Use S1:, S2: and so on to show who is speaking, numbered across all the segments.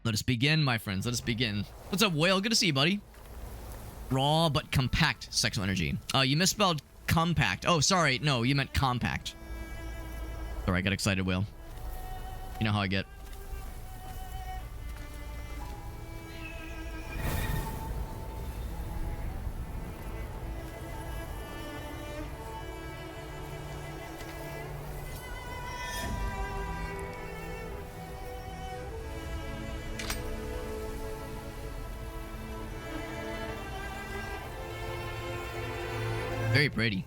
S1: Let us begin, my friends. Let us begin. What's up, Whale? Good to see you, buddy. Raw but compact sexual energy. You misspelled compact. Oh, sorry. No, you meant compact. Sorry, I got excited, Whale. You know how I get. Very pretty.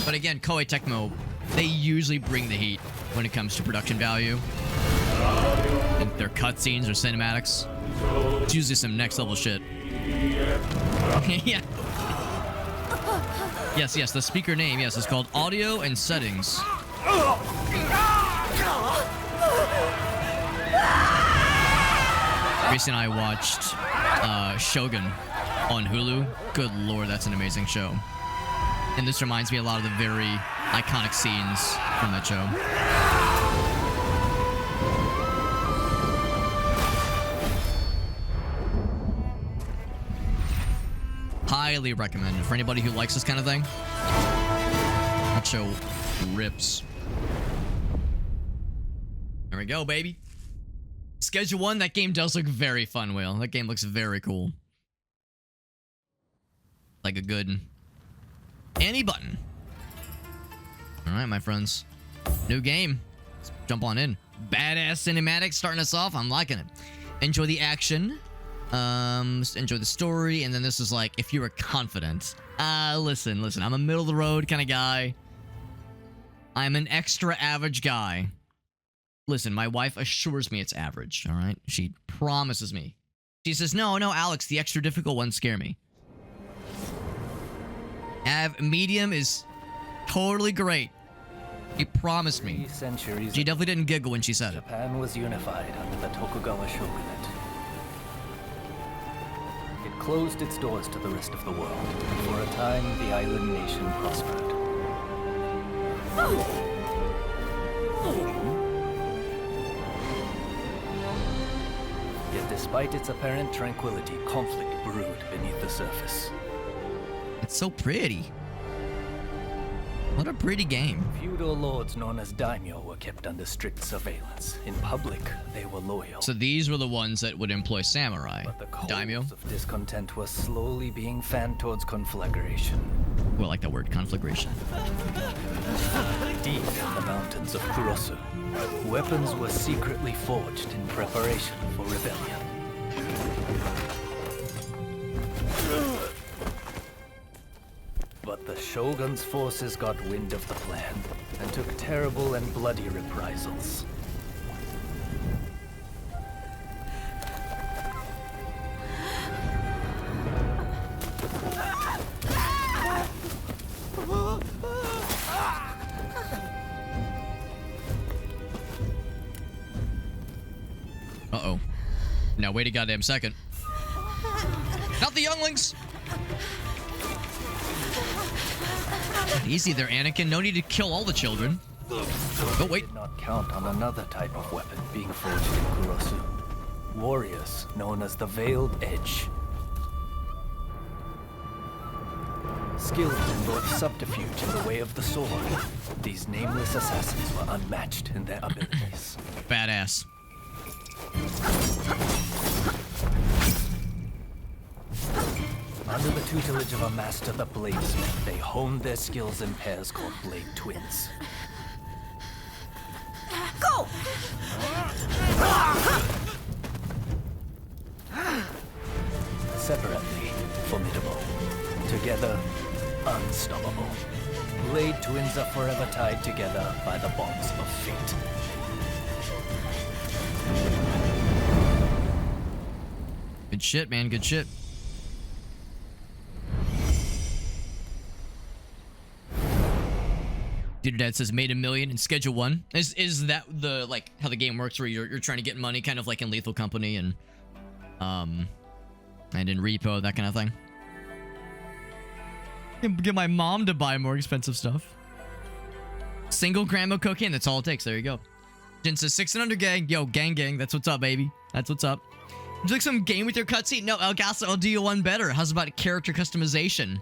S1: But again, Koei Tecmo, they usually bring the heat when it comes to production value. And their cutscenes or cinematics. It's usually some next level shit. Yeah. Yes, the speaker name, yes, is called Audio and Settings. Recently I watched Shogun on Hulu. Good lord, that's an amazing show. And this reminds me a lot of the very iconic scenes from that show. Highly recommended for anybody who likes this kind of thing. That show rips. There we go, baby. Schedule 1, that game does look very fun, Will. That game looks very cool. Like a good Annie button. Alright, my friends. New game. Let's jump on in. Badass cinematics starting us off. I'm liking it. Enjoy the action. Enjoy the story. And then this is like, if you were confident. Listen. I'm a middle of the road kind of guy. I'm an extra average guy. Listen, my wife assures me it's average, all right? She promises me. She says, no, Alex, the extra difficult ones scare me. Medium is totally great. She promised me. She definitely didn't giggle when she said it.
S2: Japan was unified under the Tokugawa shogunate. It closed its doors to the rest of the world. For a time, the island nation prospered. Yet despite its apparent tranquility, conflict brewed beneath the surface.
S1: It's so pretty. What a pretty game.
S2: Feudal lords known as daimyo were kept under strict surveillance. In public, they were loyal.
S1: So these were the ones that would employ samurai.
S2: But the
S1: Daimyo?
S2: coals of discontent were slowly being fanned towards conflagration.
S1: Well, I like that word, conflagration.
S2: Deep in the mountains of Kurosu, weapons were secretly forged in preparation for rebellion. But the Shogun's forces got wind of the plan and took terrible and bloody reprisals.
S1: Uh-oh. Now wait a goddamn second. Not the younglings! Easy there, Anakin. No need to kill all the children. Oh, wait.
S2: Did not count on another type of weapon being forged in Kurosu. Warriors known as the Veiled Edge. Skilled in both subterfuge and the way of the sword, these nameless assassins were unmatched in their abilities.
S1: Badass.
S2: Under the tutelage of a master, the bladesmith, they honed their skills in pairs called blade twins.
S3: Go!
S2: Separately, formidable. Together, unstoppable. Blade twins are forever tied together by the bonds of fate.
S1: Good shit, man. Good shit. Dude Dad says made $1 million in Schedule 1. Is that the like how the game works, where you're trying to get money, kind of like in Lethal Company and in Repo, that kind of thing? Get my mom to buy more expensive stuff. Single gram of cocaine. That's all it takes. There you go. Jin says 6 and under gang. Yo, gang. That's what's up, baby. That's what's up. Would you like some game with your cutscene? No, El Gaso, I'll do you one better. How's about character customization?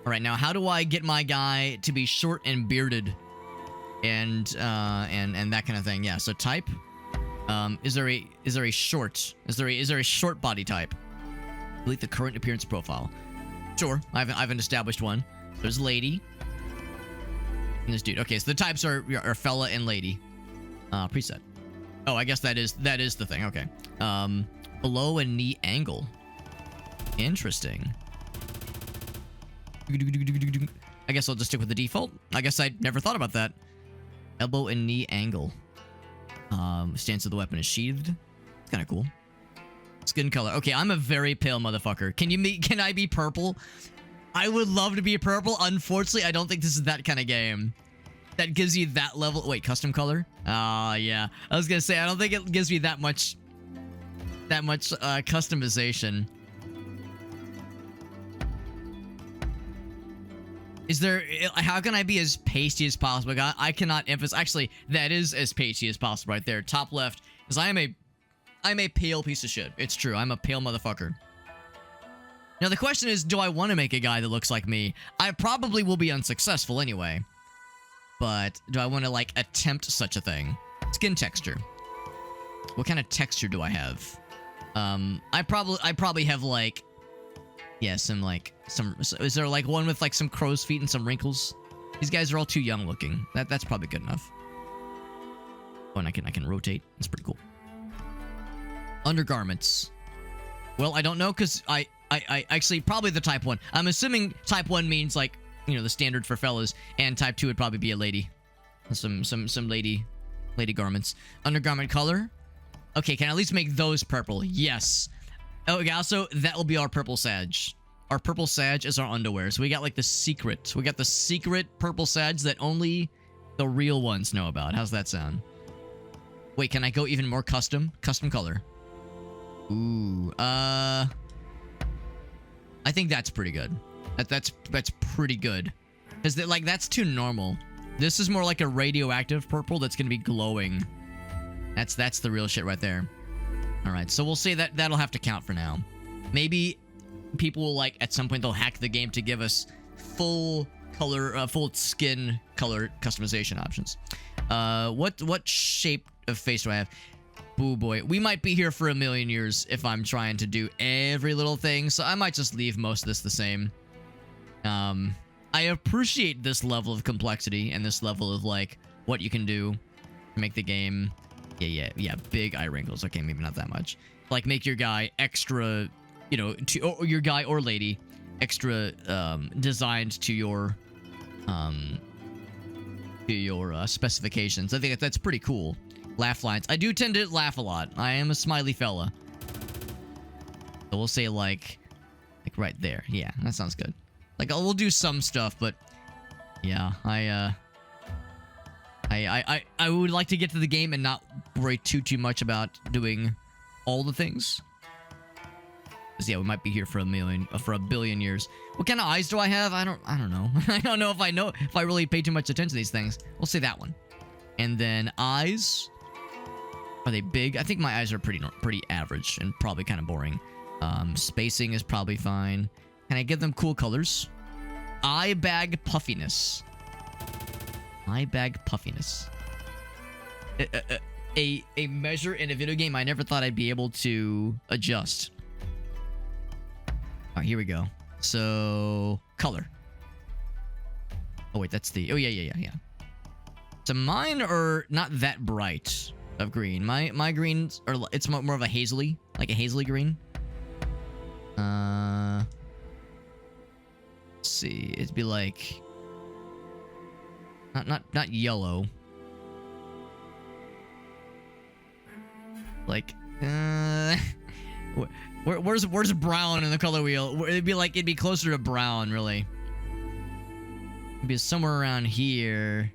S1: All right, now how do I get my guy to be short and bearded, and that kind of thing? Yeah. So type. Is there a short? Is there a short body type? Delete the current appearance profile. Sure, I haven't established one. There's lady. And this dude. Okay, so the types are fella and lady. Preset. Oh, I guess that is the thing. Okay. Below a knee angle. Interesting. I guess I'll just stick with the default. I guess I never thought about that. Elbow and knee angle. Stance of the weapon is sheathed. It's kind of cool. Skin color. Okay, I'm a very pale motherfucker. Can I be purple? I would love to be purple. Unfortunately, I don't think this is that kind of game that gives you that level. Wait, custom color? Yeah. I was gonna say, I don't think it gives me that much customization. How can I be as pasty as possible? I cannot emphasize. Actually, that is as pasty as possible right there. Top left. Because I'm a pale piece of shit. It's true. I'm a pale motherfucker. Now, the question is, do I want to make a guy that looks like me? I probably will be unsuccessful anyway. But do I want to, like, attempt such a thing? Skin texture. What kind of texture do I have? I probably have, like... Yeah, is there, like, one with, like, some crow's feet and some wrinkles? These guys are all too young looking. That's probably good enough. Oh, and I can rotate. That's pretty cool. Undergarments. Well, I don't know, because I actually, probably the type 1. I'm assuming type 1 means, like, you know, the standard for fellas, and type 2 would probably be a lady. Some lady garments. Undergarment color. Okay, can I at least make those purple? Yes. Oh, also, that will be our purple sag. Our purple sag is our underwear. So we got, like, the secret. We got the secret purple sag that only the real ones know about. How's that sound? Wait, can I go even more custom? Custom color. Ooh, I think that's pretty good. That's pretty good. Because, like, that's too normal. This is more like a radioactive purple that's going to be glowing. That's the real shit right there. Alright, so we'll say that'll have to count for now. Maybe people will, like, at some point they'll hack the game to give us full color, full skin color customization options. What shape of face do I have? Boo boy. We might be here for a million years if I'm trying to do every little thing, so I might just leave most of this the same. I appreciate this level of complexity and this level of, like, what you can do to make the game... Yeah, big eye wrinkles. Okay, maybe not that much. Like, make your guy extra, you know, or your guy or lady extra designed to your specifications. I think that's pretty cool. Laugh lines. I do tend to laugh a lot. I am a smiley fella. So we'll say like right there. Yeah, that sounds good. Like, we'll do some stuff, but yeah, I would like to get to the game and not worry too much about doing all the things. Because yeah, we might be here for a billion years. What kind of eyes do I have? I don't know. I don't know if I really pay too much attention to these things. We'll say that one. And then eyes. Are they big? I think my eyes are pretty average and probably kind of boring. Spacing is probably fine. Can I give them cool colors? Eye bag puffiness. Eye bag puffiness. A measure in a video game I never thought I'd be able to adjust. Alright, here we go. So, color. Oh wait, that's the... Oh yeah. So mine are not that bright of green. My greens are... It's more of a hazily. Like a hazily green. Let's see. It'd be like... Not yellow. Like, where's brown in the color wheel? It'd be closer to brown, really. It'd be somewhere around here.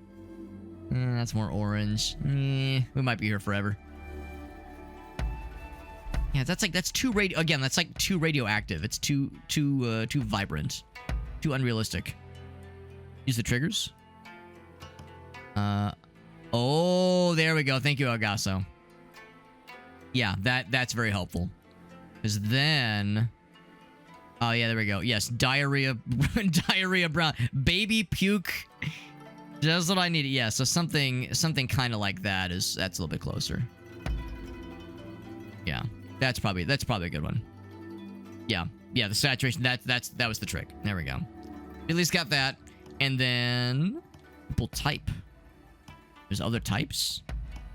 S1: That's more orange. We might be here forever. Yeah, that's too radio. Again, that's like too radioactive. It's too vibrant, too unrealistic. Use the triggers. Oh, there we go. Thank you, Agasso. Yeah, that's very helpful. Because then... Oh, yeah, there we go. Yes, diarrhea... diarrhea brown. Baby puke. That's what I needed. Yeah, so something kind of like that that's a little bit closer. Yeah, that's probably a good one. Yeah, the saturation, that was the trick. There we go. At least got that. And then... People type. There's other types.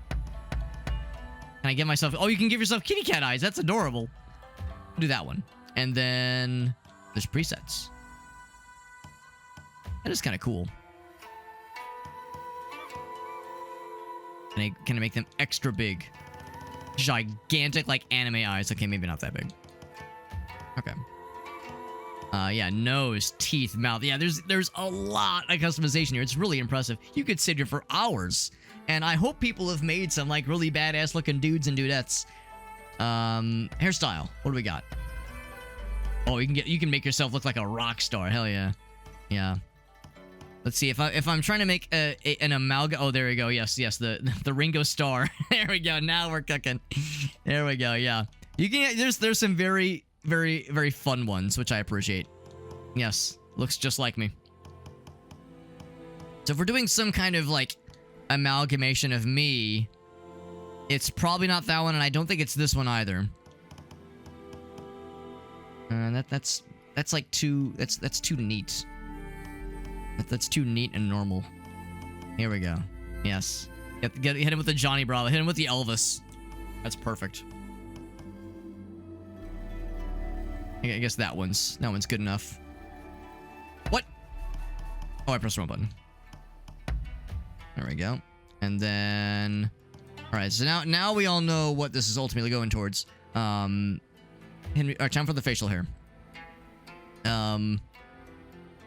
S1: Can I get myself... Oh, you can give yourself kitty cat eyes. That's adorable. Do that one. And then there's presets. That is kind of cool. Can I make them extra big? Gigantic, like anime eyes. Okay, maybe not that big. Okay. Yeah, nose, teeth, mouth. Yeah, there's a lot of customization here. It's really impressive. You could sit here for hours. And I hope people have made some like really badass looking dudes and dudettes. Hairstyle. What do we got? Oh, you can make yourself look like a rock star. Hell yeah. Yeah. Let's see if I'm trying to make an amalgam. Oh, there we go. Yes, the Ringo Starr. There we go. Now we're cooking. There we go. Yeah. You can there's some very fun ones which I appreciate. Yes, looks just like me. So if we're doing some kind of like amalgamation of me, it's probably not that one, and I don't think it's this one either. That's like too too neat. That's too neat and normal. Here we go. Yes. Hit him with the Johnny Bravo. Hit him with the Elvis. That's perfect. I guess that one's good enough. What? Oh, I pressed the wrong button. There we go. And then... Alright, so now we all know what this is ultimately going towards. Henry, time for the facial hair.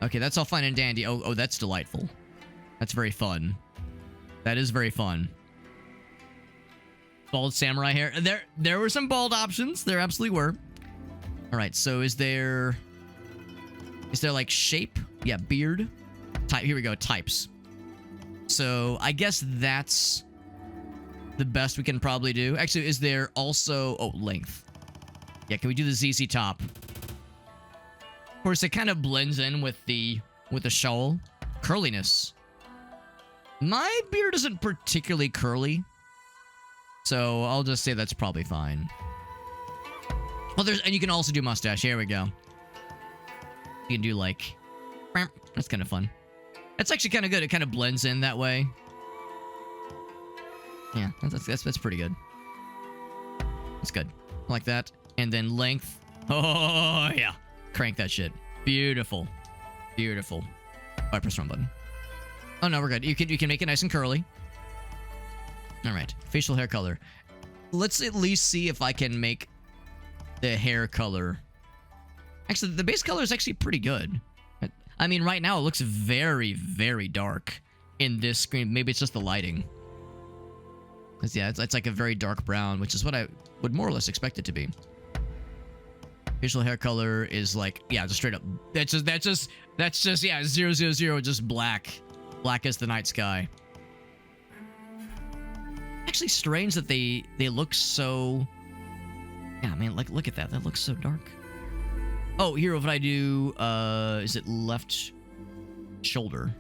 S1: Okay, that's all fine and dandy. Oh, that's delightful. That's very fun. That is very fun. Bald samurai hair. There were some bald options. There absolutely were. All right, so is there like shape? Yeah, beard. Type. Here we go. Types. So I guess that's the best we can probably do. Actually, is there also length? Yeah, can we do the ZZ top? Of course, it kind of blends in with the shawl. Curliness. My beard isn't particularly curly, so I'll just say that's probably fine. Well, and you can also do mustache. Here we go. You can do like, that's kind of fun. That's actually kind of good. It kind of blends in that way. Yeah, that's pretty good. That's good. Like that. And then length. Oh yeah. Crank that shit. Beautiful. Beautiful. Oh, I pressed the wrong button. Oh no, we're good. You can make it nice and curly. All right. Facial hair color. Let's at least see if I can make the hair color. Actually, the base color is actually pretty good. I mean, right now it looks very, very dark in this screen. Maybe it's just the lighting. Because yeah, it's like a very dark brown, which is what I would more or less expect it to be. Facial hair color is like, yeah, just straight up. That's just yeah, 000, just black. Black as the night sky. Actually strange that they look so... Yeah, man, like, look at that. That looks so dark. Oh, here, what I do, is it left shoulder?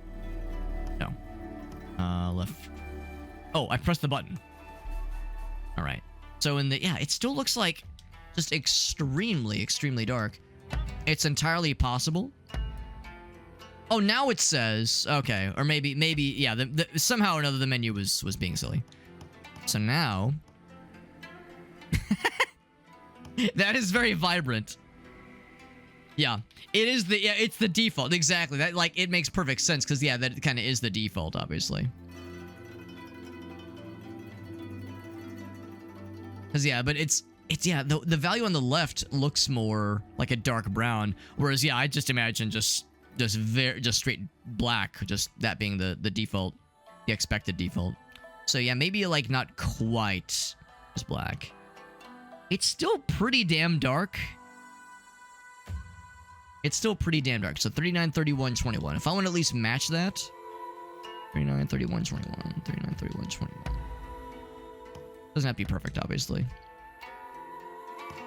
S1: No. Left. Oh, I pressed the button. All right. So yeah, it still looks like just extremely, extremely dark. It's entirely possible. Oh, now it says, okay, or maybe, yeah, somehow or another the menu was being silly. So now, that is very vibrant. Yeah, it is it's the default, exactly. That, like, it makes perfect sense, because, yeah, that kind of is the default, obviously. Because, yeah, but it's yeah, the value on the left looks more like a dark brown, whereas, yeah, I just imagine just straight black, just that being the default, the expected default. So, yeah, maybe, like, not quite just black. It's still pretty damn dark. It's still pretty damn dark. So 39, 31, 21. If I want to at least match that, 39, 31, 21. 39, 31, 21. Doesn't have to be perfect, obviously.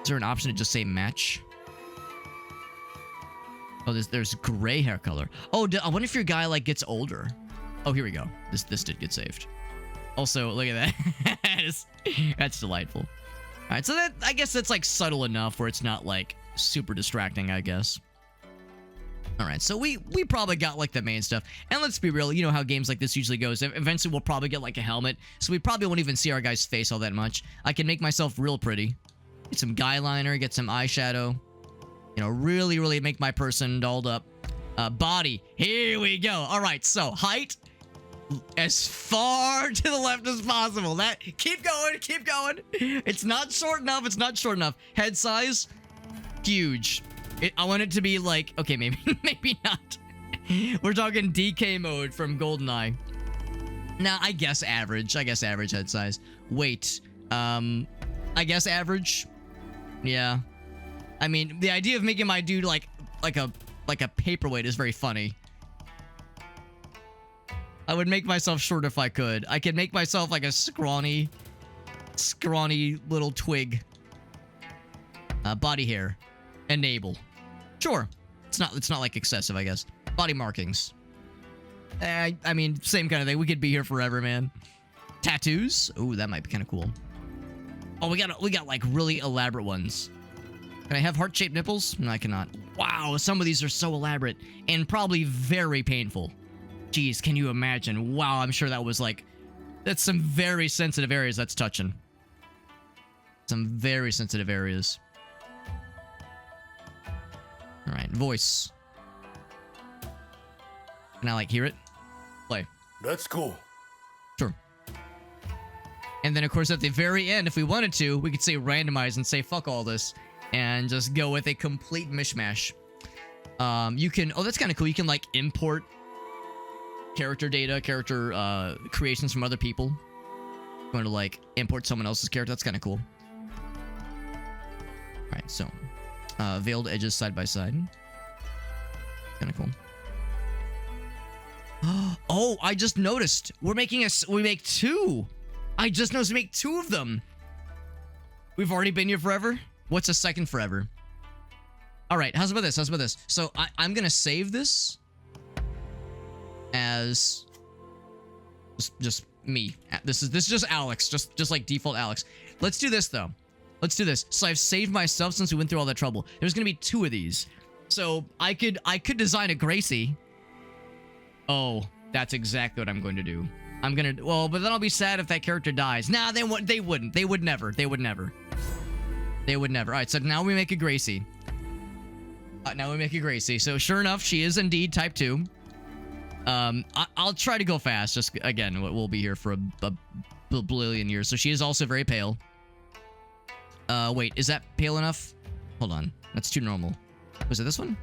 S1: Is there an option to just say match? Oh, there's gray hair color. Oh, I wonder if your guy like gets older. Oh, here we go. This did get saved. Also, look at that. That's delightful. All right, so that I guess that's like subtle enough where it's not like super distracting, I guess. All right, so we probably got like the main stuff. And let's be real, you know how games like this usually goes. Eventually, we'll probably get like a helmet, so we probably won't even see our guy's face all that much. I can make myself real pretty. Get some guy liner, get some eyeshadow. You know, really make my person dolled up. Body, here we go. All right, so height, as far to the left as possible. That keep going. It's not short enough. Head size, huge. I want it to be like, okay, maybe not. We're talking DK mode from GoldenEye. Now, I guess average head size. Weight, I guess average. Yeah. I mean, the idea of making my dude like a paperweight is very funny. I would make myself short if I could. I could make myself like a scrawny little twig. Body hair. Enable. Sure. It's not like excessive, I guess. Body markings. I mean, same kind of thing. We could be here forever, man. Tattoos. Ooh, that might be kind of cool. Oh, we got like really elaborate ones. Can I have heart-shaped nipples? No, I cannot. Wow, some of these are so elaborate and probably very painful. Jeez, can you imagine? Wow, I'm sure that was like... That's some very sensitive areas that's touching. Some very sensitive areas. Alright, voice. Can I, like, hear it? Play.
S3: That's cool.
S1: Sure. And then, of course, at the very end, if we wanted to, we could say randomize and say fuck all this. And just go with a complete mishmash. You can... Oh, that's kind of cool. You can, like, import character data, creations from other people. Going to, like, import someone else's character. That's kind of cool. Alright, so... veiled edges side by side. Kind of cool. Oh, I just noticed. We make two. I just noticed we make two of them. We've already been here forever? What's a second forever? All right, how's about this? So I'm gonna save this as just me. This is just Alex, just like default Alex. Let's do this though. Let's do this. So I've saved myself since we went through all that trouble. There's gonna be two of these. So I could design a Gracie. Oh, that's exactly what I'm going to do. Well, but then I'll be sad if that character dies. Nah, they wouldn't. They would never. All right, so now we make a Gracie. So sure enough, she is indeed type 2. I'll try to go fast. Just again, we'll be here for a billion years. So she is also very pale. Wait, is that pale enough? Hold on, that's too normal. Was it this one?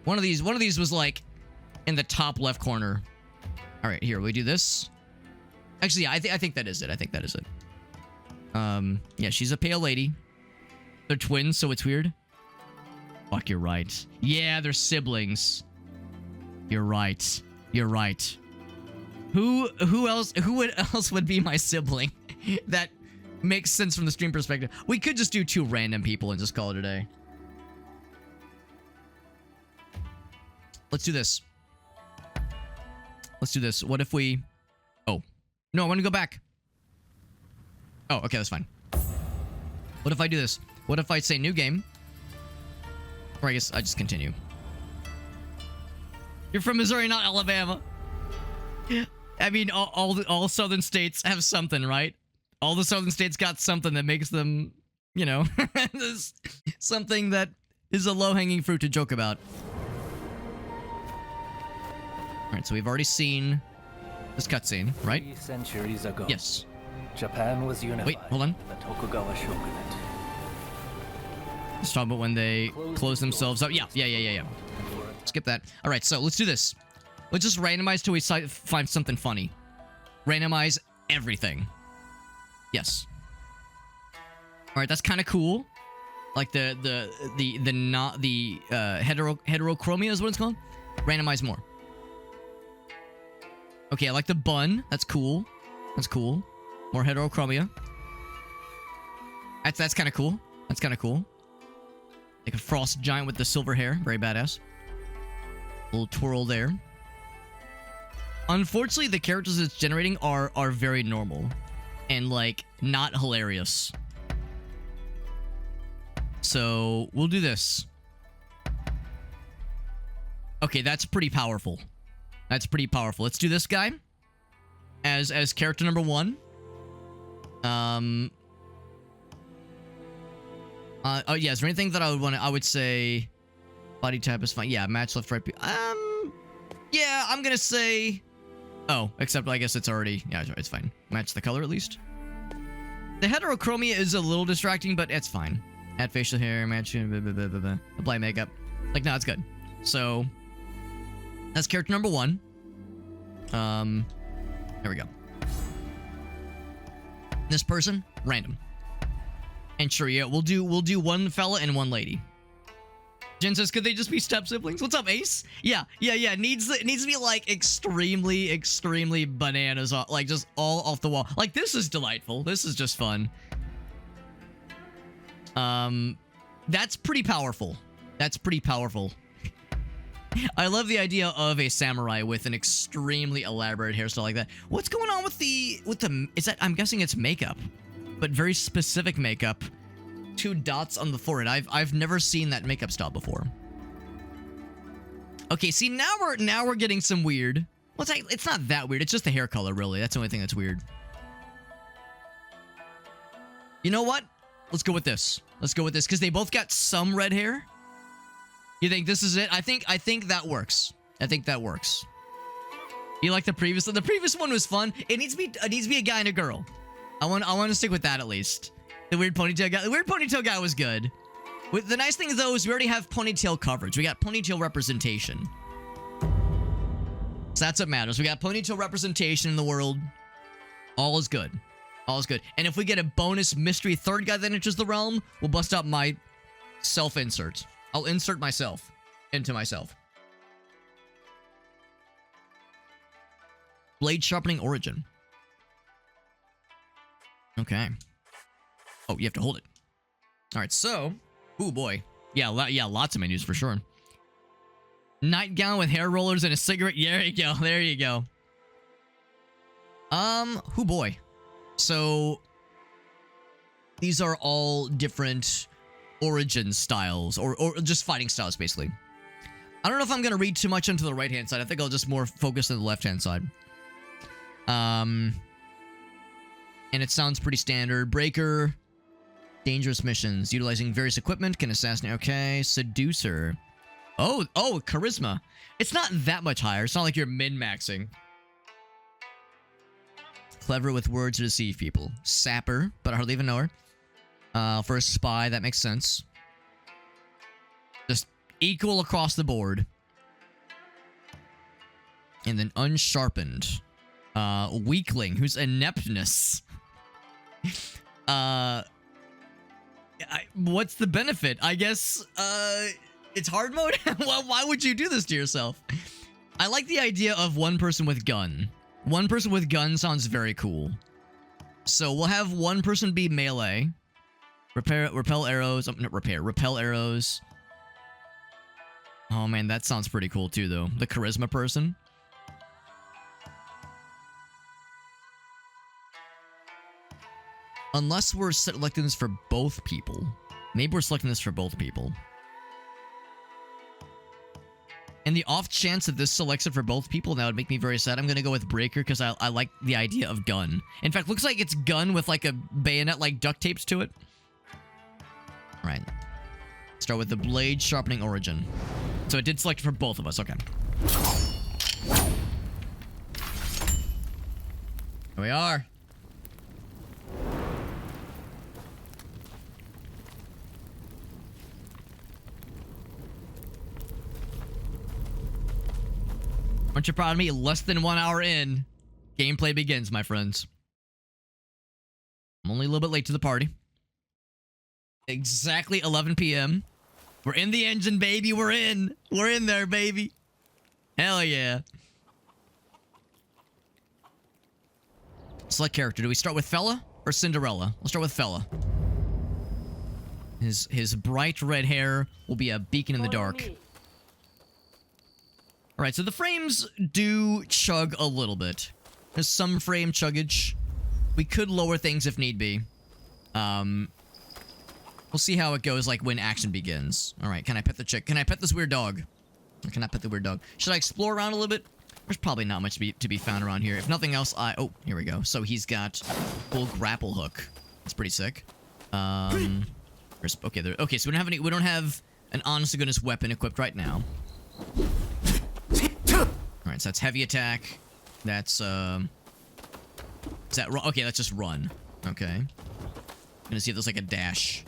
S1: One of these was like in the top left corner. All right, here we do this. Actually, yeah, I think that is it. Yeah, she's a pale lady. They're twins, so it's weird. Fuck, you're right. Yeah, they're siblings. You're right. Who else would be my sibling? That makes sense from the stream perspective. We could just do two random people and just call it a day. Let's do this. What if we... Oh. No, I want to go back. Oh, okay, that's fine. What if I do this? What if I say new game? Or I guess I just continue. You're from Missouri, not Alabama. I mean, all southern states have something, right? All the southern states got something that makes them, you know, something that is a low-hanging fruit to joke about. Alright, so we've already seen this cutscene, right?
S2: 3 centuries ago,
S1: Yes.
S2: Japan was unified.
S1: Wait, hold on.
S2: in the Tokugawa shogunate.
S1: Let's talk about when they close themselves up. Yeah. Skip that. All right, so let's do this. Let's just randomize till we find something funny. Randomize everything. Yes. All right, that's kind of cool. Like the heterochromia is what it's called. Randomize more. Okay, I like the bun. That's cool. That's cool. More heterochromia. That's kind of cool. That's kind of cool. Like a frost giant with the silver hair. Very badass. Little twirl there. Unfortunately, the characters it's generating are very normal. And, like, not hilarious. So, we'll do this. Okay, that's pretty powerful. That's pretty powerful. Let's do this guy. As character number 1. Oh yeah, is there anything that I would say body type is fine. Yeah, match left, right. Yeah, I'm gonna say... Oh, except I guess it's already... Yeah, it's fine. Match the color at least. The heterochromia is a little distracting, but it's fine. Add facial hair, match... Apply makeup. Like, no, it's good. So, that's character number 1. There we go. This person, random. And sure, yeah, we'll do one fella and one lady. Jen says, could they just be step siblings? What's up, Ace? Yeah. It needs to be like extremely bananas, like just all off the wall. Like, this is delightful. This is just fun. That's pretty powerful. That's pretty powerful. I love the idea of a samurai with an extremely elaborate hairstyle like that. What's going on with the is that, I'm guessing it's makeup, but very specific makeup. 2 dots on the forehead. I've never seen that makeup style before. Okay, see, now we're getting some weird. Well, it's not that weird. It's just the hair color, really. That's the only thing that's weird. You know what? Let's go with this. Let's go with this because they both got some red hair. You think this is it? I think that works. I think that works. You like the previous one? The previous one was fun. It needs to be a guy and a girl. I want to stick with that at least. The weird ponytail guy. The weird ponytail guy was good. The nice thing though is we already have ponytail coverage. We got ponytail representation. So that's what matters. We got ponytail representation in the world. All is good. All is good. And if we get a bonus mystery third guy that enters the realm, we'll bust out my self-insert. I'll insert myself into myself. Blade sharpening origin. Okay. Oh, you have to hold it. All right, so... Oh, boy. Yeah, lots of menus for sure. Nightgown with hair rollers and a cigarette. There you go. There you go. Oh, boy. So... These are all different... origin styles or just fighting styles basically. I don't know if I'm gonna read too much into the right hand side. I think I'll just more focus on the left hand side. And it sounds pretty standard. Breaker, dangerous missions, utilizing various equipment, can assassinate. Okay, seducer. Oh, charisma. It's not that much higher. It's not like you're min-maxing. Clever with words to deceive people. Sapper, but I hardly even know her. For a spy, that makes sense. Just equal across the board. And then unsharpened. Weakling, who's ineptness. What's the benefit? I guess, it's hard mode? Why would you do this to yourself? I like the idea of one person with gun. One person with gun sounds very cool. So we'll have one person be melee. Repel arrows. Repel arrows. Oh man, that sounds pretty cool too, though. The charisma person. Unless we're selecting this for both people. Maybe we're selecting this for both people. And the off chance that this selects it for both people, that would make me very sad. I'm going to go with Breaker because I like the idea of gun. In fact, looks like it's gun with like a bayonet like duct tapes to it. Right. Start with the blade sharpening origin. So it did select for both of us. Okay. Here we are. Aren't you proud of me? Less than 1 hour in, gameplay begins, my friends. I'm only a little bit late to the party. Exactly 11 p.m. We're in the engine, baby. We're in. We're in there, baby. Hell yeah. Select character. Do we start with Fella or Cinderella? Let's start with Fella. His bright red hair will be a beacon in the dark. Alright, so the frames do chug a little bit. There's some frame chuggage. We could lower things if need be. We'll see how it goes, like, when action begins. Alright, can I pet the chick? Can I pet this weird dog? I cannot pet the weird dog. Should I explore around a little bit? There's probably not much to be found around here. If nothing else, oh, here we go. So he's got full grapple hook. That's pretty sick. Okay, so we don't have an honest to goodness weapon equipped right now. Alright, so that's heavy attack. That's, is that run? Okay, that's just run. Okay. Gonna see if there's like a dash.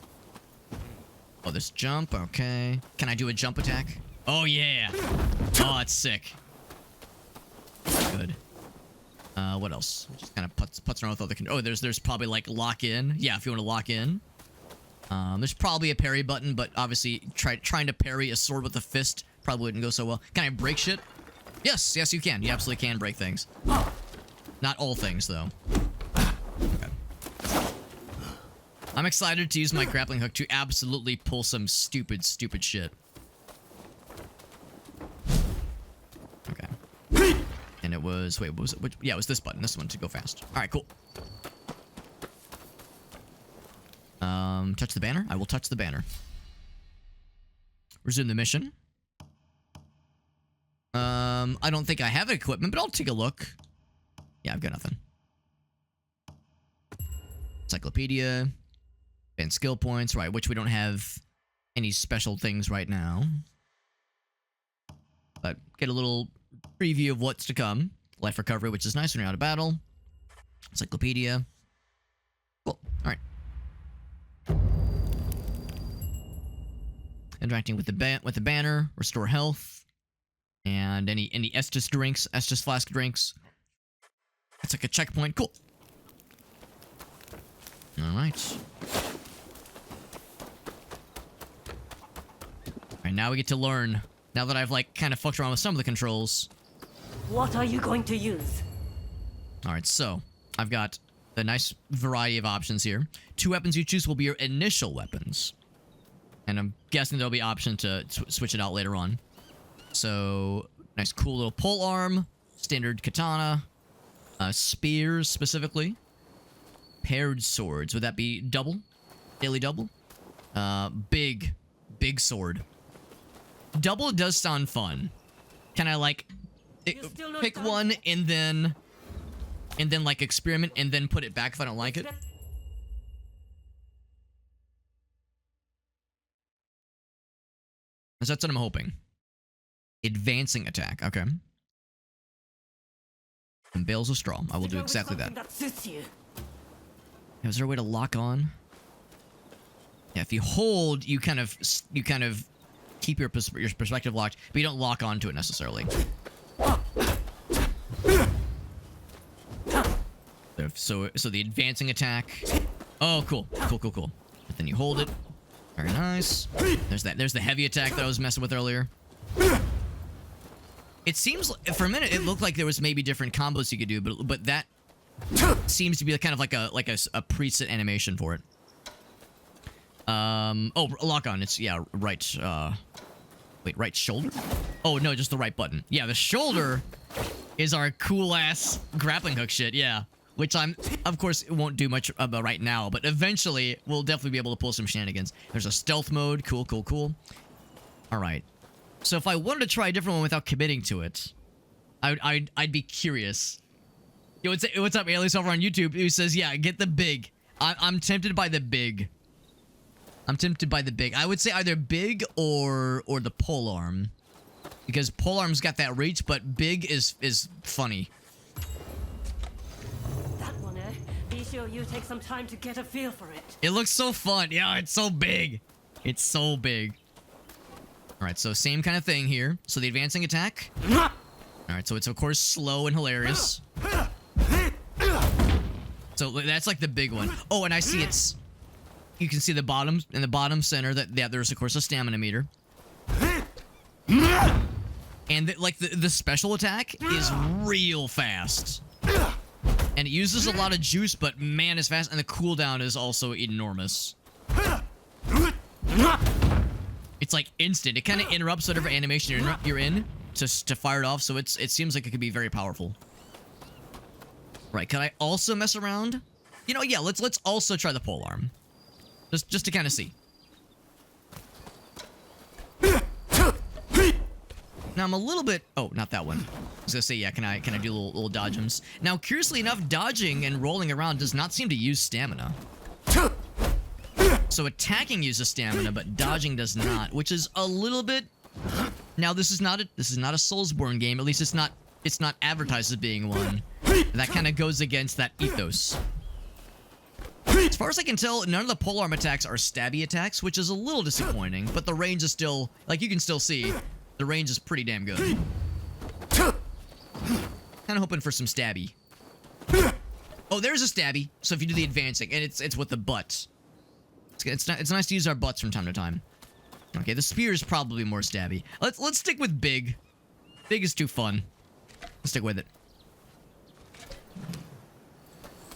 S1: Oh, there's jump. Okay. Can I do a jump attack? Oh, yeah. Oh, it's sick. Good. What else? Just kind of putz around with other oh, there's probably like lock in. Yeah, if you want to lock in. There's probably a parry button, but obviously trying to parry a sword with a fist probably wouldn't go so well. Can I break shit? Yes, you can. You absolutely can break things. Not all things, though. Okay. I'm excited to use my grappling hook to absolutely pull some stupid shit. Okay. And it was... Wait, what was it? Yeah, it was this button. This one to go fast. Alright, cool. Touch the banner? I will touch the banner. Resume the mission. I don't think I have equipment, but I'll take a look. Yeah, I've got nothing. Encyclopedia. And skill points, right, which we don't have any special things right now. But get a little preview of what's to come. Life recovery, which is nice when you're out of battle. Encyclopedia. Cool. Alright. Interacting with the banner, restore health, and any Estus drinks, Estus flask drinks. It's like a checkpoint. Cool. All right. All right, now we get to learn. Now that I've like kind of fucked around with some of the controls.
S3: What are you going to use?
S1: All right, so I've got a nice variety of options here. 2 weapons you choose will be your initial weapons. And I'm guessing there'll be option to switch it out later on. So, nice cool little pole arm, standard katana, spears specifically, paired swords. Would that be double? Daily double? Big sword. Double does sound fun. Can I like pick one and then like experiment and then put it back if I don't like it? So that's what I'm hoping. Advancing attack. Okay. And bales of straw. I will do exactly that. Is there a way to lock on? Yeah, if you hold, you kind of keep your perspective locked, but you don't lock onto it necessarily. So the advancing attack. Oh, cool. Cool. But then you hold it. Very nice. There's the heavy attack that I was messing with earlier. It seems for a minute it looked like there was maybe different combos you could do, but that seems to be kind of like a preset animation for it. Oh, lock on. It's right. Wait, right shoulder? Oh no, just the right button. Yeah, the shoulder is our cool ass grappling hook shit. Yeah. Which of course, won't do much about right now, but eventually, we'll definitely be able to pull some shenanigans. There's a stealth mode. Cool. Alright. So if I wanted to try a different one without committing to it, I'd be curious. Yo, what's up, Alias over on YouTube, who says, yeah, get the big. I'm tempted by the big. I would say either big or the polearm. Because polearm's got that reach, but big is funny.
S3: Sure you take some time to get a feel for it.
S1: It looks so fun. Yeah, it's so big. It's so big. All right, so same kind of thing here. So the advancing attack. All right, so it's of course slow and hilarious. So that's like the big one. Oh, and I see you can see the bottom in the bottom center that there's of course a stamina meter. And like the special attack is real fast. And it uses a lot of juice, but man, it's fast. And the cooldown is also enormous. It's like instant. It kind of interrupts whatever animation you're in to fire it off. So it seems like it could be very powerful. Right, can I also mess around? You know, yeah, let's also try the polearm. Just to kind of see. Now I'm a little bit... Oh, not that one. I was gonna say, yeah, can I do little dodgems? Now, curiously enough, dodging and rolling around does not seem to use stamina. So attacking uses stamina, but dodging does not, which is a little bit... Now, this is not a Soulsborne game. At least it's not advertised as being one. That kind of goes against that ethos. As far as I can tell, none of the polearm attacks are stabby attacks, which is a little disappointing, but the range is still, like you can still see, the range is pretty damn good. Kind of hoping for some stabby. Oh, there's a stabby. So if you do the advancing, and it's with the butt. It's nice to use our butts from time to time. Okay, the spear is probably more stabby. Let's stick with big. Big is too fun. Let's stick with it.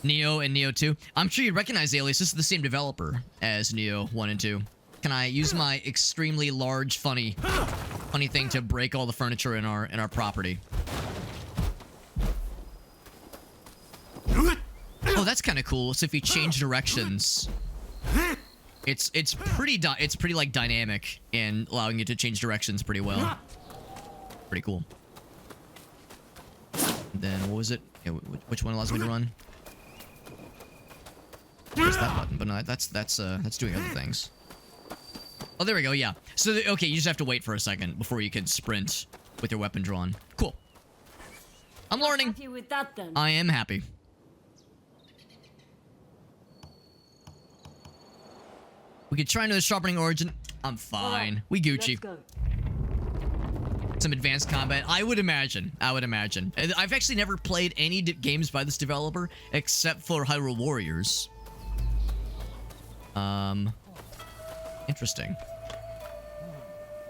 S1: Neo and Neo 2. I'm sure you recognize the alias. This is the same developer as Neo 1 and 2. Can I use my extremely large, funny thing to break all the furniture in our property? Oh, that's kind of cool. So if you change directions, it's pretty like dynamic and allowing you to change directions pretty well. Pretty cool. And then what was it? Yeah, which one allows me to run? Press that button, but no, that's doing other things. Oh, there we go. Yeah. So okay, you just have to wait for a second before you can sprint with your weapon drawn. Cool. I'm learning.
S3: Happy with that, then?
S1: I am happy. We could try another sharpening origin. I'm fine.
S3: Right,
S1: we Gucci.
S3: let's go.
S1: Some advanced combat. I would imagine. I've actually never played any games by this developer except for Hyrule Warriors. Interesting.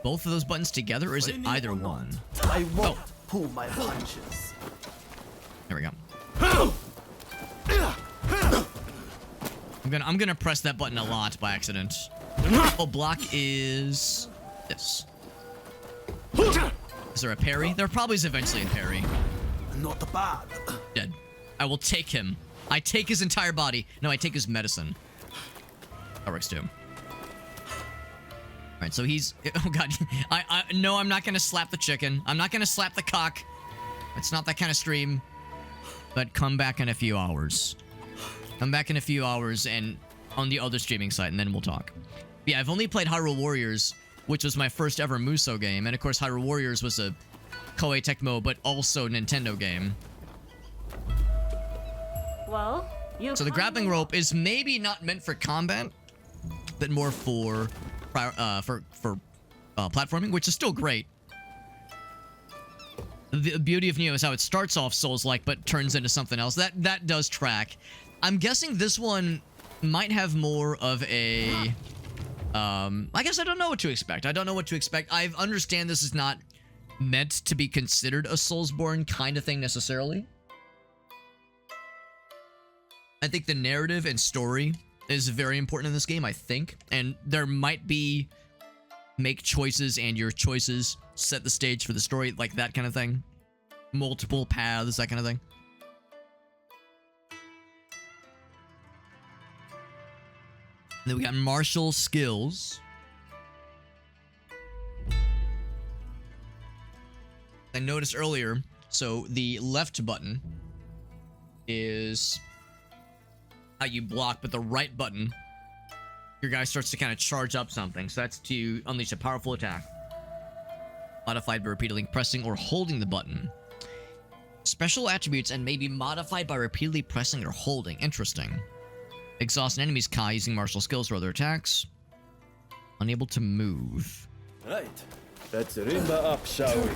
S1: Both of those buttons together, or is it either one?
S4: I won't pull my punches.
S1: There we go. I'm gonna press that button a lot by accident. Oh, block is this. Is there a parry? There probably is eventually a parry.
S4: Not bad.
S1: Dead. I will take him. I take his entire body. No, I take his medicine. That works too. Alright, so he's... Oh god. No, I'm not gonna slap the chicken. I'm not gonna slap the cock. It's not that kind of stream. But come back in a few hours. Come back in a few hours and on the other streaming site, and then we'll talk. Yeah, I've only played Hyrule Warriors, which was my first ever Musou game. And of course, Hyrule Warriors was a Koei Tecmo, but also Nintendo game.
S3: Well,
S1: So the grappling rope is maybe not meant for combat, but more for platforming, which is still great. The beauty of Neo is how it starts off Souls-like, but turns into something else. That does track. I'm guessing this one might have more of a... I guess I don't know what to expect. I understand this is not meant to be considered a Soulsborne kind of thing necessarily. I think the narrative and story is very important in this game, I think. And there might be make choices and your choices set the stage for the story, like that kind of thing. Multiple paths, that kind of thing. And then we got martial skills. I noticed earlier, so the left button is how you block, but the right button, your guy starts to kind of charge up something. So that's to unleash a powerful attack. Modified by repeatedly pressing or holding the button. Special attributes and may be modified by repeatedly pressing or holding. Interesting. Exhaust an enemy's Kai using martial skills for other attacks. Unable to move.
S4: Right. Let's rimba up, shall we?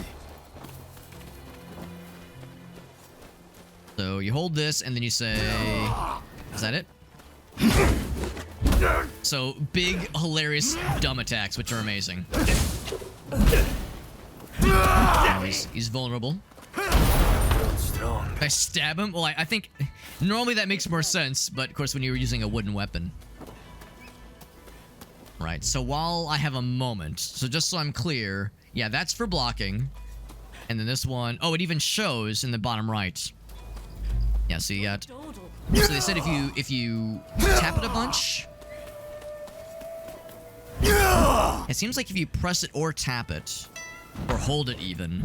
S1: So you hold this and then you say... Is that it? So big, hilarious, dumb attacks, which are amazing. Oh, he's vulnerable.
S4: Strong.
S1: I stab him? Well, I think normally that makes more sense, but of course when you were using a wooden weapon. Right, so while I have a moment, so just so I'm clear, yeah, that's for blocking. And then this one, oh, it even shows in the bottom right. Yeah, so you got, so they said if you tap it a bunch, it seems like if you press it or tap it, or hold it even,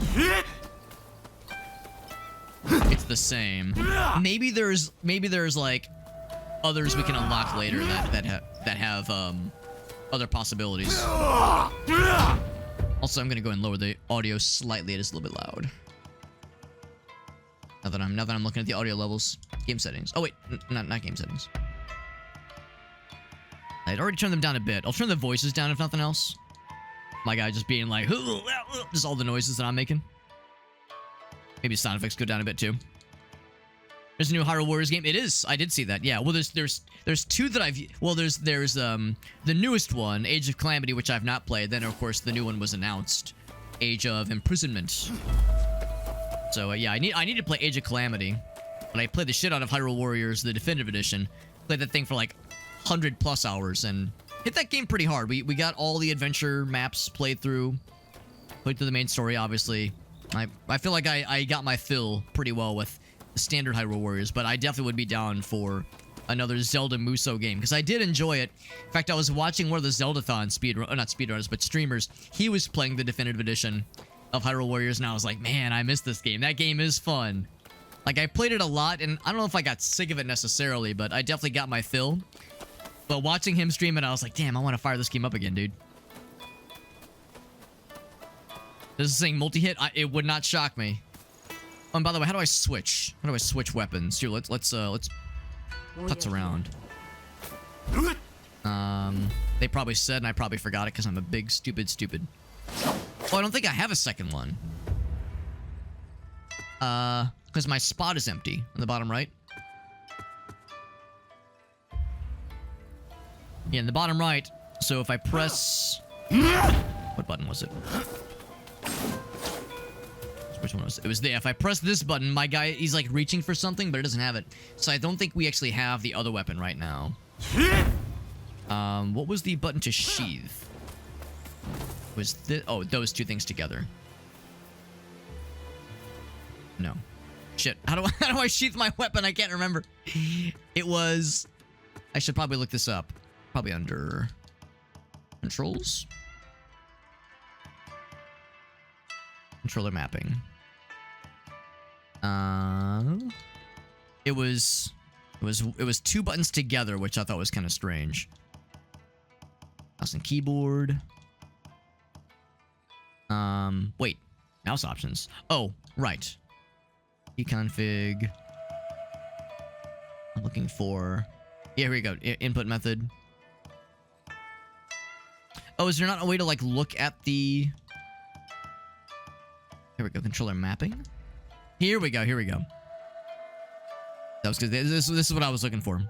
S1: it's the same. Maybe there's like others we can unlock later that have other possibilities. Also, I'm gonna go and lower the audio slightly. It is a little bit loud. Now that I'm looking at the audio levels, game settings. Oh wait, not game settings. I'd already turned them down a bit. I'll turn the voices down if nothing else. My guy just being like, just all the noises that I'm making. Maybe sound effects go down a bit too. There's a new Hyrule Warriors game. It is. I did see that. Yeah. Well, there's two that I've. Well, there's the newest one, Age of Calamity, which I've not played. Then of course the new one was announced, Age of Imprisonment. So yeah, I need to play Age of Calamity, but I played the shit out of Hyrule Warriors, the definitive edition. Played that thing for like 100+ hours and hit that game pretty hard. We got all the adventure maps played through the main story. Obviously, I feel like I got my fill pretty well with the standard Hyrule Warriors, but I definitely would be down for another Zelda Muso game because I did enjoy it. In fact, I was watching one of the Zeldathon not speedrunners, but streamers. He was playing the definitive edition of Hyrule Warriors, and I was like, man, I missed this game. That game is fun. Like, I played it a lot, and I don't know if I got sick of it necessarily, but I definitely got my fill. But watching him stream it, I was like, damn, I want to fire this game up again, dude. This is saying multi-hit. It would not shock me. Oh, and by the way, how do I switch? How do I switch weapons? Here, let's putz around. They probably said, and I probably forgot it because I'm a big stupid. Oh, I don't think I have a second one. Because my spot is empty on the bottom right. Yeah, in the bottom right. So if I press... What button was it? Which one was it? It was there. If I press this button, my guy, he's like reaching for something, but it doesn't have it. So I don't think we actually have the other weapon right now. What was the button to sheath? Was this... Oh, those two things together. No. Shit. How do I sheath my weapon? I can't remember. It was... I should probably look this up. Probably under... Controls? Controller mapping. It was two buttons together, which I thought was kind of strange. Mouse and keyboard. Wait. Mouse options. Oh, right. Config. I'm looking for... Yeah, here we go. Input method. Oh, is there not a way to, like, look at the... Here we go. Controller mapping. Here we go. That was good. This is what I was looking for.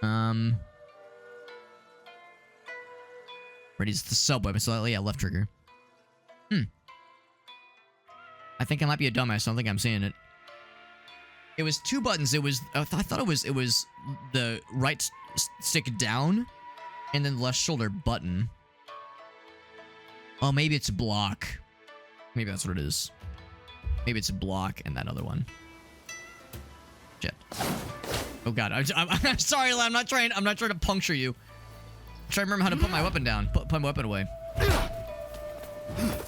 S1: Ready is the sub weapon. So, yeah, left trigger. I think I might be a dumbass. I don't think I'm seeing it. It was two buttons. It was... I thought it was the right stick down and then the left shoulder button. Oh, maybe it's block. Maybe that's what it is. Maybe it's block and that other one. Shit. Oh god. I'm sorry, I'm not trying to puncture you. I'm trying to remember how to put my weapon down. Put my weapon away.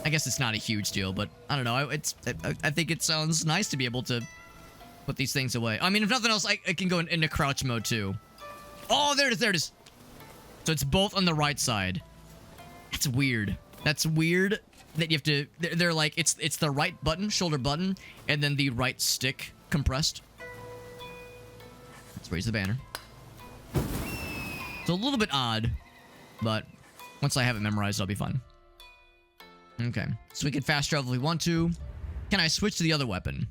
S1: I guess it's not a huge deal, but I don't know. I think it sounds nice to be able to put these things away. I mean, if nothing else, I can go into crouch mode too. Oh, there it is. So it's both on the right side. That's weird. That's weird that you have to... They're like, it's the right button, shoulder button, and then the right stick compressed. Let's raise the banner. It's a little bit odd, but once I have it memorized, I'll be fine. Okay, so we can fast travel if we want to. Can I switch to the other weapon?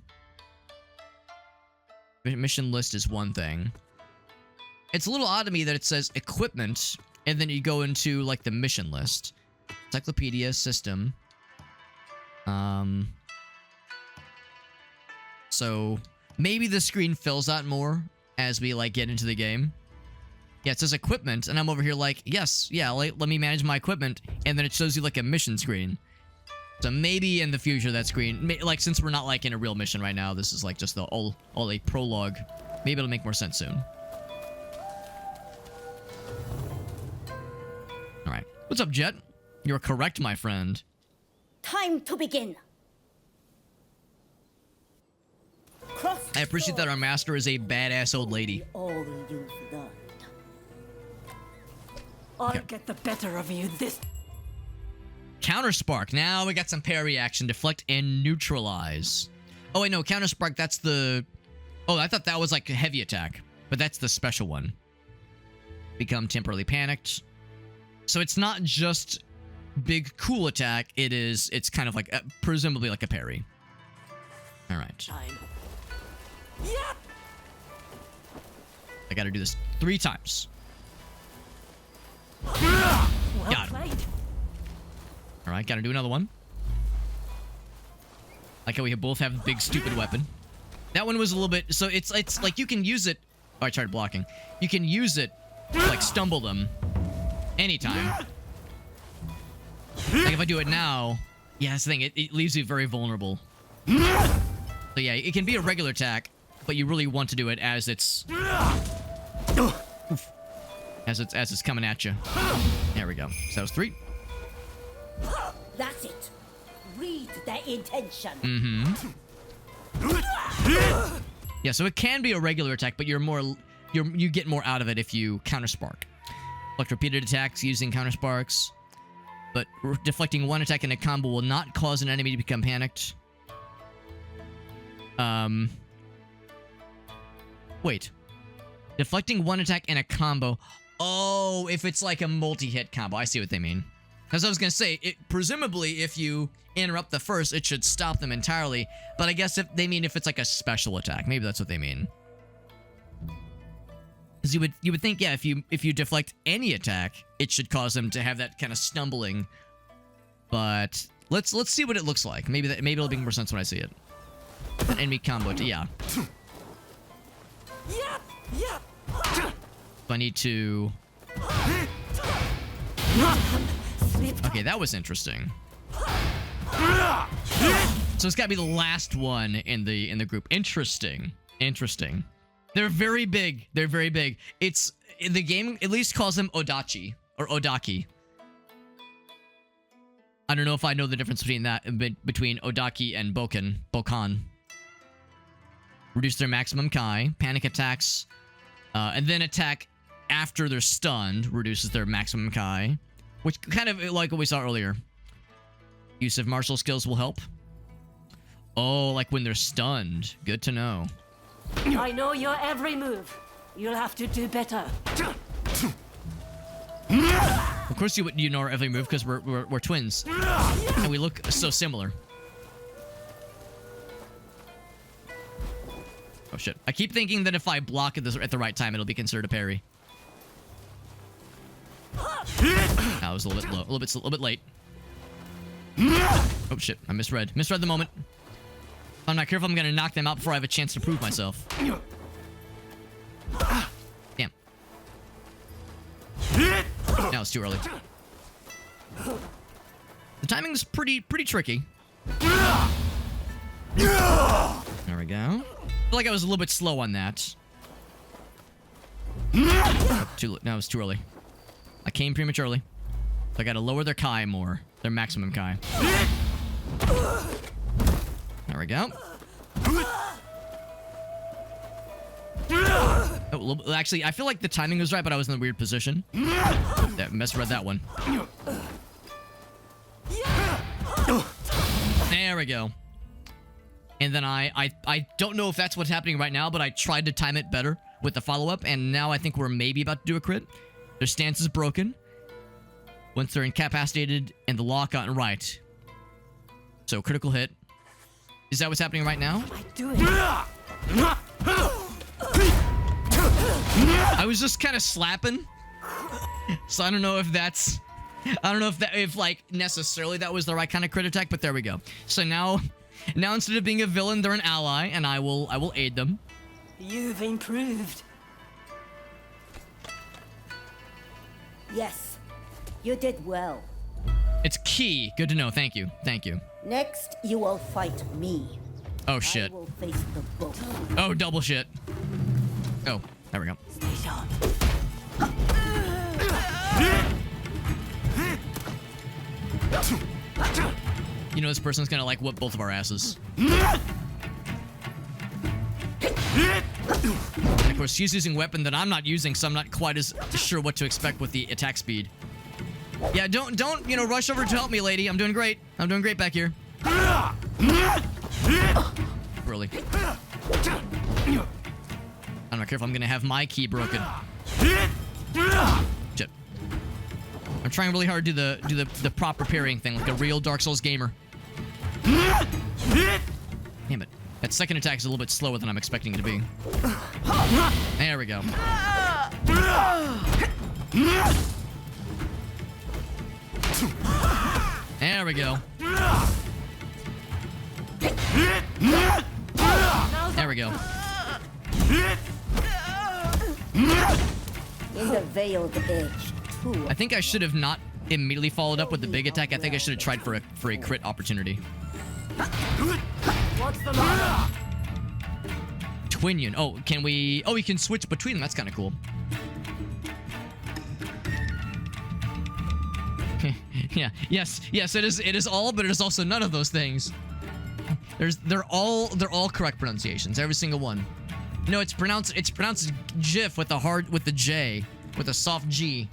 S1: Mission list is one thing. It's a little odd to me that it says equipment, and then you go into, like, the mission list. Encyclopedia, system. So maybe the screen fills out more as we like get into the game. Yeah, it says equipment, and I'm over here like, yes, yeah, let me manage my equipment, and then it shows you like a mission screen. So maybe in the future that screen, like since we're not like in a real mission right now, this is like just the all a prologue. Maybe it'll make more sense soon. All right, what's up, Jet? You're correct, my friend.
S5: Time to begin.
S1: I appreciate that our master is a badass old lady.
S5: All you've learned.
S3: I'll get the better of you this.
S1: Counter Spark. Now we got some parry action. Deflect and neutralize. Oh, wait, no. Counter Spark, that's the... Oh, I thought that was like a heavy attack. But that's the special one. Become temporarily panicked. So it's not just big cool attack. It's kind of like, presumably like a parry. All right.
S3: Time. Yeah.
S1: I gotta do this 3 times.
S3: Well
S1: Got him.
S3: played.
S1: All right, gotta do another one. Like how we both have the big stupid weapon. That one was a little bit... So it's like you can use it... Oh, I tried blocking. You can use it to like stumble them anytime. Like if I do it now... Yeah, that's the thing. It leaves you very vulnerable. So yeah, it can be a regular attack, but you really want to do it as it's... As it's coming at you. There we go. So that was 3.
S5: That's it. Read their intention.
S1: Yeah, so it can be a regular attack, but you get more out of it if you counter spark. Like repeated attacks using counter sparks, but deflecting one attack in a combo will not cause an enemy to become panicked. Wait. Deflecting one attack in a combo. Oh, if it's like a multi-hit combo. I see what they mean. As I was going to say, presumably if you interrupt the first, it should stop them entirely. But I guess if they mean if it's like a special attack. Maybe that's what they mean. Because you would think, yeah, if you deflect any attack, it should cause them to have that kind of stumbling. But let's see what it looks like. Maybe it'll make more sense when I see it. An enemy combo, yeah. So I need to... Okay, that was interesting. So it's gotta be the last one in the group. Interesting. They're very big. It's the game at least calls them Odachi or Odaki. I don't know if I know the difference between Odaki and Bokan. Reduce their maximum Kai. Panic attacks, and then attack after they're stunned. Reduces their maximum Kai. Which kind of like what we saw earlier. Use of martial skills will help. Oh, like when they're stunned. Good to know.
S3: I know your every move. You'll have to do better.
S1: Of course you know our every move because we're twins. And we look so similar. Oh shit. I keep thinking that if I block at the right time, it'll be considered a parry. That was a little bit low, a little bit late. Oh shit, I misread the moment. If I'm not careful, I'm gonna knock them out before I have a chance to prove myself. Damn. Now it's too early. The timing is pretty tricky. There we go. I feel like I was a little bit slow on that. Oh, no, it was too early. I came prematurely. So I gotta lower their Kai more. Their maximum Kai. There we go. Oh, actually, I feel like the timing was right, but I was in a weird position. That misread that one. There we go. And then I don't know if that's what's happening right now, but I tried to time it better with the follow-up, and now I think we're maybe about to do a crit. Their stance is broken. Once they're incapacitated and the lock gotten right. So, critical hit. Is that what's happening right now?
S3: I do it.
S1: I was just kind of slapping. So I don't know if that's... I don't know if like necessarily that was the right kind of crit attack, but there we go. So now Now instead of being a villain, they're an ally, and I will aid them.
S3: You've improved.
S5: Yes, you did well.
S1: It's key. Good to know. Thank you. Thank you.
S5: Next, you will fight me.
S1: Oh shit.
S5: I will face the both.
S1: Oh, double shit. Oh, there we go.
S3: Stay sharp.
S1: You know this person's gonna like whoop both of our asses. Of course, she's using a weapon that I'm not using, so I'm not quite as sure what to expect with the attack speed. Yeah, don't rush over to help me, lady. I'm doing great. I'm doing great back here. Really. I'm not care if I'm gonna have my key broken. Shit. I'm trying really hard to do the proper parrying thing like a real Dark Souls gamer. Damn it. That second attack is a little bit slower than I'm expecting it to be. There we go. There we go. There we go.
S5: In the veiled edge, too.
S1: I think I should have not immediately followed up with the big attack. I think I should have tried for a crit opportunity.
S3: What's the matter?
S1: Twinion. Oh, can we... Oh, we can switch between them. That's kind of cool. Yeah. Yes. Yes, it is. It is all, but it is also none of those things. They're all correct pronunciations. Every single one. No, it's pronounced GIF with the J, with a soft G.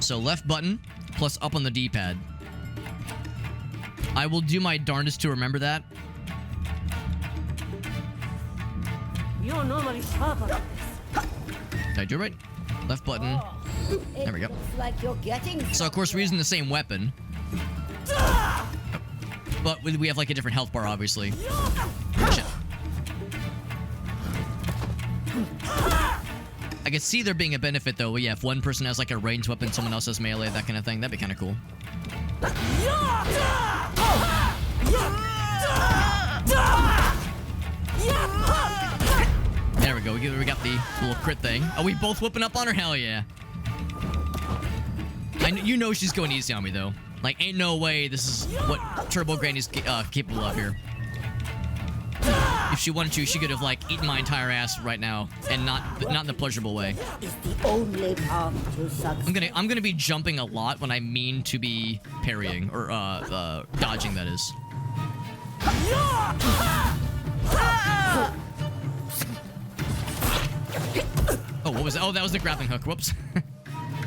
S1: So left button plus up on the D-pad. I will do my darndest to remember that.
S3: You're normally sharper at this.
S1: Did I do it right? Left button. There we go.
S5: Looks like you're getting
S1: So of course we're using the same weapon. Oh. But we have like a different health bar, obviously. Shit. I could see there being a benefit though. Yeah, if one person has like a ranged weapon, someone else has melee, that kind of thing. That'd be kind of cool. There we go. We got the little crit thing. Are we both whooping up on her? Hell yeah. You know she's going easy on me though. Like, ain't no way this is what Turbo Granny's capable of here. If she wanted to, she could have like eaten my entire ass right now, and not in the pleasurable way.
S5: is the only path to success.
S1: I'm gonna be jumping a lot when I mean to be parrying or dodging. That is. Oh, what was that? Oh, that was the grappling hook. Whoops.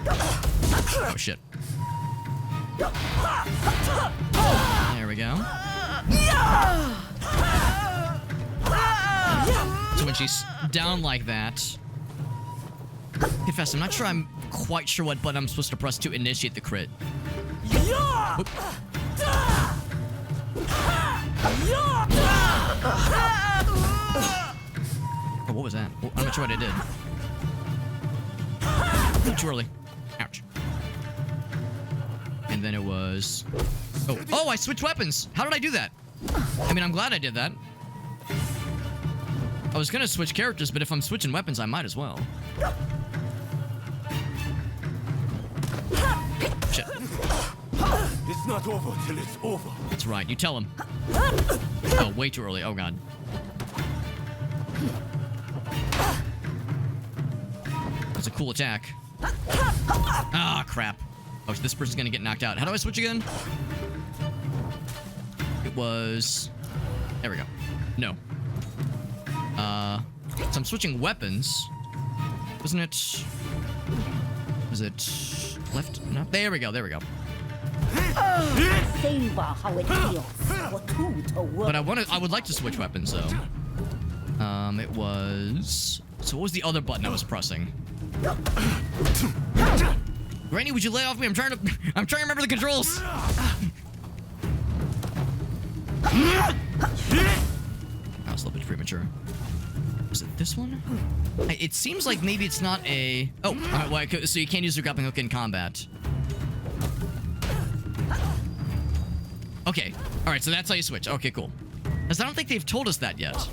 S1: Oh shit. There we go. So when she's down like that, confess, I'm not sure. I'm quite sure what button I'm supposed to press to initiate the crit. Oop. Oh, what was that? Well, I'm not sure what I did. Too early. Ouch. And then it was... Oh, I switched weapons. How did I do that? I mean, I'm glad I did that. I was gonna switch characters, but if I'm switching weapons, I might as well. Shit.
S4: It's not over till it's over.
S1: That's right. You tell him. Oh, way too early. Oh, God. That's a cool attack. Ah, crap. Oh, this person's gonna get knocked out. How do I switch again? It was... There we go. No. So I'm switching weapons. Wasn't it... Was it... Left? No. There we go. There we go.
S5: Savor how it feels for two to work.
S1: But I would like to switch weapons, though. It was... So what was the other button I was pressing? Granny, would you lay off me? I'm trying to remember the controls. That was a little bit premature. Was it this one? It seems like maybe it's not a... Oh, all right, well, so you can't use the grappling hook in combat. Okay. All right, so that's how you switch. Okay, cool. Because I don't think they've told us that yet.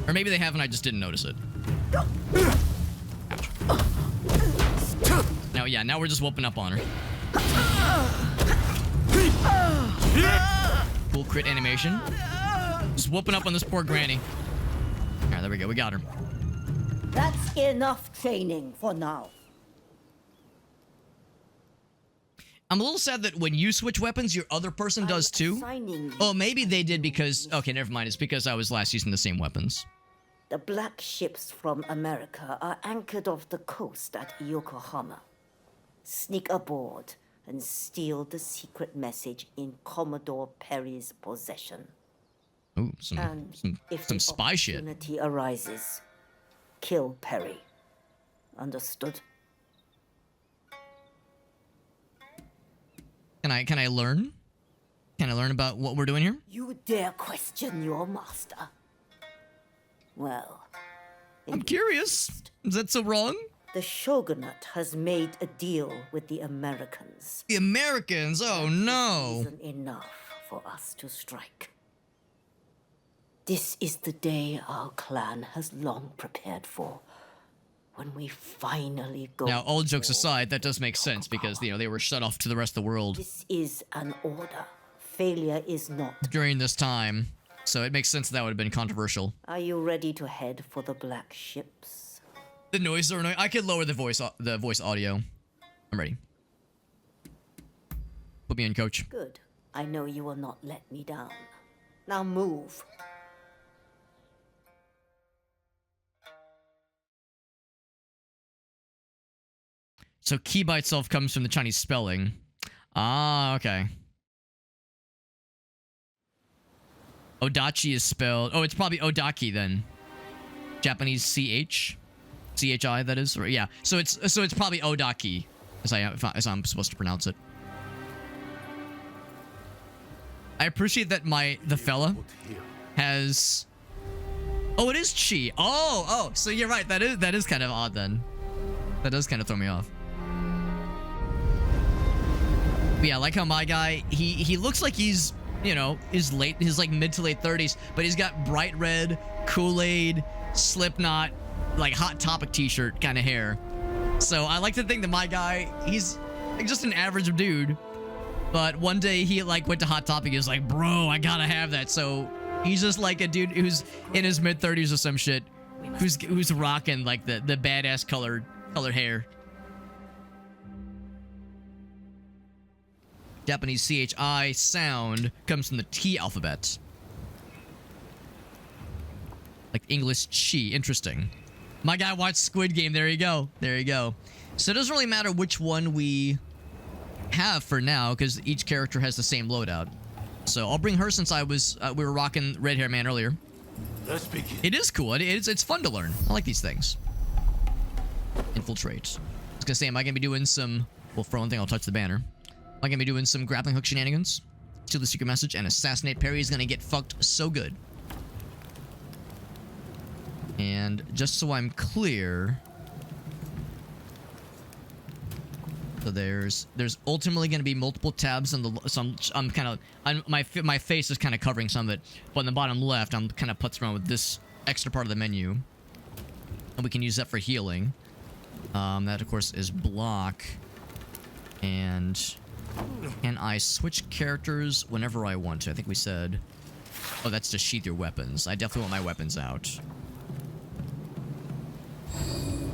S1: Or maybe they haven't, I just didn't notice it. Ouch. Now, yeah, now we're just whooping up on her. Cool crit animation. Just whooping up on this poor granny. All right, there we go. We got her.
S5: That's enough training for now.
S1: I'm a little sad that when you switch weapons, your other person does too. Oh, maybe they did because... Okay, never mind. It's because I was last using the same weapons.
S5: The black ships from America are anchored off the coast at Yokohama. Sneak aboard and steal the secret message in Commodore Perry's possession.
S1: Ooh,
S5: And if
S1: some
S5: the
S1: spy shit.
S5: opportunity arises, kill Perry. Understood?
S1: Can I learn? Can I learn about what we're doing here?
S5: You dare question your master? Well,
S1: I'm curious. Is that so wrong?
S5: the Shogunate has made a deal with the Americans.
S1: The Americans? Oh no.
S5: Isn't enough for us to strike. This is the day our clan has long prepared for. When we finally go.
S1: Now, all jokes aside, that does make sense because, you know, they were shut off to the rest of the world
S5: This is an order. Failure is not.
S1: during this time. So it makes sense that would have been controversial.
S5: Are you ready to head for the black ships?
S1: The noise are annoying. I could lower the voice audio. I'm ready. Put me in, coach.
S5: Good. I know you will not let me down. Now move.
S1: So ki by itself comes from the Chinese spelling. Ah, okay. Odachi is spelled... Oh, it's probably Odaki then. Japanese CH? CHI, that is? Or, yeah. So it's probably Odaki, as I'm supposed to pronounce it. I appreciate that the fella has... Oh, it is Chi. Oh, so you're right. That is kind of odd then. That does kind of throw me off. But yeah, like how my guy, he looks like he's, you know, he's like mid to late 30s, but he's got bright red, Kool-Aid, Slipknot, like Hot Topic t-shirt kind of hair. So I like to think that my guy, he's like just an average dude. But one day he like went to Hot Topic, he was like, bro, I gotta have that. So he's just like a dude who's in his mid 30s or some shit, who's rocking like the badass colored hair. Japanese CHI sound comes from the T alphabet. Like English chi. Interesting. My guy watched Squid Game. There you go. There you go. So it doesn't really matter which one we have for now, because each character has the same loadout. So I'll bring her since we were rocking Red Hair Man earlier.
S4: Let's begin.
S1: It is cool. It's fun to learn. I like these things. Infiltrate. I was gonna say, am I gonna be doing some... Well, for one thing, I'll touch the banner. Am I gonna be doing some grappling hook shenanigans? Steal the secret message and assassinate Perry is gonna get fucked so good. And just so I'm clear... So there's ultimately going to be multiple tabs on the... So I'm kind of... My face is kind of covering some of it. But on the bottom left, I'm kind of putzing around with this extra part of the menu. And we can use that for healing. That, of course, is block. And... Can I switch characters whenever I want to? I think we said... Oh, that's to sheath your weapons. I definitely want my weapons out.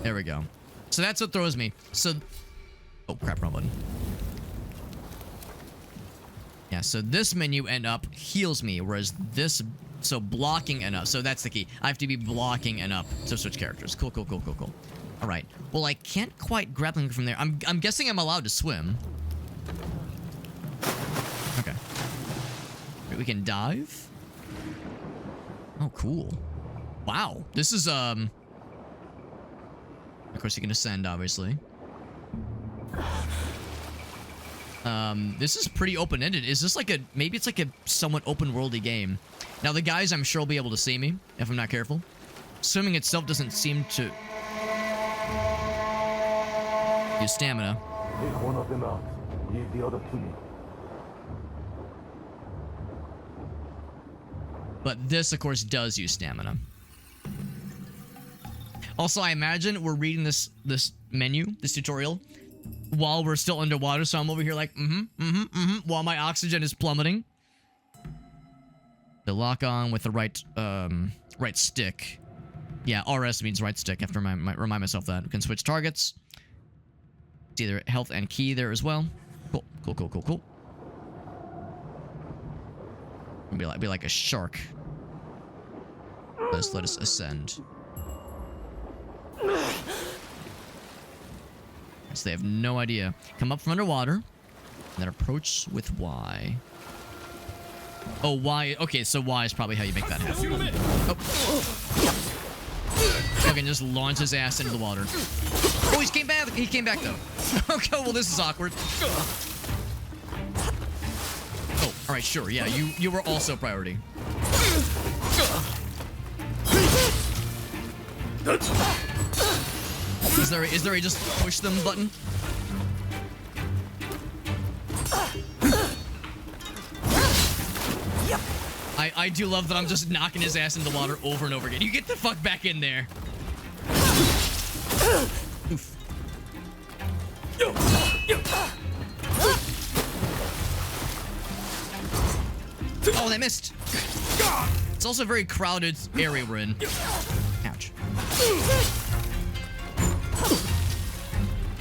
S1: There we go. So that's what throws me. So... Oh, crap, wrong button. Yeah, so this menu and up heals me, whereas this... So blocking and up. So that's the key. I have to be blocking and up to switch characters. Cool. All right. Well, I can't quite grappling from there. I'm guessing I'm allowed to swim. Okay. Wait, we can dive? Oh, cool. Wow. This is, Of course, you can ascend, obviously. This is pretty open-ended. Is this like a... Maybe it's like a somewhat open-worldy game. Now, the guys, I'm sure, will be able to see me, if I'm not careful. Swimming itself doesn't seem to... use stamina.
S4: Take one of them out. Leave the other to me.
S1: But this, of course, does use stamina. Also, I imagine we're reading this menu, this tutorial, while we're still underwater, so I'm over here like, while my oxygen is plummeting. To lock on with the right stick. Yeah, RS means right stick. I have to remind myself that. We can switch targets. It's either health and key there as well. Cool. Be like a shark. Let us ascend. So they have no idea. Come up from underwater, and then approach with Y. Oh, Y. Okay, so Y is probably how you make that happen. Oh. Okay, just launch his ass into the water. Oh, he came back. He came back though. Okay, well this is awkward. Oh, all right, sure. Yeah, you were also priority. Is there a just push them button? I do love that I'm just knocking his ass in the water over and over again. You get the fuck back in there. Oof. Oh, they missed. It's also a very crowded area we're in. Ouch.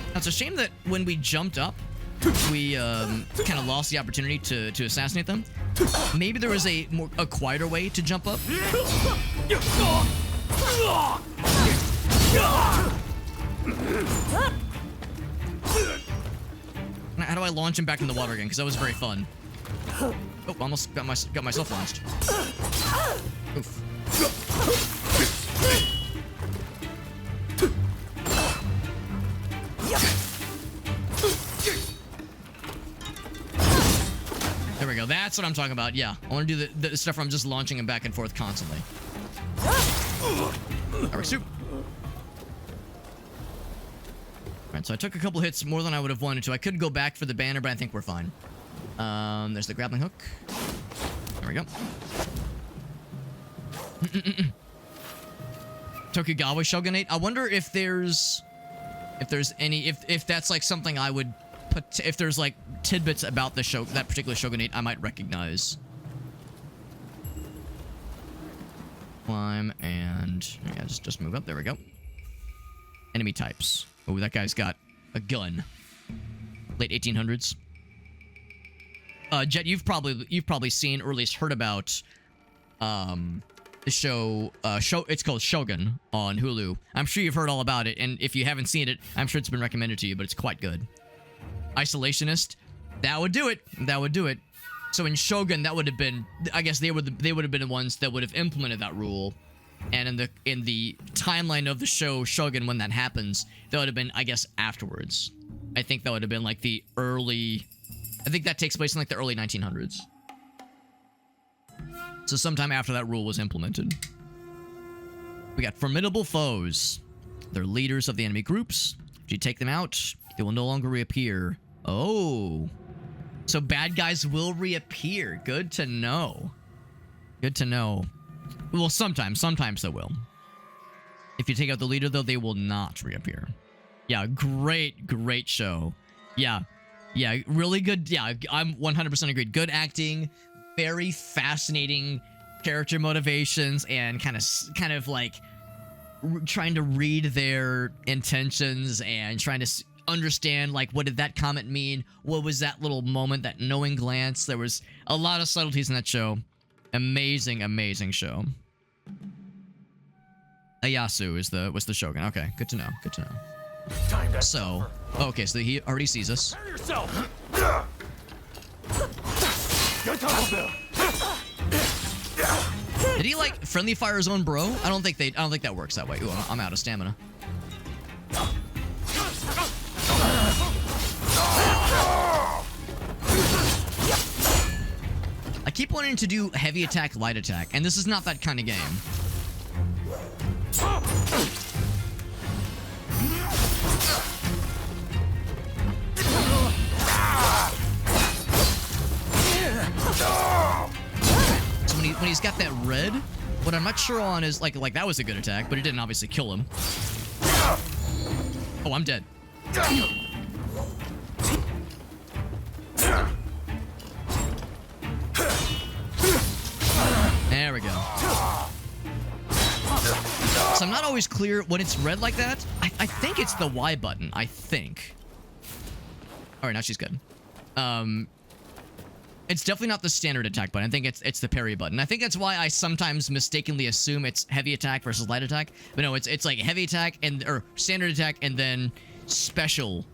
S1: Now, it's a shame that when we jumped up, we kind of lost the opportunity to assassinate them. Maybe there was a quieter way to jump up. How do I launch him back in the water again? Because that was very fun. Oh, almost got myself launched. Oof. There we go. That's what I'm talking about. Yeah, I want to do the stuff where I'm just launching him back and forth constantly. That works too. Alright, so I took a couple hits more than I would have wanted to. I could go back for the banner, but I think we're fine. There's the grappling hook. There we go. Tokugawa Shogunate. I wonder if there's any if that's like something I would put, if there's like tidbits about the that particular shogunate I might recognize. Climb and yeah, just move up. There we go. Enemy types. Oh, that guy's got a gun. Late 1800s. Jet, you've probably seen or at least heard about the show. It's called Shogun on Hulu. I'm sure you've heard all about it, and if you haven't seen it, I'm sure it's been recommended to you, but it's quite good. Isolationist, that would do it. That would do it. So in Shogun, that would have been, I guess they would have been the ones that would have implemented that rule. And in the timeline of the show Shogun, when that happens, that would have been, I guess, afterwards. I think that would have been like the early. I think that takes place in like the early 1900s. So sometime after that rule was implemented. We got formidable foes. They're leaders of the enemy groups. If you take them out, they will no longer reappear. Oh. So bad guys will reappear. Good to know. Good to know. Well, sometimes they will. If you take out the leader, though, they will not reappear. Yeah, great show. Yeah, really good. Yeah, I'm 100% agreed. Good acting, very fascinating character motivations, and kind of like trying to read their intentions and trying to understand, like, what did that comment mean? What was that little moment, that knowing glance? There was a lot of subtleties in that show. Amazing show. Ayasu was the Shogun. Okay, good to know. Good to know. So, okay, so he already sees us. Did he like friendly fire his own bro? I don't think that works that way. Ooh, I'm out of stamina. I keep wanting to do heavy attack, light attack, and this is not that kind of game. when he's got that red. What I'm not sure on is like that was a good attack, but it didn't obviously kill him. Oh, I'm dead. There we go. So I'm not always clear when it's red like that. I think it's the Y button. I think. All right, now she's good. It's definitely not the standard attack button. I think it's the parry button. I think that's why I sometimes mistakenly assume it's heavy attack versus light attack. But no, it's like heavy attack or standard attack and then special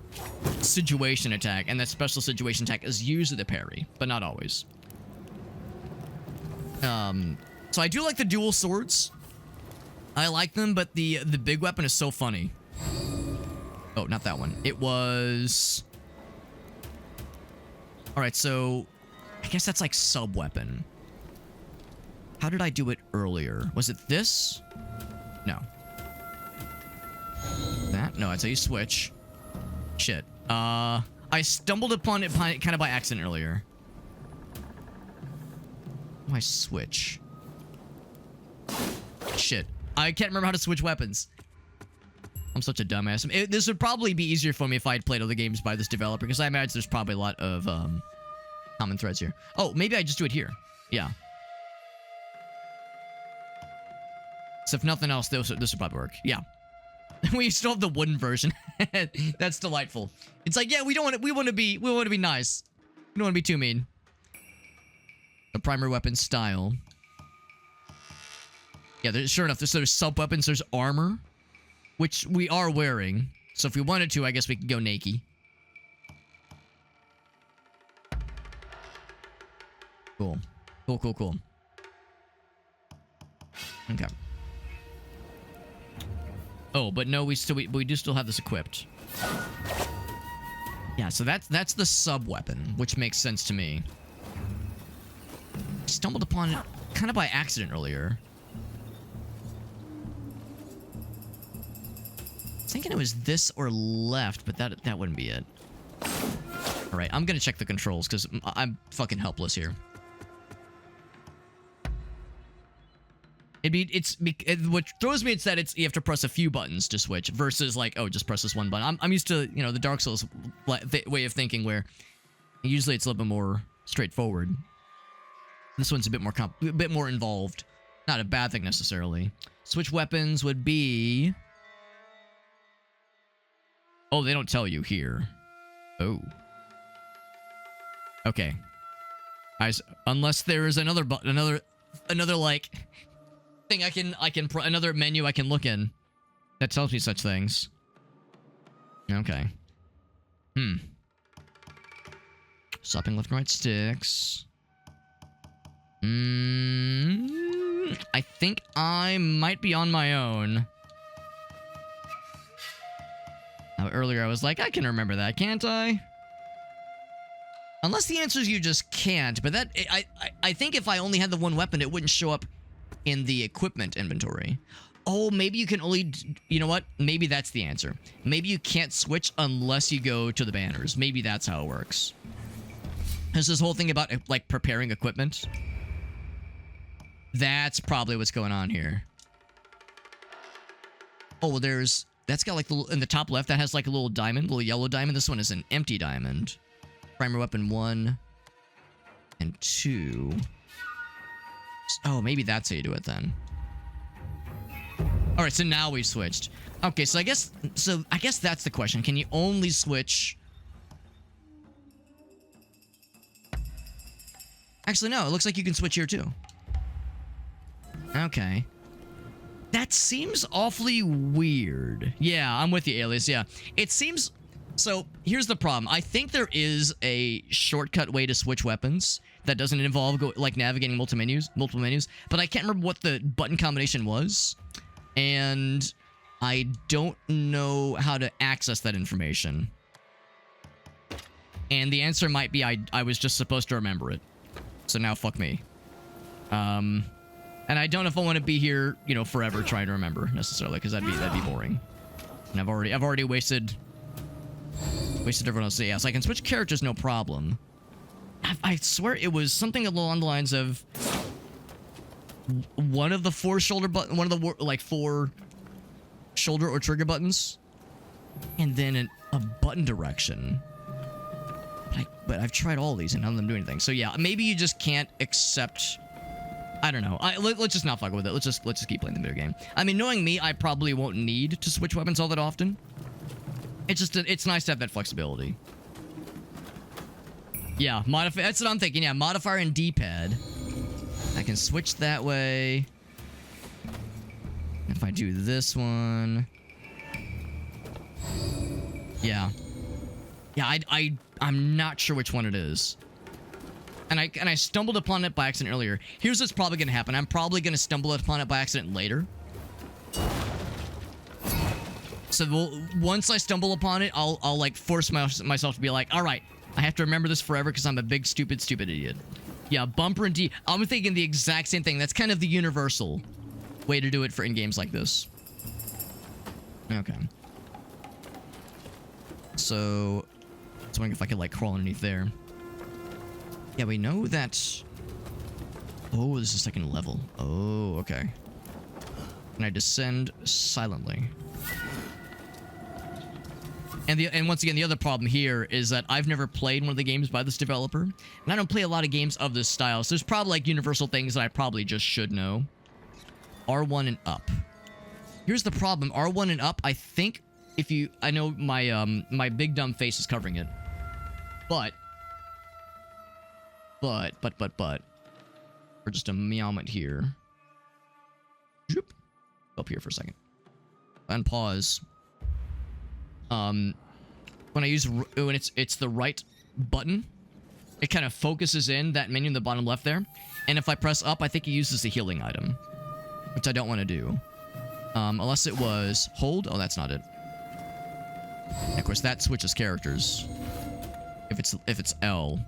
S1: situation attack. And that special situation attack is usually the parry, but not always. So I do like the dual swords. I like them, but the big weapon is so funny. Oh, not that one. It was... Alright, so... I guess that's like sub-weapon. How did I do it earlier? Was it this? No. That? No, that's how you switch. Shit. I stumbled upon it kind of by accident earlier. How do I switch? Shit. I can't remember how to switch weapons. I'm such a dumbass. This would probably be easier for me if I had played other games by this developer, because I imagine there's probably a lot of common threads here. Oh, maybe I just do it here. Yeah. So if nothing else, this would probably work. Yeah. We still have the wooden version. That's delightful. It's like, yeah, we want to be nice. We don't want to be too mean. The primary weapon style. Yeah, sure enough, there's sub-weapons, there's armor, which we are wearing. So if we wanted to, I guess we could go naked. Cool. Cool. Okay. Oh, but no, we do still have this equipped. Yeah, so that's the sub-weapon, which makes sense to me. Stumbled upon it kind of by accident earlier. Thinking it was this or left, but that wouldn't be it. All right, I'm gonna check the controls because I'm fucking helpless here. What throws me is that you have to press a few buttons to switch versus like, oh, just press this one button. I'm used to, the Dark Souls way of thinking where usually it's a little bit more straightforward. This one's a bit more involved. Not a bad thing necessarily. Switch weapons would be... Oh, they don't tell you here. Oh. Okay. Guys, unless there is another like thing another menu I can look in that tells me such things. Okay. Swapping left and right sticks. I think I might be on my own. Now, earlier I was like, I can remember that, can't I? Unless the answer is you just can't, but that I think if I only had the one weapon, it wouldn't show up in the equipment inventory. Oh, maybe you can only... You know what? Maybe that's the answer. Maybe you can't switch unless you go to the banners. Maybe that's how it works. There's this whole thing about, like, preparing equipment. That's probably what's going on here. Oh, well, there's... That's got, like, in the top left, that has, like, a little diamond, little yellow diamond. This one is an empty diamond. Primary weapon 1 and 2. Oh, maybe that's how you do it then. All right, so now we've switched. Okay, so I guess that's the question. Can you only switch? Actually, no. It looks like you can switch here too. Okay. That seems awfully weird. Yeah, I'm with you, Alias. Yeah, it seems. So here's the problem. I think there is a shortcut way to switch weapons that doesn't involve navigating multiple menus, but I can't remember what the button combination was, and I don't know how to access that information. And the answer might be I was just supposed to remember it, so now fuck me. And I don't know if I want to be here, forever trying to remember necessarily, because that'd be boring. And I've already wasted everyone else. So yeah, so I can switch characters, no problem. I swear it was something along the lines of one of the four shoulder button, one of the like four shoulder or trigger buttons, and then a button direction. But I've tried all these and none of them do anything. So yeah, maybe you just can't accept. I don't know. Let's just not fuck with it. Let's just keep playing the video game. I mean, knowing me, I probably won't need to switch weapons all that often. It's just it's nice to have that flexibility. Yeah, modify. That's what I'm thinking. Yeah, modifier and D-pad. I can switch that way. If I do this one, yeah. I'm not sure which one it is. And I stumbled upon it by accident earlier. Here's what's probably gonna happen. I'm probably gonna stumble upon it by accident later. So once I stumble upon it, I'll like force myself to be like, all right, I have to remember this forever because I'm a big stupid idiot. Yeah, bumper and D. I'm thinking the exact same thing. That's kind of the universal way to do it for in games like this. Okay. So, I was wondering if I could like crawl underneath there. Yeah, we know that. Oh, this is second level. Oh, okay. And I descend silently. And once again, the other problem here is that I've never played one of the games by this developer, and I don't play a lot of games of this style. So there's probably like universal things that I probably just should know. R1 and up. Here's the problem. R1 and up. I think if you, I know my my big dumb face is covering it, but for just a moment here. Zoop. Up here for a second. And pause. When it's the right button, it kind of focuses in that menu in the bottom left there. And if I press up, I think it uses the healing item, which I don't want to do. Unless it was hold. Oh, that's not it. And of course, that switches characters. If it's L.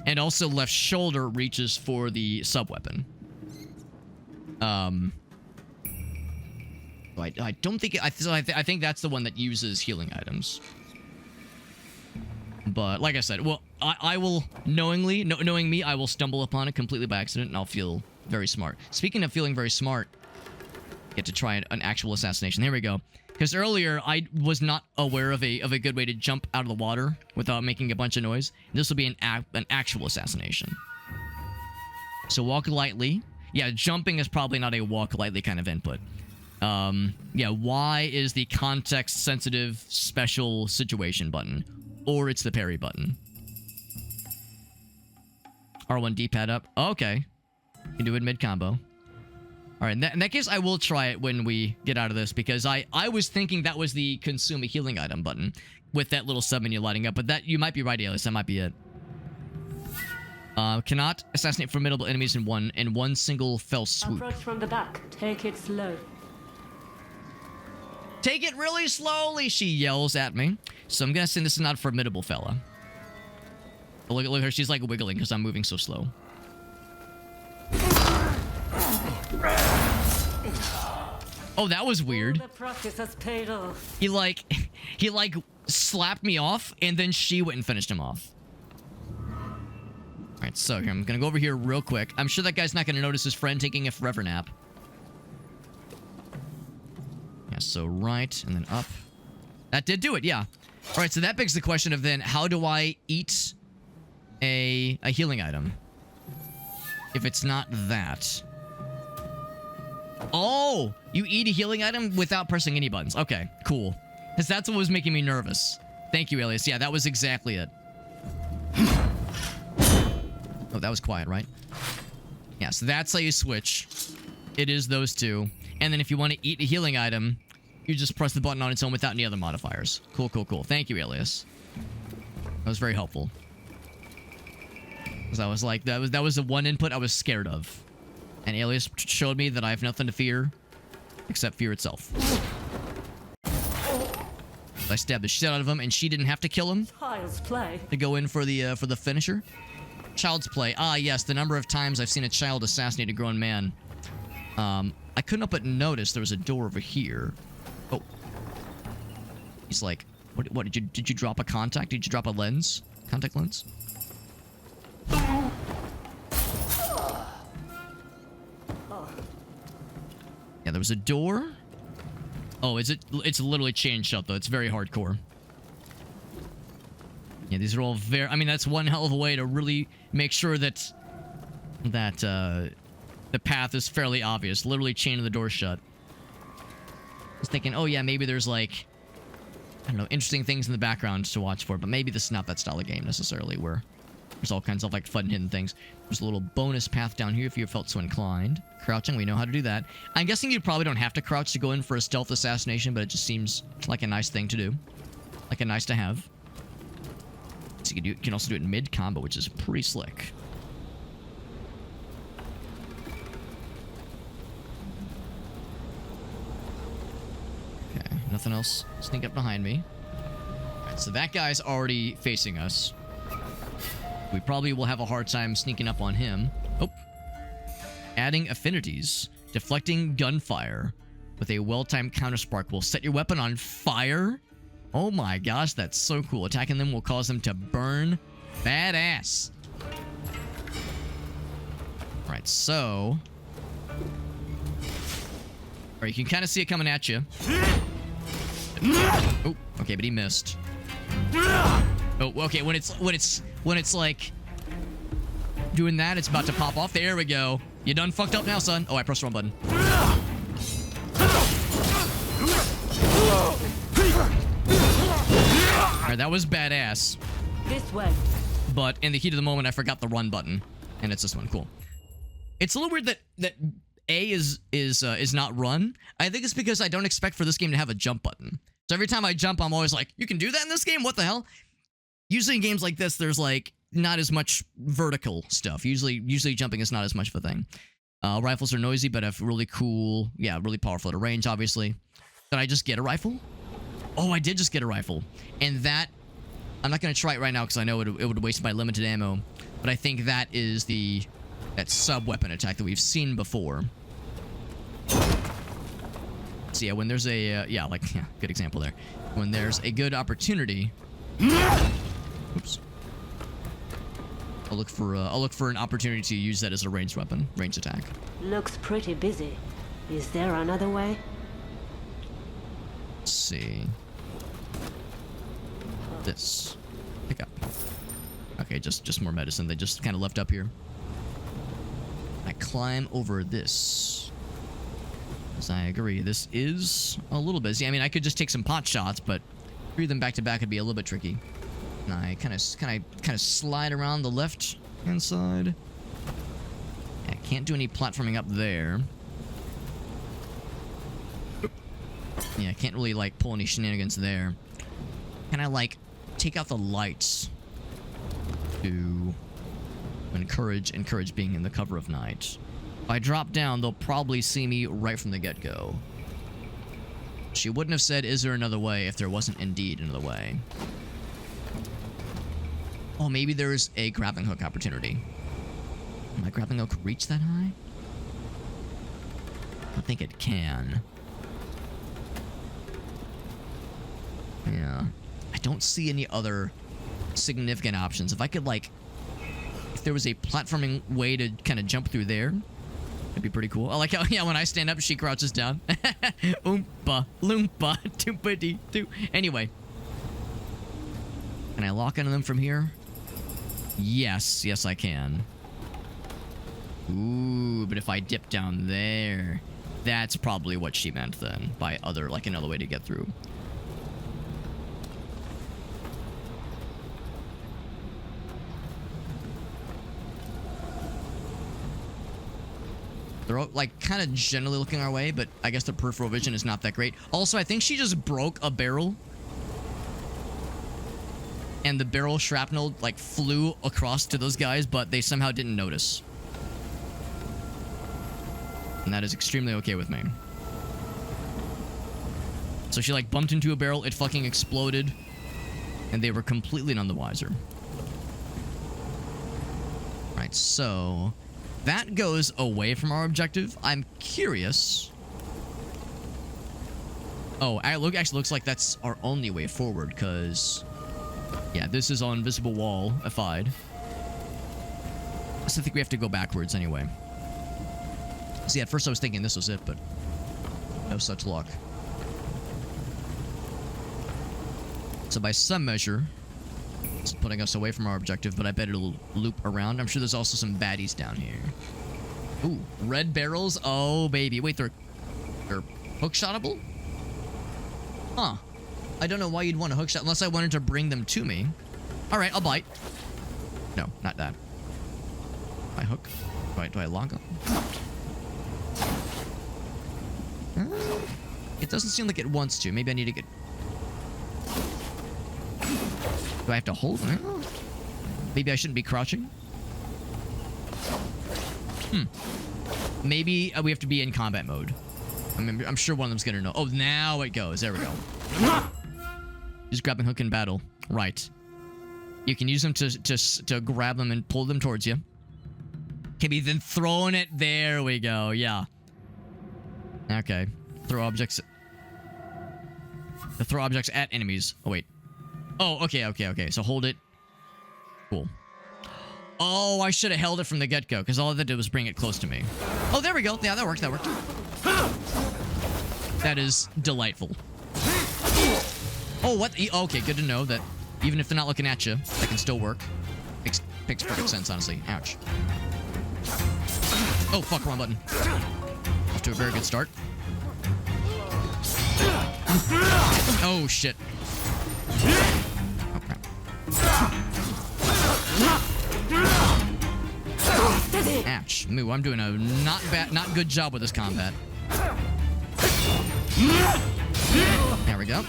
S1: And also left shoulder reaches for the sub-weapon. I don't think I think that's the one that uses healing items. But like I said, well, I will knowing me, I will stumble upon it completely by accident, and I'll feel very smart. Speaking of feeling very smart, get to try an actual assassination. Here we go. Because earlier I was not aware of a good way to jump out of the water without making a bunch of noise. This will be an actual assassination. So walk lightly. Yeah, jumping is probably not a walk lightly kind of input. Yeah, Y is the context-sensitive special situation button. Or it's the parry button. R1 D-pad up. Oh, okay. You can do it mid-combo. Alright, in that case, I will try it when we get out of this, because I was thinking that was the consume a healing item button with that little sub-menu lighting up, but that, you might be right, Alice, that might be it. Cannot assassinate formidable enemies in one single fell swoop.
S3: Approach from the back. Take it slow.
S1: Take it really slowly, she yells at me. So I'm guessing this is not a formidable fella. But look at her, she's like wiggling because I'm moving so slow. Oh, that was weird.
S3: The practice has paid off.
S1: He like slapped me off, and then she went and finished him off. Alright, so here, I'm gonna go over here real quick. I'm sure that guy's not gonna notice his friend taking a forever nap. Yeah, so right, and then up. That did do it, yeah. Alright, so that begs the question of then, how do I eat a healing item? If it's not that. Oh! You eat a healing item without pressing any buttons. Okay, cool. Because that's what was making me nervous. Thank you, Alias. Yeah, that was exactly it. Oh, that was quiet, right? Yeah, so that's how you switch. It is those two. And then if you want to eat a healing item, you just press the button on its own without any other modifiers. Cool, cool, cool. Thank you, Alias. That was very helpful. Because I was like, that was the one input I was scared of. And Alias showed me that I have nothing to fear except fear itself. I stabbed the shit out of him, and she didn't have to kill him
S3: Child's play.
S1: to go in for the finisher. Child's play. Ah, yes, the number of times I've seen a child assassinate a grown man. I couldn't help but notice there was a door over here. Oh. He's like, what did you drop a contact? Did you drop a lens? Contact lens? Yeah, there was a door. Oh, is it? It's literally chain shut, though. It's very hardcore. Yeah, these are all very... I mean, that's one hell of a way to really make sure that... the path is fairly obvious. Literally chaining the door shut. I was thinking, oh yeah, maybe there's like... I don't know, interesting things in the background to watch for, but maybe this is not that style of game necessarily, where there's all kinds of like fun hidden things. There's a little bonus path down here if you felt so inclined. Crouching, we know how to do that. I'm guessing you probably don't have to crouch to go in for a stealth assassination, but it just seems like a nice thing to do. Like a nice to have. So you can also do it in mid-combo, which is pretty slick. Okay, nothing else. Sneak up behind me. Alright, so that guy's already facing us. We probably will have a hard time sneaking up on him. Oh. Adding affinities. Deflecting gunfire with a well-timed counterspark will set your weapon on fire. Oh my gosh, that's so cool. Attacking them will cause them to burn. Badass. Alright, so... Alright, you can kind of see it coming at you. Oh, okay, but he missed. Oh, okay, when it's like doing that, it's about to pop off. There we go. You done fucked up now, son. Oh, I pressed the wrong button. Alright, that was badass.
S3: This way.
S1: But in the heat of the moment, I forgot the run button. And it's this one. Cool. It's a little weird that A is not run. I think it's because I don't expect for this game to have a jump button. So every time I jump, I'm always like, you can do that in this game? What the hell? Usually in games like this, there's like not as much vertical stuff. Usually jumping is not as much of a thing. Rifles are noisy, but have really cool, yeah, really powerful at range, obviously. Did I just get a rifle? Oh, I did just get a rifle. And that, I'm not going to try it right now because I know it would waste my limited ammo. But I think that is that sub-weapon attack that we've seen before. So yeah, when there's a, good example there. When there's a good opportunity... Oops. I'll look for an opportunity to use that as a ranged weapon, ranged attack.
S3: Looks pretty busy. Is there another way?
S1: Let's see. This. Pick up. Okay, just more medicine. They just kind of left up here. I climb over this. As I agree, this is a little busy. I mean, I could just take some pot shots, but three of them back to back would be a little bit tricky. And I kind of slide around the left hand side. I can't do any platforming up there. Yeah, I can't really like pull any shenanigans there. Can I like take out the lights to encourage being in the cover of night? If I drop down, they'll probably see me right from the get-go. She wouldn't have said, is there another way, if there wasn't indeed another way. Oh, maybe there's a grappling hook opportunity. Can my grappling hook reach that high? I think it can. Yeah. I don't see any other significant options. If I could, like... If there was a platforming way to kind of jump through there, that'd be pretty cool. I like how, yeah, when I stand up, she crouches down. Oompa, loompa, doompa-dee-doo. Anyway. Can I lock into them from here? Yes. Yes, I can. Ooh, but if I dip down there... That's probably what she meant then. By other, like another way to get through. They're all, like, kind of generally looking our way, but I guess the peripheral vision is not that great. Also, I think she just broke a barrel. And the barrel shrapnel, like, flew across to those guys, but they somehow didn't notice. And that is extremely okay with me. So she, like, bumped into a barrel, it fucking exploded, and they were completely none the wiser. Right, so... That goes away from our objective. I'm curious. Oh, actually looks like that's our only way forward, because... Yeah, this is on invisible wall, I'd. So I think we have to go backwards anyway. See, at first I was thinking this was it, but... No such luck. So by some measure, it's putting us away from our objective, but I bet it'll loop around. I'm sure there's also some baddies down here. Ooh, red barrels. Oh, baby. Wait, they're hookshotable? Huh. I don't know why you'd want a hookshot unless I wanted to bring them to me. All right, I'll bite. No, not that. I hook. Do I lock them? It doesn't seem like it wants to. Maybe I need to get... Do I have to hold? Maybe I shouldn't be crouching? Maybe we have to be in combat mode. I'm sure one of them's gonna know. Oh, now it goes. There we go. Just grab and hook in battle. Right. You can use them to grab them and pull them towards you. Can be then throwing it. There we go. Yeah. Okay. Throw objects. Throw objects at enemies. Oh, wait. Oh, okay. So hold it. Cool. Oh, I should have held it from the get-go, because all that did was bring it close to me. Oh, there we go. Yeah, that worked. That is delightful. Oh, what? Okay, good to know that even if they're not looking at you, that can still work. Makes perfect sense, honestly. Ouch. Oh, fuck, wrong button. Off to a very good start. Oh, shit. Oh, crap. Ouch. Moo, I'm doing a not good job with this combat. There we go.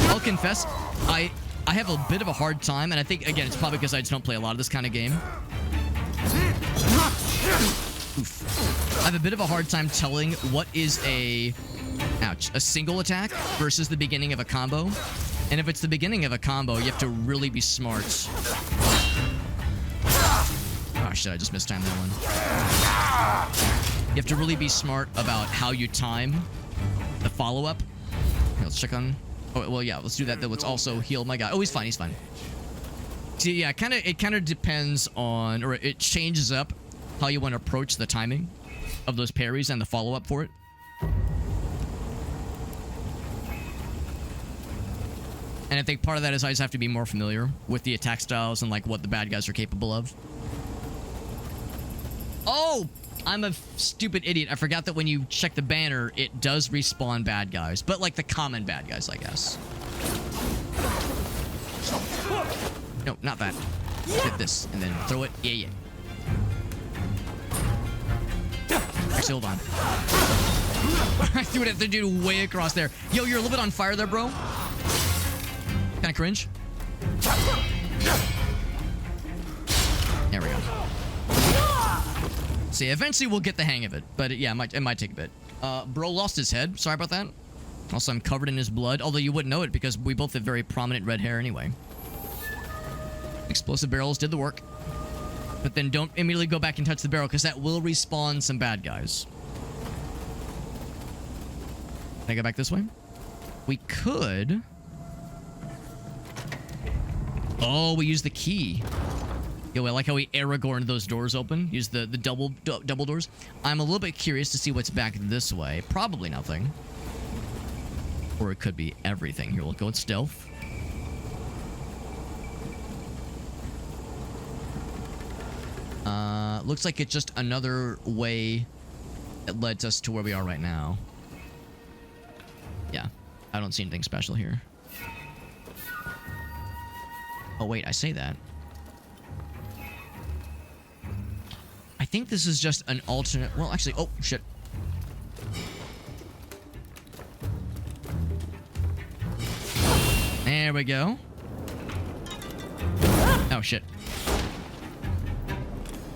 S1: I'll confess, I have a bit of a hard time, and I think, again, it's probably because I just don't play a lot of this kind of game. Oof. I have a bit of a hard time telling what is a single attack versus the beginning of a combo. And if it's the beginning of a combo, you have to really be smart. Oh shit, I just mistimed that one. You have to really be smart about how you time the follow-up. Okay, let's check on... Oh, well, yeah, let's do that. Then let's also heal my guy. Oh, he's fine. See, yeah, it kind of depends on... Or it changes up how you want to approach the timing of those parries and the follow-up for it. And I think part of that is I just have to be more familiar with the attack styles and, like, what the bad guys are capable of. Oh! I'm a stupid idiot. I forgot that when you check the banner, it does respawn bad guys. But, like, the common bad guys, I guess. No, not that. Hit this, and then throw it. Yeah. Actually, hold on. I threw it at the dude way across there. Yo, you're a little bit on fire there, bro. Kind of cringe. There we go. See, eventually we'll get the hang of it, but yeah, it might take a bit. Bro lost his head. Sorry about that. Also, I'm covered in his blood, although you wouldn't know it because we both have very prominent red hair anyway. Explosive barrels did the work. But then don't immediately go back and touch the barrel because that will respawn some bad guys. Can I go back this way? We could... Oh, we use the key. Yo, I like how we Aragorn those doors open. Use the double doors. I'm a little bit curious to see what's back this way. Probably nothing. Or it could be everything. Here, we'll go with stealth. Looks like it's just another way that led us to where we are right now. Yeah, I don't see anything special here. Oh, wait, I say that. I think this is just an alternate... Well, actually... Oh, shit. There we go. Oh, shit.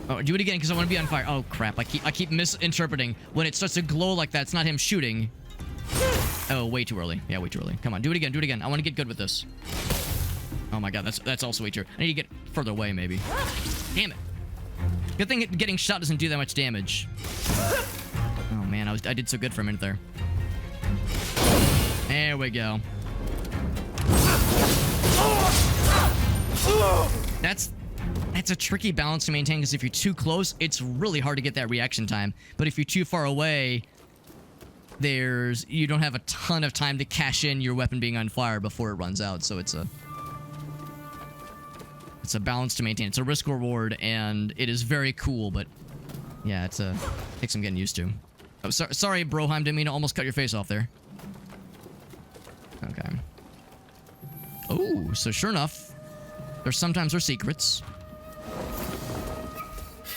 S1: Oh, do it again, because I want to be on fire. Oh, crap. I keep misinterpreting. When it starts to glow like that, it's not him shooting. Oh, way too early. Yeah, way too early. Come on, do it again. I want to get good with this. Oh my god, that's also way too... I need to get further away, maybe. Damn it. Good thing getting shot doesn't do that much damage. Oh man, I did so good for a minute there. There we go. That's a tricky balance to maintain, because if you're too close, it's really hard to get that reaction time. But if you're too far away, you don't have a ton of time to cash in your weapon being on fire before it runs out, so it's a balance to maintain. It's a risk reward, and it is very cool, but yeah, takes some getting used to. Oh, sorry, Broheim, didn't mean to almost cut your face off there. Okay. Oh, so sure enough, sometimes there's secrets.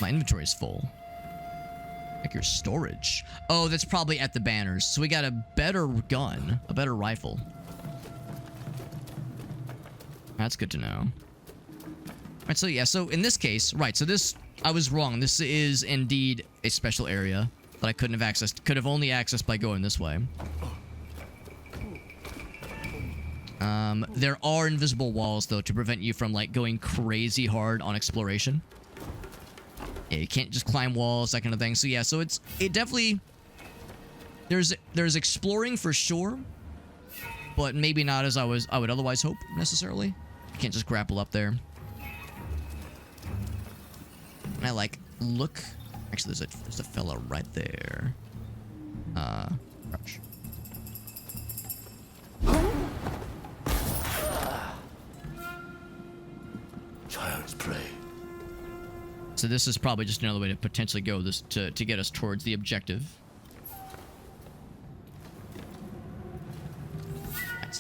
S1: My inventory is full. Like your storage. Oh, that's probably at the banners. So we got a better gun, a better rifle. That's good to know. All right, so yeah, so in this case, right, so this, I was wrong. This is indeed a special area that I couldn't have accessed, could have only accessed by going this way. There are invisible walls, though, to prevent you from, like, going crazy hard on exploration. Yeah, you can't just climb walls, that kind of thing. So yeah, so it definitely, there's exploring for sure, but maybe not as I would otherwise hope necessarily. You can't just grapple up there. And I like look. Actually, there's a fella right there. Crouch.
S4: Child's play.
S1: So this is probably just another way to potentially go this to get us towards the objective.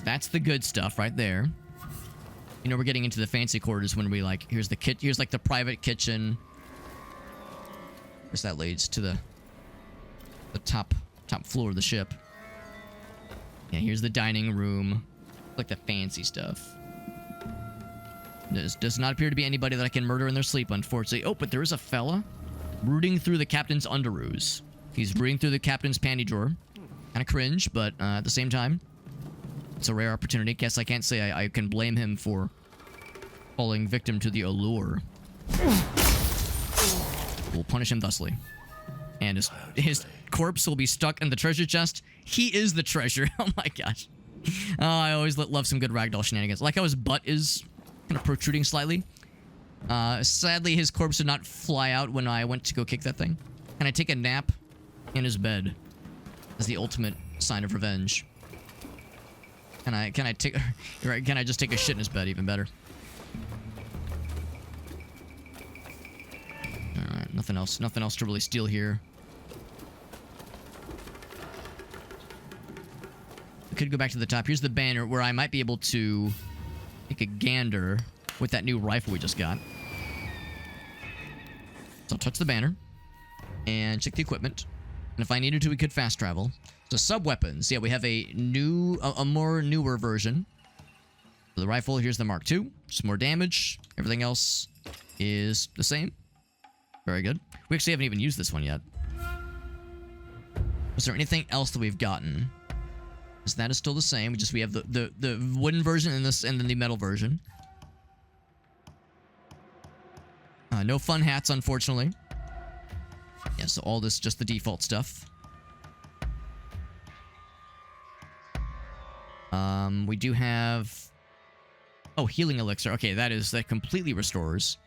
S1: That's the good stuff right there. You know, we're getting into the fancy quarters when we like here's like the private kitchen. Where's that leads to the top floor of the ship. Yeah, here's the dining room. Like the fancy stuff. There does not appear to be anybody that I can murder in their sleep, unfortunately. Oh, but there is a fella rooting through the captain's underoos. He's rooting through the captain's panty drawer. Kind of cringe, but at the same time, it's a rare opportunity. Guess I can't say I can blame him for falling victim to the allure. We'll punish him thusly. And his corpse will be stuck in the treasure chest. He is the treasure. Oh my gosh. Oh, I always love some good ragdoll shenanigans. Like how his butt is kind of protruding slightly. Sadly, his corpse did not fly out when I went to go kick that thing. Can I take a nap in his bed as the ultimate sign of revenge? Can I just take a shit in his bed? Even better. All right, nothing else to really steal here. We could go back to the top. Here's the banner where I might be able to take a gander with that new rifle we just got. So I'll touch the banner and check the equipment. And if I needed to, we could fast travel. So sub-weapons. Yeah, we have a more newer version. For the rifle, here's the Mark II. Just more damage. Everything else is the same. Very good. We actually haven't even used this one yet. Was there anything else that we've gotten? So that is still the same. We have the wooden version and then the metal version. No fun hats, unfortunately. Yeah, so all this just the default stuff. We do have... Oh, healing elixir. Okay, that completely restores.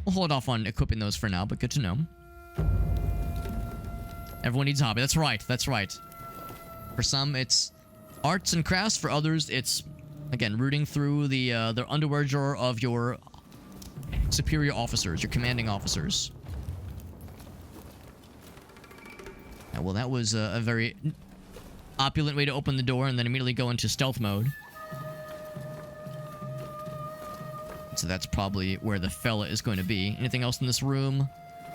S1: We'll hold off on equipping those for now, but good to know. Everyone needs a hobby. That's right. That's right. For some, it's arts and crafts. For others, it's, again, rooting through the underwear drawer of your superior officers, your commanding officers. Yeah, well, that was a very opulent way to open the door and then immediately go into stealth mode. So that's probably where the fella is going to be. Anything else in this room?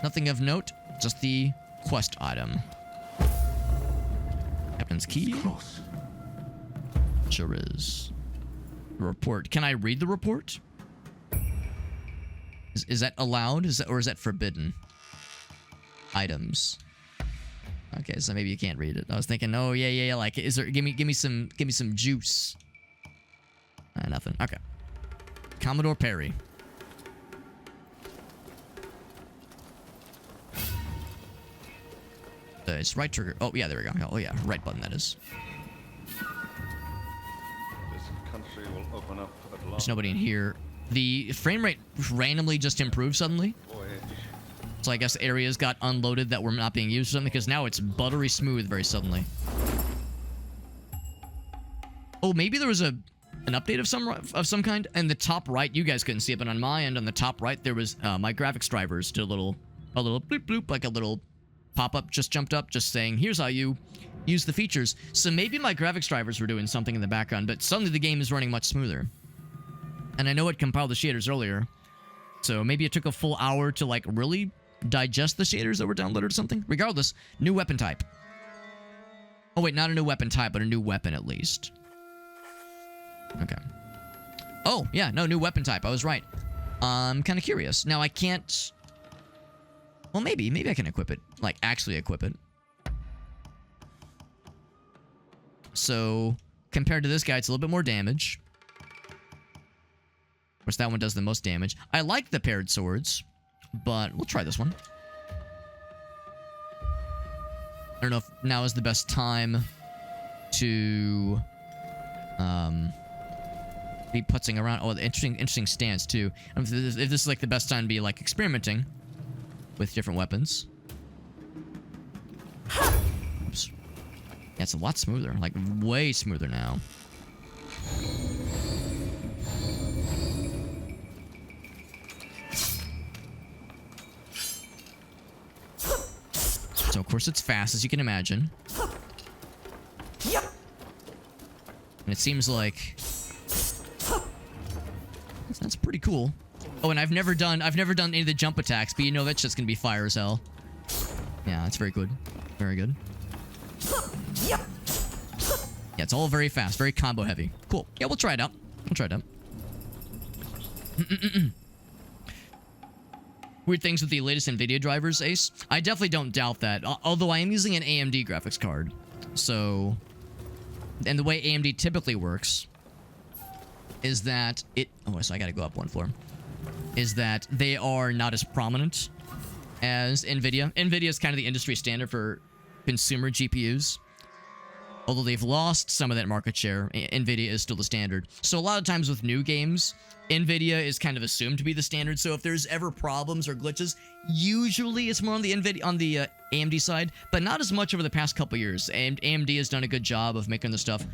S1: Nothing of note. Just the quest item. Captain's key.
S4: Close.
S1: Sure is. The report. Can I read the report? Is that allowed? Or is that forbidden? Items. Okay, so maybe you can't read it. I was thinking, oh yeah, like, is there? Give me some juice. Nothing. Okay. Commodore Perry. It's right trigger. Oh yeah, there we go. Oh yeah, right button that is.
S6: This country will open up at last.
S1: There's nobody in here. The frame rate randomly just improved suddenly.
S6: Voyage
S1: So I guess areas got unloaded that were not being used or something, because now it's buttery smooth very suddenly. Oh, maybe there was an update of some kind. And the top right, you guys couldn't see it, but on my end, on the top right, there was my graphics drivers did a little bloop bloop, like a little pop-up just jumped up, just saying, here's how you use the features. So maybe my graphics drivers were doing something in the background, but suddenly the game is running much smoother. And I know it compiled the shaders earlier, so maybe it took a full hour to like really digest the shaders that were downloaded or something. Regardless, new weapon type. Oh wait, not a new weapon type, but a new weapon at least. Okay. Oh, yeah, no, new weapon type. I was right. I'm kind of curious. Now, I can't... Well, maybe I can equip it. Like, actually equip it. So, compared to this guy, it's a little bit more damage. Of course, that one does the most damage. I like the paired swords, but we'll try this one. I don't know if now is the best time to... be putzing around. Oh, the interesting stance too. If this is like the best time to be like experimenting with different weapons. Oops. Yeah, it's a lot smoother, like way smoother now. So of course it's fast, as you can imagine. And it seems like that's pretty cool. Oh, and I've never done any of the jump attacks, but you know that's just gonna be fire as hell. Yeah, that's very good. Very good. Yeah, it's all very fast, very combo heavy. Cool. Yeah, we'll try it out. We'll try it out. Weird things with the latest NVIDIA drivers, Ace. I definitely don't doubt that. Although I am using an AMD graphics card. So... And the way AMD typically works... is that it... Oh, so I gotta go up one floor. Is that they are not as prominent as NVIDIA. NVIDIA is kind of the industry standard for consumer GPUs. Although they've lost some of that market share, NVIDIA is still the standard. So a lot of times with new games, NVIDIA is kind of assumed to be the standard. So if there's ever problems or glitches, usually it's more on the AMD side, but not as much over the past couple years. And AMD has done a good job of making the stuff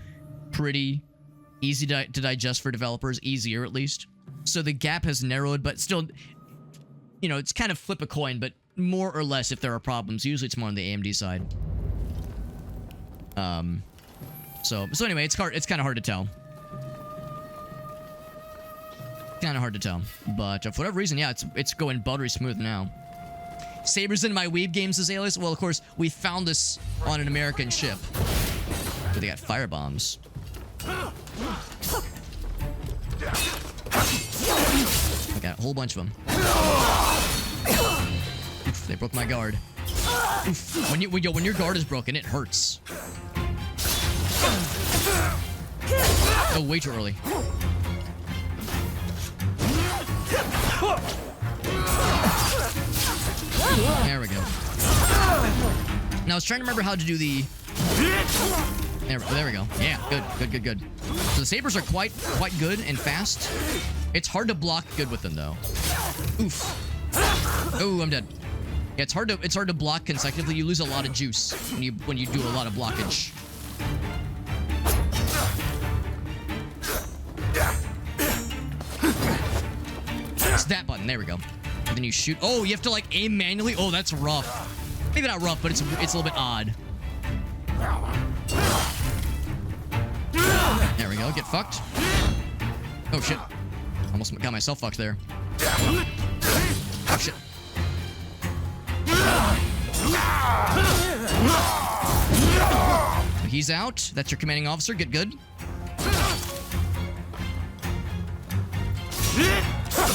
S1: pretty easy to digest for developers, easier at least. So the gap has narrowed, but still, you know, it's kind of flip a coin, but more or less if there are problems, usually it's more on the AMD side. So anyway, it's kind of hard to tell. Kind of hard to tell, but for whatever reason, yeah, it's going buttery smooth now. Sabers in my weeb games as alias? Well, of course, we found this on an American ship. But they got fire bombs. I got a whole bunch of them. Oof, they broke my guard. Oof. When your guard is broken, it hurts. Oh, way too early. There we go. Now I was trying to remember how to do the... There we go. Yeah, good. So the sabers are quite good and fast. It's hard to block good with them though. Oof. Oh, I'm dead. Yeah, it's hard to block consecutively. You lose a lot of juice when you do a lot of blockage. It's that button. There we go. And then you shoot. Oh, you have to like aim manually. Oh, that's rough. Maybe not rough, but it's a little bit odd. There we go. Get fucked. Oh shit. Almost got myself fucked there. Oh shit. He's out. That's your commanding officer. Get good.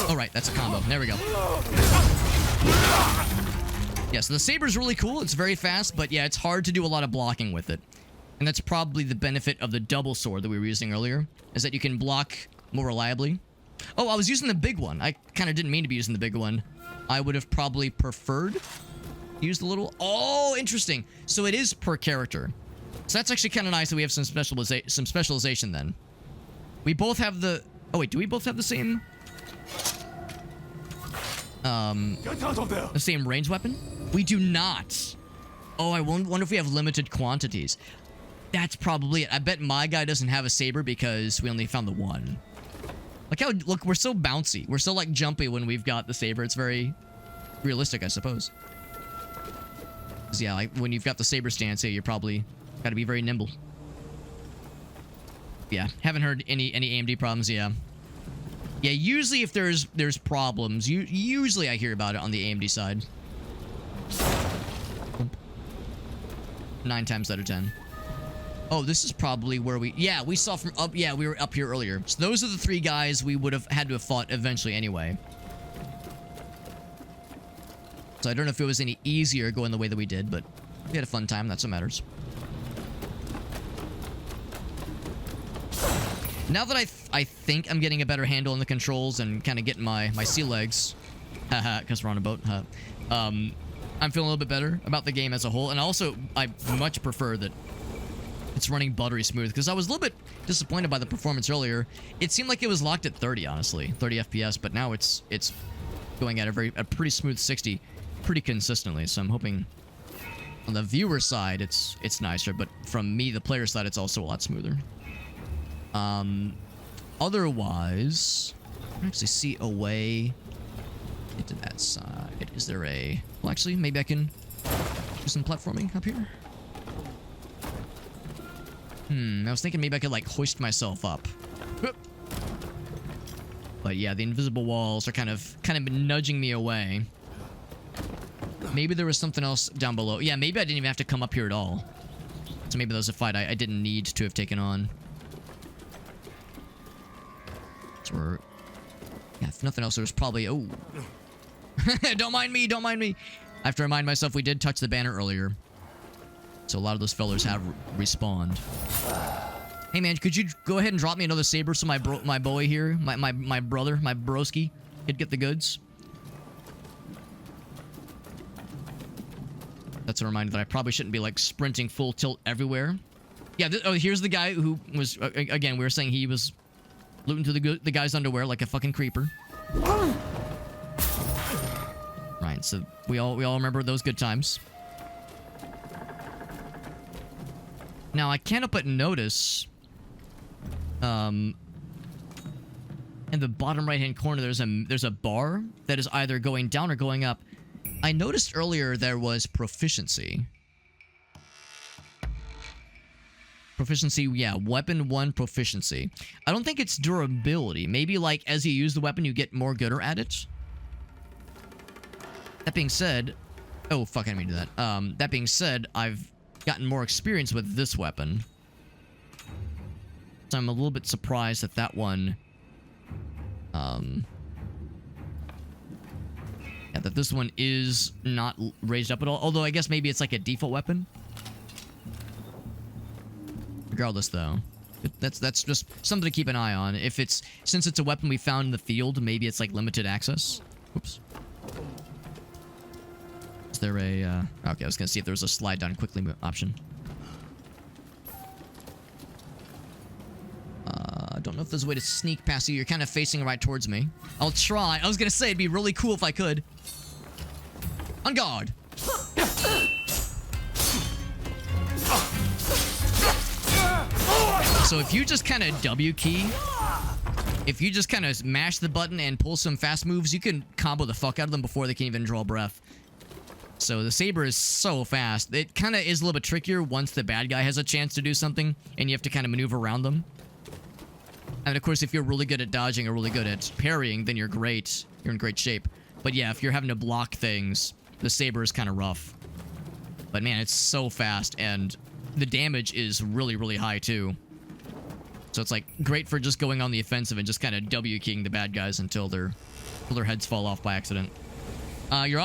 S1: All right, that's a combo. There we go. Yeah, so the saber's really cool. It's very fast, but yeah, it's hard to do a lot of blocking with it. And that's probably the benefit of the double sword that we were using earlier, is that you can block more reliably. Oh, I was using the big one. I kind of didn't mean to be using the big one. I would have probably preferred to use the little... Oh, interesting. So it is per character. So that's actually kind of nice that we have some specialization then. We both have the... Oh, wait, do we both have the same... the same range weapon? We do not. Oh, I wonder if we have limited quantities. That's probably it. I bet my guy doesn't have a saber because we only found the one. Like how, look, we're so bouncy. We're so like jumpy when we've got the saber. It's very realistic, I suppose. 'Cause, yeah, like when you've got the saber stance here, you're probably got to be very nimble. Yeah, haven't heard any AMD problems. Yeah, yeah. Usually, if there's problems, usually I hear about it on the AMD side. 9 times out of 10. Oh, this is probably where we saw from up. Yeah, we were up here earlier. So those are the 3 guys we would have had to have fought eventually anyway. So I don't know if it was any easier going the way that we did, but we had a fun time. That's what matters. Now that I think I'm getting a better handle on the controls and kind of getting my sea legs, haha, because we're on a boat, I'm feeling a little bit better about the game as a whole, and also I much prefer that it's running buttery smooth, because I was a little bit disappointed by the performance earlier. It seemed like it was locked at 30, honestly, 30 FPS, but now it's going at a pretty smooth 60 pretty consistently. So I'm hoping on the viewer side it's nicer, but from me, the player side, it's also a lot smoother. Otherwise, I can actually see a way into that side. Is there a... Well, actually, maybe I can do some platforming up here. I was thinking maybe I could, like, hoist myself up. But yeah, the invisible walls are kind of nudging me away. Maybe there was something else down below. Yeah, maybe I didn't even have to come up here at all. So maybe that was a fight I didn't need to have taken on. So we're... Yeah, if nothing else, there's probably... Oh. Don't mind me, don't mind me. I have to remind myself we did touch the banner earlier. So a lot of those fellers have respawned. Hey man, could you go ahead and drop me another saber so my boy here, my brother, my broski, could get the goods? That's a reminder that I probably shouldn't be like sprinting full tilt everywhere. Yeah, oh, here's the guy who was, again, we were saying he was looting through the guy's underwear like a fucking creeper. Right, so we all remember those good times. Now I can't help but notice, in the bottom right-hand corner, there's a bar that is either going down or going up. I noticed earlier there was proficiency. Proficiency, yeah, weapon 1 proficiency. I don't think it's durability. Maybe like as you use the weapon, you get more gooder at it. That being said, oh fuck, I didn't mean to do that. That being said, I've gotten more experience with this weapon, so I'm a little bit surprised that that one, yeah, that this one is not raised up at all. Although I guess maybe it's like a default weapon. Regardless, though, that's just something to keep an eye on. If it's, since it's a weapon we found in the field, maybe it's like limited access. Oops. Is there a, okay, I was gonna see if there was a slide down quickly option. I don't know if there's a way to sneak past you. You're kind of facing right towards me. I'll try. I was gonna say, it'd be really cool if I could. On guard! So if you just kind of W key, if you just kind of mash the button and pull some fast moves, you can combo the fuck out of them before they can even draw breath. So the saber is so fast. It kind of is a little bit trickier once the bad guy has a chance to do something, and you have to kind of maneuver around them. And of course, if you're really good at dodging or really good at parrying, then you're great. You're in great shape. But yeah, if you're having to block things, the saber is kind of rough. But man, it's so fast, and the damage is really, really high too. So it's like great for just going on the offensive and just kind of W-keying the bad guys until their heads fall off by accident. Your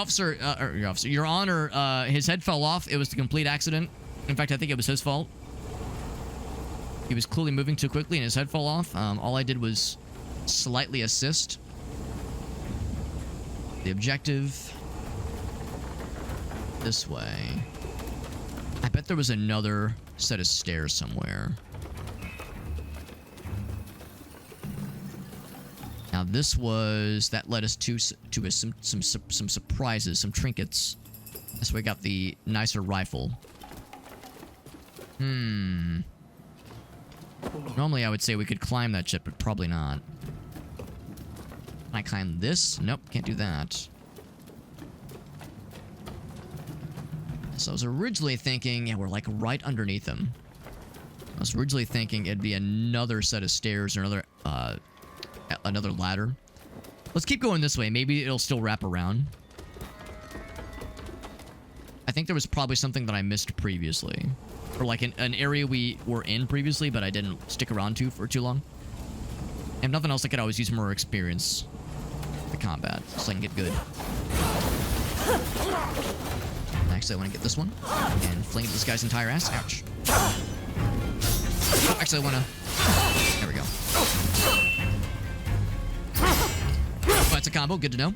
S1: honor, his head fell off. It was a complete accident. In fact, I think it was his fault. He was clearly moving too quickly and his head fell off. All I did was slightly assist. The objective... this way. I bet there was another set of stairs somewhere. Now, Now this was that led us to some surprises, some trinkets. So we got the nicer rifle. Normally I would say we could climb that ship, but probably not. Can I climb this? Nope, can't do that. So I was originally thinking, yeah, we're like right underneath him. I was originally thinking it'd be another set of stairs or another ladder. Let's keep going this way. Maybe it'll still wrap around. I think there was probably something that I missed previously. Or like an area we were in previously, but I didn't stick around to for too long. And if nothing else, I could always use more experience in the combat, so I can get good. Actually, I want to get this one and fling this guy's entire ass. Ouch. Oh, actually, I want to... There we go. Oh, that's a combo. Good to know.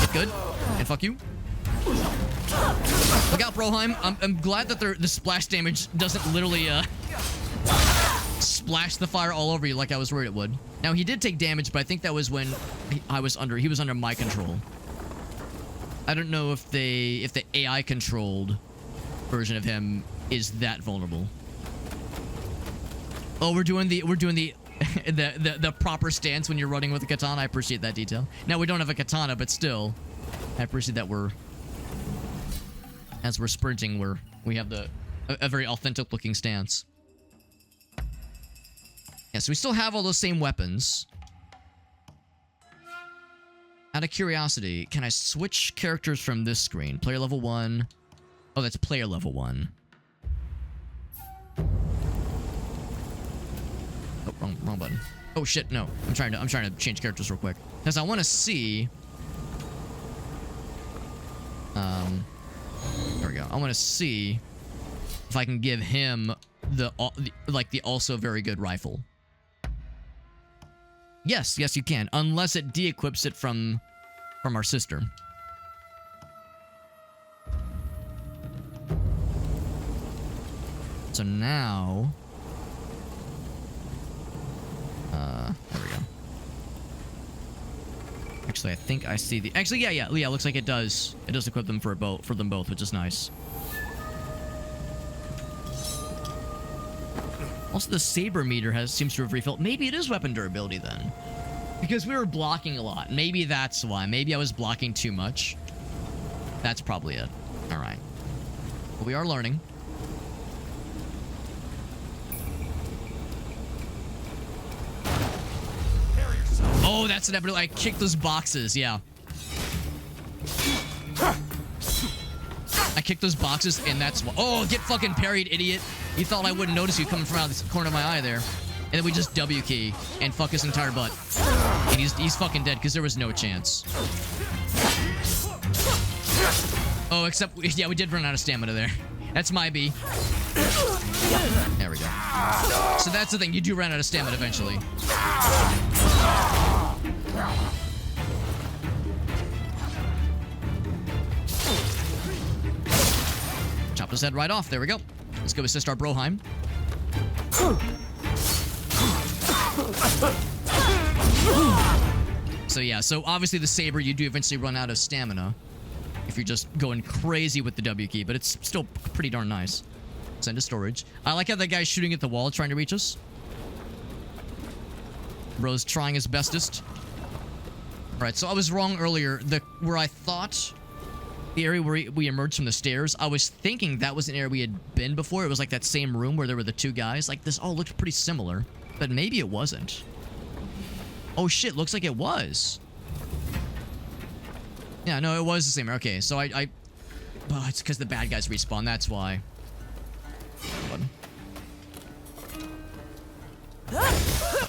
S1: Get good. And fuck you. Look out, Broheim. I'm glad that the splash damage doesn't literally splash the fire all over you like I was worried it would. Now, he did take damage, but I think that was when he was under my control. I don't know if the AI controlled version of him is that vulnerable. Oh, we're doing the the proper stance when you're running with a katana. I appreciate that detail. Now we don't have a katana, but still, I appreciate that as we're sprinting, we have a very authentic looking stance. Yeah, so we still have all those same weapons. Out of curiosity, can I switch characters from this screen? Player level 1. Oh, that's player level 1. Oh, wrong button. Oh shit, no. I'm trying to change characters real quick. Because I want to see... There we go. I want to see if I can give him the also very good rifle. Yes, you can. Unless it de-equips it from our sister. So now... there we go. Actually, I think I see the... Actually, yeah, looks like it does. It does equip them for them both, which is nice. Also, the saber meter seems to have refilled. Maybe it is weapon durability then. Because we were blocking a lot. Maybe that's why. Maybe I was blocking too much. That's probably it. Alright. But we are learning. Oh, that's inevitable. I kicked those boxes, yeah. I kicked those boxes, and that's... Oh, get fucking parried, idiot. You thought I wouldn't notice you coming from out of the corner of my eye there. And then we just W key and fuck his entire butt. And he's fucking dead, because there was no chance. Oh, except... Yeah, we did run out of stamina there. That's my B. There we go. So that's the thing. You do run out of stamina eventually. Chopped his head right off. There we go. Let's go assist our Broheim. So yeah, so obviously the saber, you do eventually run out of stamina if you're just going crazy with the W key, but it's still pretty darn nice. Send to storage. I like how that guy's shooting at the wall trying to reach us. Bro's trying his bestest. Alright, so I was wrong earlier. Where I thought the area where we emerged from the stairs, I was thinking that was an area we had been before. It was like that same room where there were the two guys. Like, this all looked pretty similar, but maybe it wasn't. Oh shit, looks like it was. Yeah, no, it was the same. Okay, so oh, it's because the bad guys respawn, that's why. Button.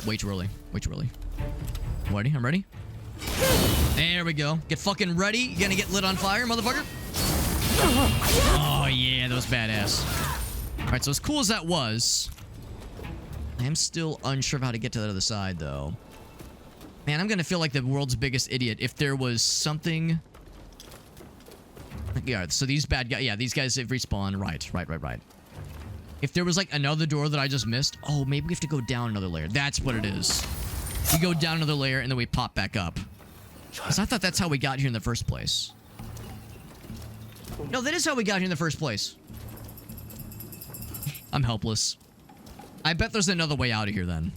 S1: Way too early. Way too early. I'm ready. I'm ready. There we go. Get fucking ready. You gonna get lit on fire, motherfucker? Oh, yeah. That was badass. Alright, so as cool as that was, I am still unsure of how to get to that other side, though. Man, I'm gonna feel like the world's biggest idiot if there was something... Yeah, so these bad guys... Yeah, these guys have respawned. Right. If there was, like, another door that I just missed... Oh, maybe we have to go down another layer. That's what it is. We go down another layer, and then we pop back up. Because I thought that's how we got here in the first place. No, that is how we got here in the first place. I'm helpless. I bet there's another way out of here then.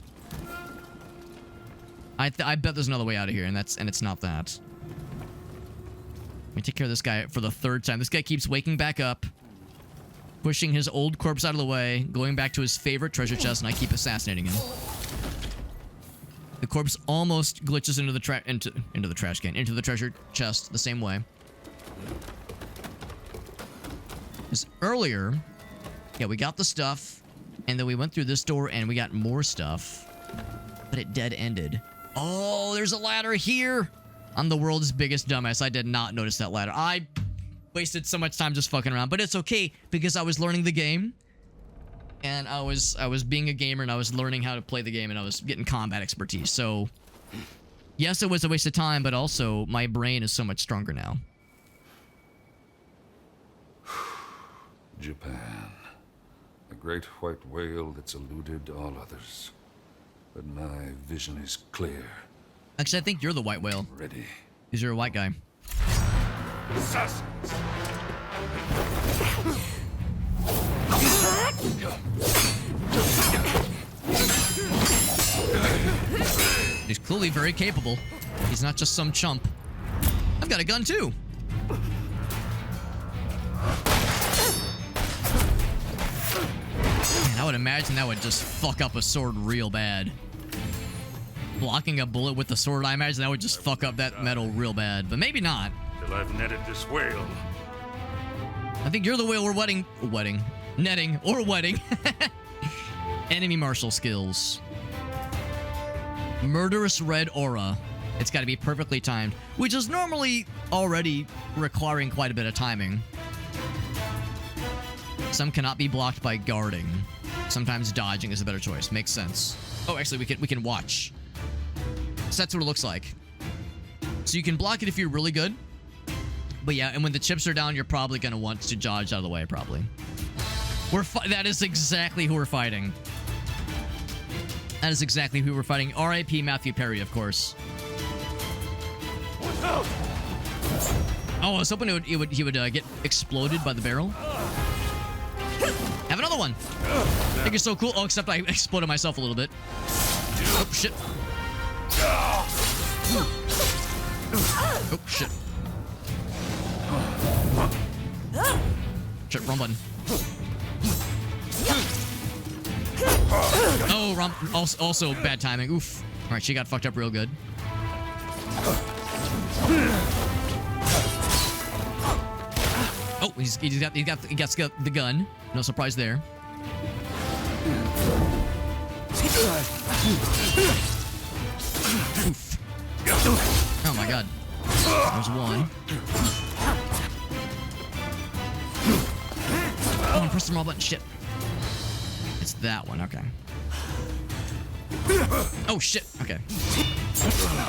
S1: I bet there's another way out of here, and it's not that. Let me take care of this guy for the third time. This guy keeps waking back up, pushing his old corpse out of the way, going back to his favorite treasure chest, and I keep assassinating him. The corpse almost glitches into the trash can, into the treasure chest the same way. Because earlier, yeah, we got the stuff, and then we went through this door, and we got more stuff, but it dead-ended. Oh, there's a ladder here! I'm the world's biggest dumbass. I did not notice that ladder. I wasted so much time just fucking around, but it's okay, because I was learning the game, and I was being a gamer, and I was learning how to play the game, and I was getting combat expertise. So, yes, it was a waste of time, but also my brain is so much stronger now.
S6: Japan. The great white whale that's eluded all others. But my vision is clear.
S1: Actually, I think you're the white whale.
S6: Ready.
S1: Because you're a white guy.
S6: Assassins!
S1: He's clearly very capable. He's not just some chump. I've got a gun too. Man, I would imagine that would just fuck up a sword real bad. Blocking a bullet with the sword, I imagine that would just fuck up that metal real bad. But maybe not.
S6: Till I've netted this whale.
S1: I think you're the whale we're netting or wedding. Enemy martial skills. Murderous red aura. It's got to be perfectly timed, which is normally already requiring quite a bit of timing. Some cannot be blocked by guarding. Sometimes dodging is a better choice. Makes sense. Oh, actually, we can watch. So that's what it looks like. So you can block it if you're really good. But yeah, and when the chips are down, you're probably going to want to dodge out of the way, probably. That is exactly who we're fighting. That is exactly who we're fighting. R.I.P. Matthew Perry, of course. Oh, I was hoping he would get exploded by the barrel. Have another one. I think you're so cool. Oh, except I exploded myself a little bit. Oh, shit. Oh, shit. Shit, wrong button. Oh, wrong. Also bad timing. Oof. All right, she got fucked up real good. Oh, he got the gun. No surprise there. Oof. Oh my god. There's one. Oh, I pressed the wrong button. Shit. It's that one. Okay. Oh shit. Okay.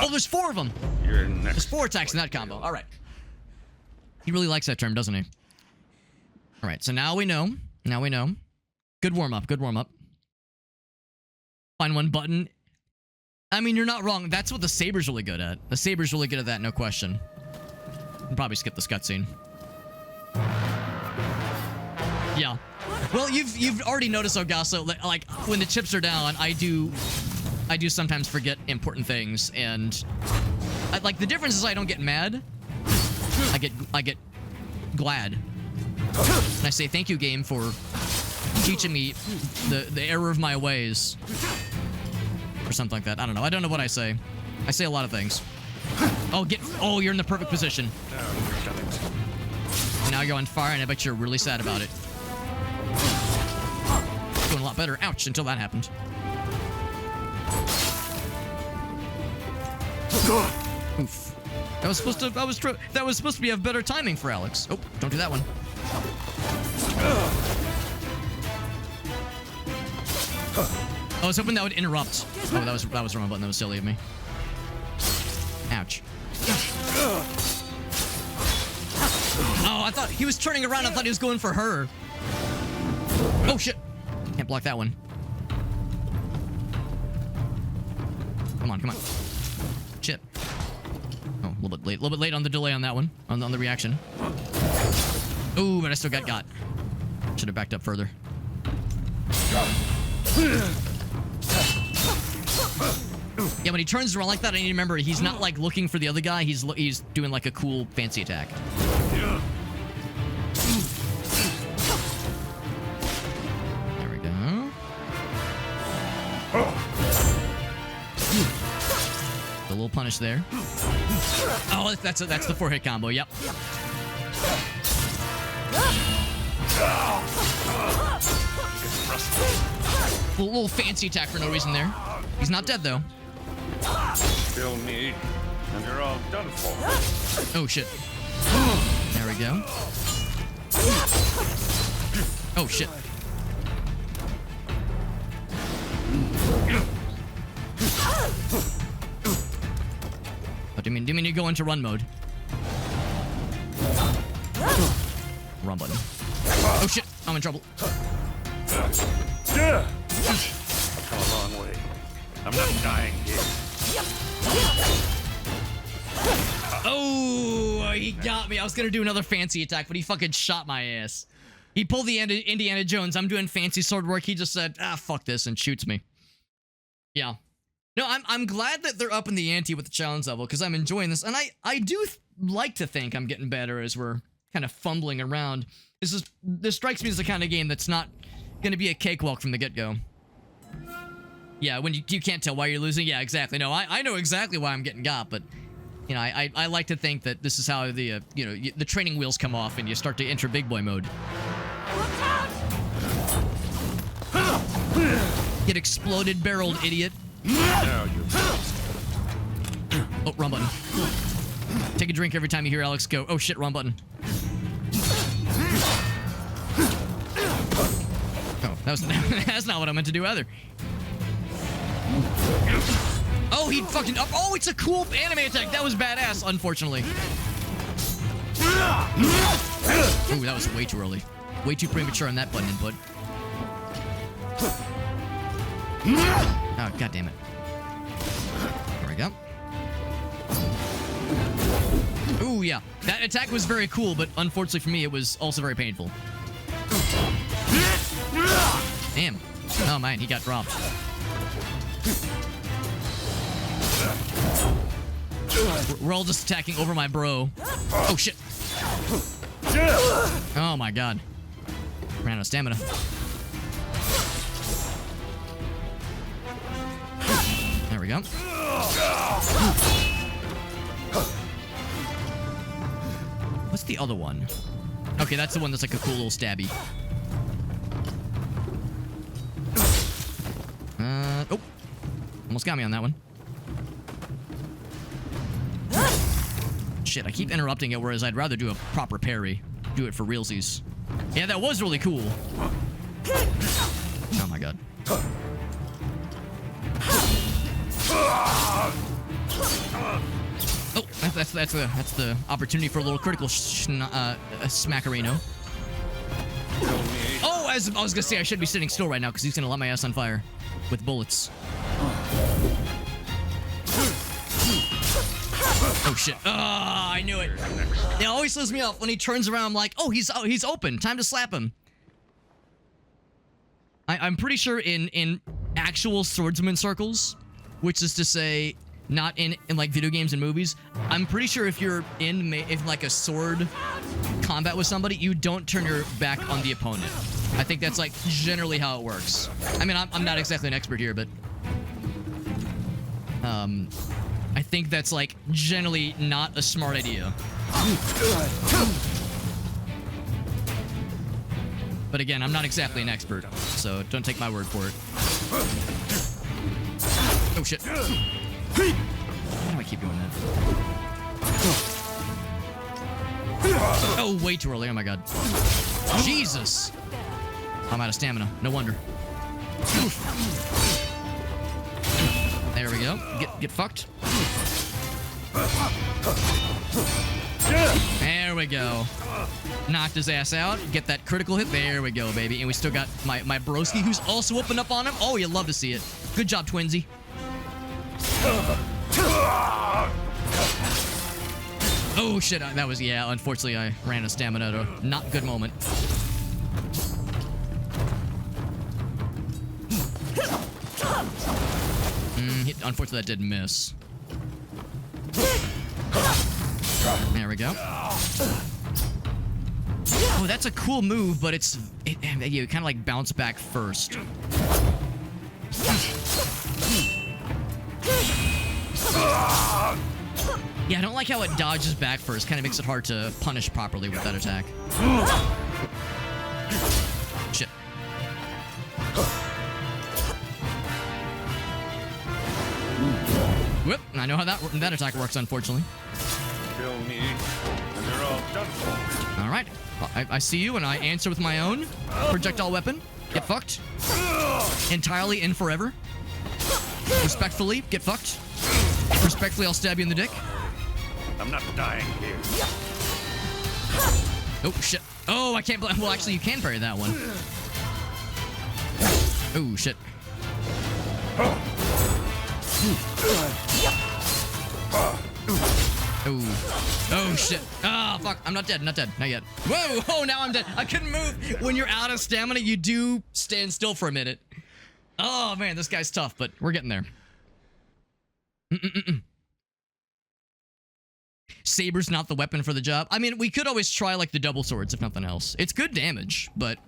S1: Oh, there's 4 of them.
S6: You're next.
S1: There's 4 attacks in that combo. All right. He really likes that term, doesn't he? All right. So now we know. Now we know. Good warm up. Good warm up. Find one button. I mean, you're not wrong. That's what the saber's really good at. The saber's really good at that, no question. I'll probably skip this cutscene. Yeah. Well, you've already noticed, Ogasso, like when the chips are down, I do sometimes forget important things, and like the difference is I don't get mad. I get glad. And I say thank you, game, for teaching me the error of my ways. Or something like that. I don't know. I don't know what I say. I say a lot of things. Oh, you're in the perfect position. Now you're on fire, and I bet you're really sad about it. Doing a lot better. Ouch, until that happened. Oof. That was supposed to be a better timing for Alex. Oh, don't do that one. I was hoping that would interrupt. Oh, that was the wrong button. That was silly of me. Ouch. Oh, I thought he was turning around. I thought he was going for her. Oh shit! Can't block that one. Come on, come on. Shit. Oh, a little bit late on the delay on that one, on the reaction. Ooh, but I still got. Should have backed up further. Yeah, when he turns around like that, I need to remember he's not like looking for the other guy. He's doing like a cool fancy attack. There we go. A little punish there. Oh, that's the 4-hit combo. Yep. A little fancy attack for no reason there. He's not dead though.
S6: Kill me, and you're all done for.
S1: Oh shit. There we go. Oh shit. Oh, do you mean to go into run mode? Run button. Oh shit, I'm in trouble.
S6: I've come a long way. I'm not dying here.
S1: Oh, he got me. I was gonna do another fancy attack, but he fucking shot my ass. He pulled the Indiana Jones. I'm doing fancy sword work. He just said, fuck this, and shoots me. Yeah. No, I'm glad that they're up in the ante with the challenge level, because I'm enjoying this, and I do like to think I'm getting better as we're kind of fumbling around. This strikes me as the kind of game that's not gonna be a cakewalk from the get-go. Yeah, when you can't tell why you're losing. Yeah, exactly. No, I know exactly why I'm getting got, but you know, I like to think that this is how the the training wheels come off and you start to enter big boy mode. Get exploded, barreled, idiot.
S6: Now you.
S1: Oh, wrong button. Take a drink every time you hear Alex go, oh shit, wrong button. Oh, that's not what I meant to do either. Oh, he fucking up. Oh, it's a cool anime attack. That was badass, unfortunately. Ooh, that was way too early. Way too premature on that button input. Oh, god damn it. There we go. Ooh, yeah. That attack was very cool, but unfortunately for me, it was also very painful. Damn. Oh, man, he got dropped. We're all just attacking over my bro. Oh, shit. Oh, my God. Ran out of stamina. There we go. What's the other one? Okay, that's the one that's like a cool little stabby. Oh. Almost got me on that one. Shit, I keep interrupting it, whereas I'd rather do a proper parry. Do it for realsies. Yeah, that was really cool. Oh my god. Oh, that's the opportunity for a little critical smackerino. Oh, as I was gonna say, I should be sitting still right now because he's gonna light my ass on fire with bullets. Oh shit! Ah, I knew it. It always throws me off when he turns around. I'm like, oh, he's open. Time to slap him. I'm pretty sure in actual swordsman circles, which is to say, not in like video games and movies. I'm pretty sure if you're in like a sword combat with somebody, you don't turn your back on the opponent. I think that's like generally how it works. I mean, I'm not exactly an expert here, but I think that's like generally not a smart idea. But again, I'm not exactly an expert, so don't take my word for it. Oh shit. Why do I keep doing that? Oh, way too early. Oh my god. Jesus. I'm out of stamina. No wonder. There we go. Get fucked. There we go. Knocked his ass out. Get that critical hit. There we go, baby. And we still got my broski, who's also whooping up on him. Oh, you love to see it. Good job, Twinsy. Oh shit, that was, yeah, unfortunately I ran out of stamina at a not good moment. Unfortunately that did miss. There we go. Oh, that's a cool move, but you kind of like bounce back first. Yeah, I don't like how it dodges back first. Kind of makes it hard to punish properly with that attack. Shit. Whoop! I know how that attack works, unfortunately.
S4: Kill me, and they're all done for.
S1: All right. I see you, and I answer with my own projectile weapon. Get fucked. Entirely in forever. Respectfully, get fucked. Respectfully, I'll stab you in the dick.
S4: I'm not dying here.
S1: Oh, shit. Oh, I can't... Well, actually, you can parry that one. Oh, shit. Oh, shit. Ah, fuck. I'm not dead. Not dead. Not yet. Whoa. Oh, now I'm dead. I couldn't move. When you're out of stamina, you do stand still for a minute. Oh, man. This guy's tough, but we're getting there. Saber's not the weapon for the job. I mean, we could always try, like, the double swords, if nothing else. It's good damage, but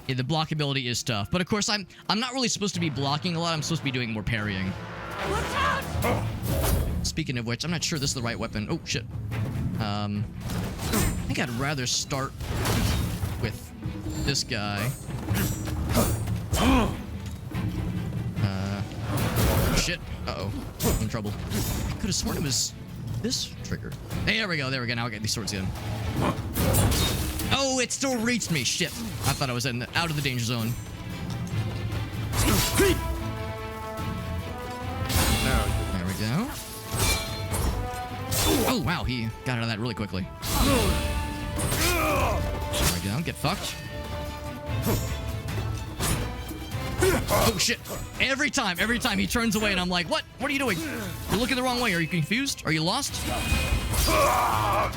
S1: yeah, the blockability is tough. But, of course, I'm not really supposed to be blocking a lot. I'm supposed to be doing more parrying.
S3: Watch out!
S1: Speaking of which, I'm not sure this is the right weapon. Oh, shit. I think I'd rather start with this guy. Shit. Uh-oh. I'm in trouble. I could have sworn it was this trigger. Hey, there we go. There we go. Now I get these swords again. Oh, it still reached me. Shit. I thought I was out of the danger zone. There we go. Oh, wow. He got out of that really quickly. There we go. Get fucked. Oh, shit. Every time he turns away and I'm like, what? What are you doing? You're looking the wrong way. Are you confused? Are you lost? I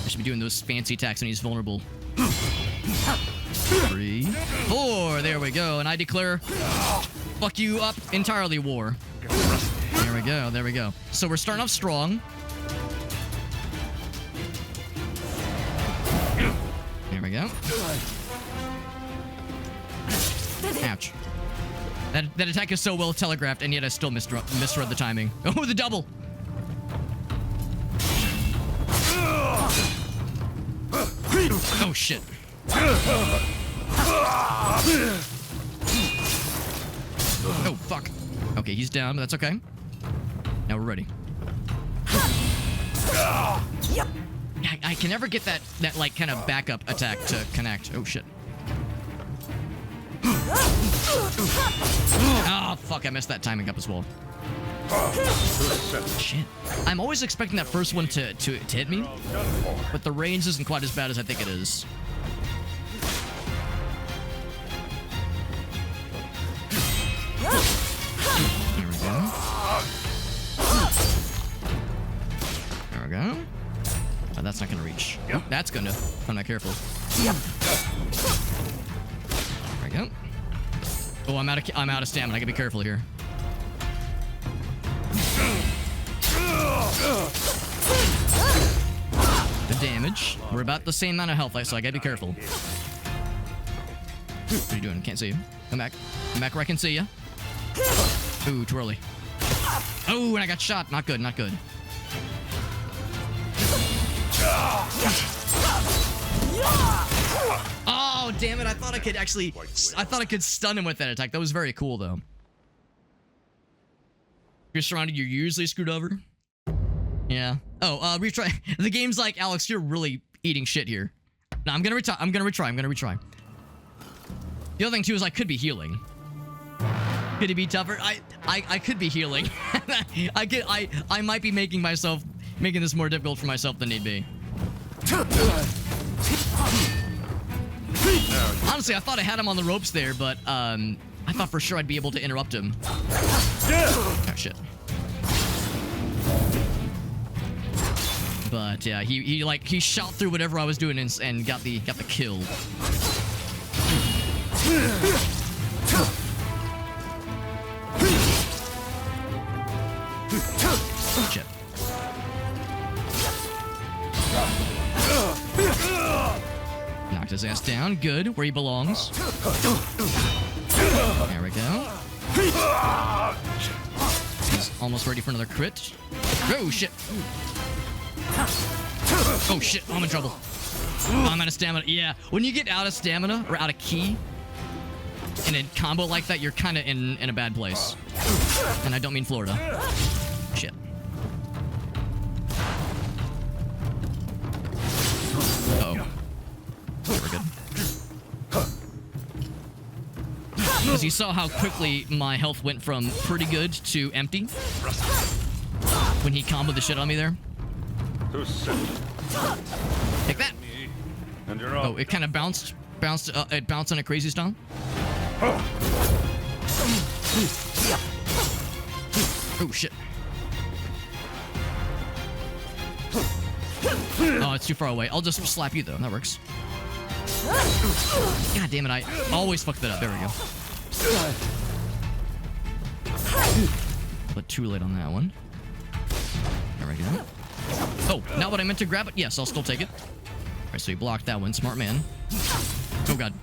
S1: should be doing those fancy attacks when he's vulnerable. 3, 4. There we go. And I declare, fuck you up entirely, war. There we go. There we go. So we're starting off strong. There we go. Ouch. That attack is so well telegraphed, and yet I still misread the timing. Oh, the double! Oh, shit. Oh, fuck. Okay, he's down, but that's okay. Now we're ready. I can never get that like, kind of backup attack to connect. Oh, shit. Oh, fuck, I messed that timing up as well. Shit. I'm always expecting that first one to hit me, but the range isn't quite as bad as I think it is. Here we go. There we go. Oh, that's not gonna reach. Yep. That's gonna, if I'm not careful. There we go. Oh, I'm out of stamina. I gotta be careful here. The damage. We're about the same amount of health, so I gotta be careful. What are you doing? Can't see you. Come back. Come back where I can see you. Ooh, too early. Oh, and I got shot. Not good, not good. Oh, damn it. I thought I could stun him with that attack. That was very cool, though. If you're surrounded, you're usually screwed over. Yeah. Oh, retry. The game's like, Alex, you're really eating shit here. No, I'm gonna retry. The other thing, too, is I could be healing. Could it be tougher? I could be healing. I might be making this more difficult for myself than need be. Honestly, I thought I had him on the ropes there, but I thought for sure I'd be able to interrupt him. Oh, shit. But yeah, he shot through whatever I was doing and got the kill. Shit. Knocked his ass down. Good. Where he belongs. There we go. He's almost ready for another crit. Oh, shit. Oh, shit. I'm in trouble. I'm out of stamina. Yeah. When you get out of stamina or out of ki in a combo like that, you're kind of in a bad place. And I don't mean Florida. Shit. Uh-oh. We're good. Because you saw how quickly my health went from pretty good to empty when he comboed the shit on me there. Take that.
S4: And you're off.
S1: Oh, it kind of bounced. It bounced on a crazy style. Oh shit. Oh, it's too far away. I'll just slap you though. That works. God damn it! I always fuck that up. There we go. But too late on that one. There we go. Oh, not what I meant to grab it. Yes, I'll still take it. All right, so he blocked that one. Smart man. Oh god.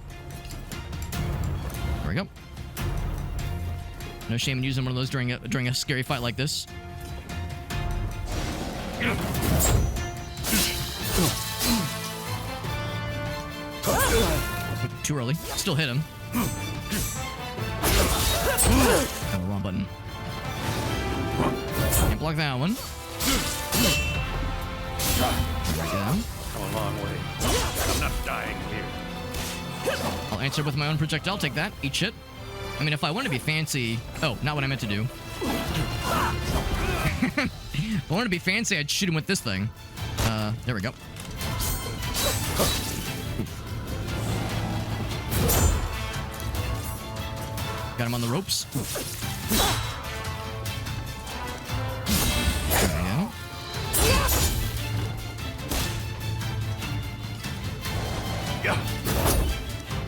S1: There we go. No shame in using one of those during a scary fight like this. Too early. Still hit him. Oh, wrong button. Can't block that one. There we go.
S4: Come a long way. I'm not dying here.
S1: I'll answer with my own projectile. I'll take that. Eat shit. I mean, if I want to be fancy... Oh, not what I meant to do. If I wanted to be fancy, I'd shoot him with this thing. There we go. Got him on the ropes. There we go.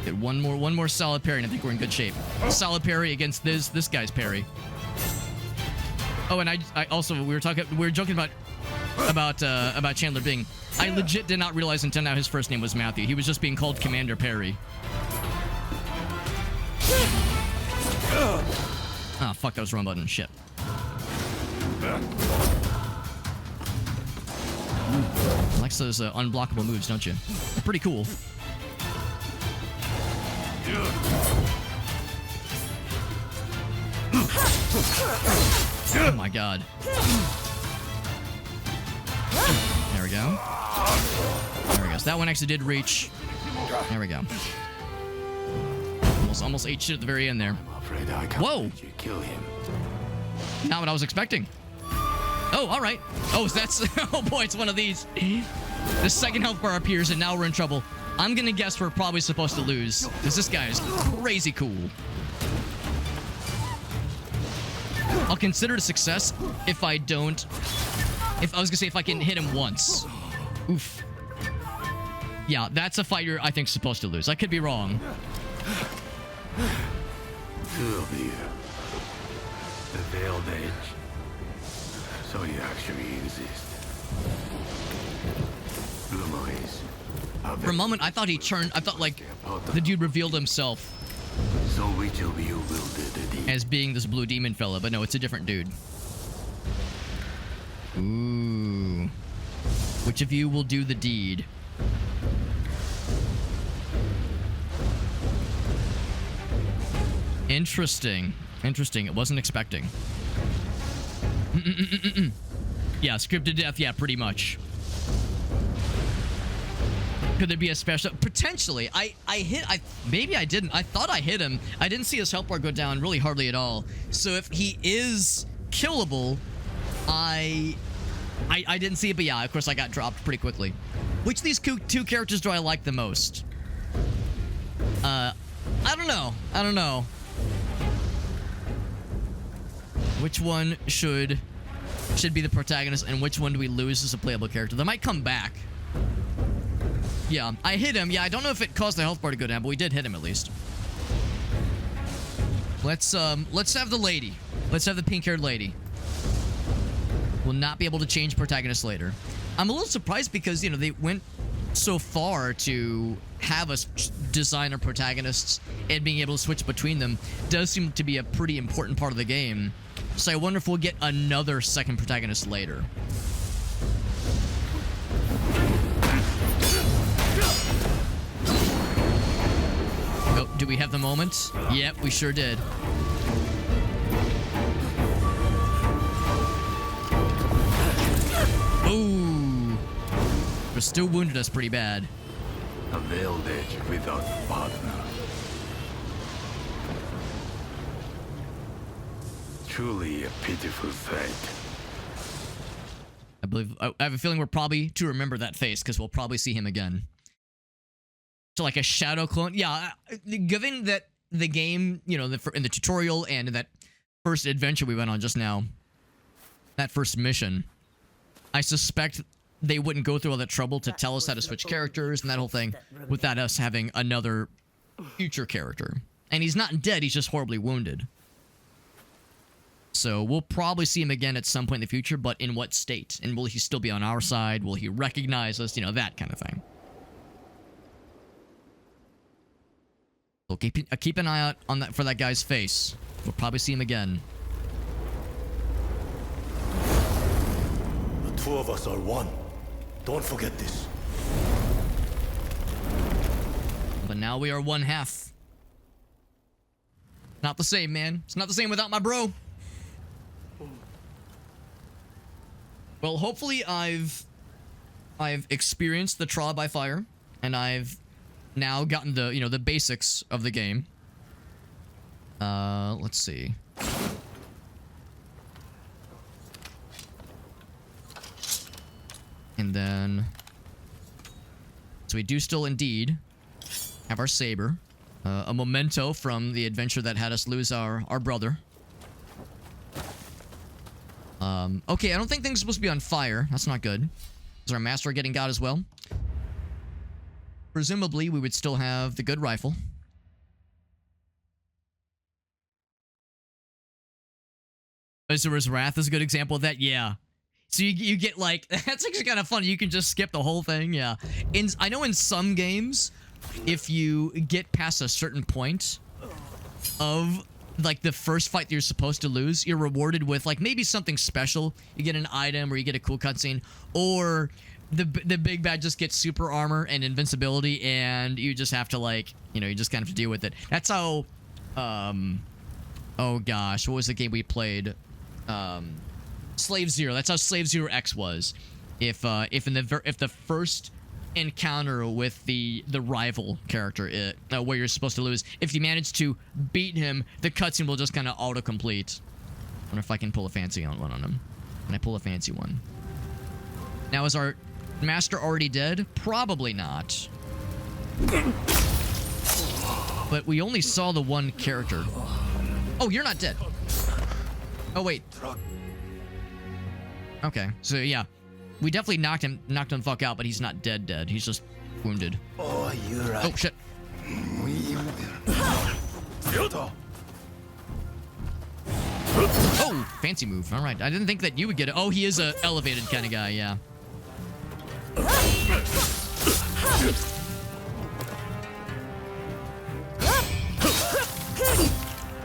S1: Get one more solid parry, and I think we're in good shape. Solid parry against this guy's parry. Oh, and I also we were joking about Chandler Bing. I legit did not realize until now his first name was Matthew. He was just being called Commander Perry. Ah, fuck, that was the wrong button. Shit. Likes those unblockable moves, don't you? They're pretty cool. Oh my god. There we go. There we go. So that one actually did reach. There we go. Almost ate shit at the very end there. Whoa!
S7: You kill him.
S1: Not what I was expecting. Oh, all right. Oh, that's... Oh boy, it's one of these. The second health bar appears and now we're in trouble. I'm gonna guess we're probably supposed to lose, because this guy is crazy cool. I'll consider it a success if I don't... if I can hit him once. Oof. Yeah, that's a fight you're, I think, supposed to lose. I could be wrong.
S7: Sylvia. The veiled edge. So you actually exist. Blue eyes.
S1: For a moment, I thought he turned... I thought, like, the dude revealed himself
S7: So which of you will do the deed?
S1: as being this blue demon fella, but no, it's a different dude. Ooh. Which of you will do the deed? Interesting. Interesting. It wasn't expecting. Yeah, scripted death. Yeah, pretty much. Could there be a special? Potentially. Maybe I didn't. I thought I hit him. I didn't see his health bar go down really hardly at all. So if he is killable, I didn't see it, but yeah, of course I got dropped pretty quickly. Which of these two characters do I like the most? I don't know. Which one should be the protagonist, and which one do we lose as a playable character? They might come back. Yeah, I hit him. Yeah, I don't know if it caused the health bar to go down, but we did hit him at least. Let's have the lady. Let's have the pink-haired lady. We'll not be able to change protagonists later. I'm a little surprised because, you know, they went so far to have us design our protagonists, and being able to switch between them does seem to be a pretty important part of the game. So I wonder if we'll get another second protagonist later. Oh, do we have the moment? Yep, we sure did. Ooh. But still wounded us pretty bad.
S7: A veiled edge without partner. Truly a pitiful sight.
S1: I have a feeling we're probably to remember that face, because we'll probably see him again. So like a shadow clone. Yeah, given that the game, you know, in the tutorial and in that first adventure we went on just now, that first mission, I suspect they wouldn't go through all that trouble to tell us how to switch characters and that whole thing without us having another future character. And he's not dead, he's just horribly wounded. So we'll probably see him again at some point in the future, but in what state? And will he still be on our side? Will he recognize us? You know, that kind of thing. So keep an eye out on that for that guy's face. We'll probably see him again.
S8: The two of us are one. Don't forget this.
S1: But now we are one half. Not the same, man. It's not the same without my bro. Well, hopefully I've experienced the trial by fire, and I've now gotten the, you know, the basics of the game. Let's see. And then, so we do still indeed have our saber, a memento from the adventure that had us lose our brother. Okay, I don't think things are supposed to be on fire. That's not good. Is our master getting got as well? Presumably, we would still have the good rifle. Azura's Wrath is a good example of that. Yeah. So you get like, that's actually kind of fun. You can just skip the whole thing. Yeah. I know in some games, if you get past a certain point of like the first fight that you're supposed to lose, you're rewarded with like maybe something special. You get an item or you get a cool cutscene, or the big bad just gets super armor and invincibility, and you just have to, like, you know, you just kind of have to deal with it. That's how, oh gosh, what was the game we played? Slave Zero. That's how Slave Zero X was. If the first encounter with the rival character, where you're supposed to lose, if you manage to beat him, the cutscene will just kind of autocomplete. I wonder if I can pull a fancy one on him. Can I pull a fancy one? Now, is our master already dead? Probably not. But we only saw the one character. Oh, you're not dead. Oh, wait. Okay, so yeah. We definitely knocked him the fuck out, but he's not dead. He's just wounded.
S8: Oh, you're right.
S1: Oh, shit. Oh, fancy move. All right. I didn't think that you would get it. Oh, he is a elevated kind of guy, yeah. Thought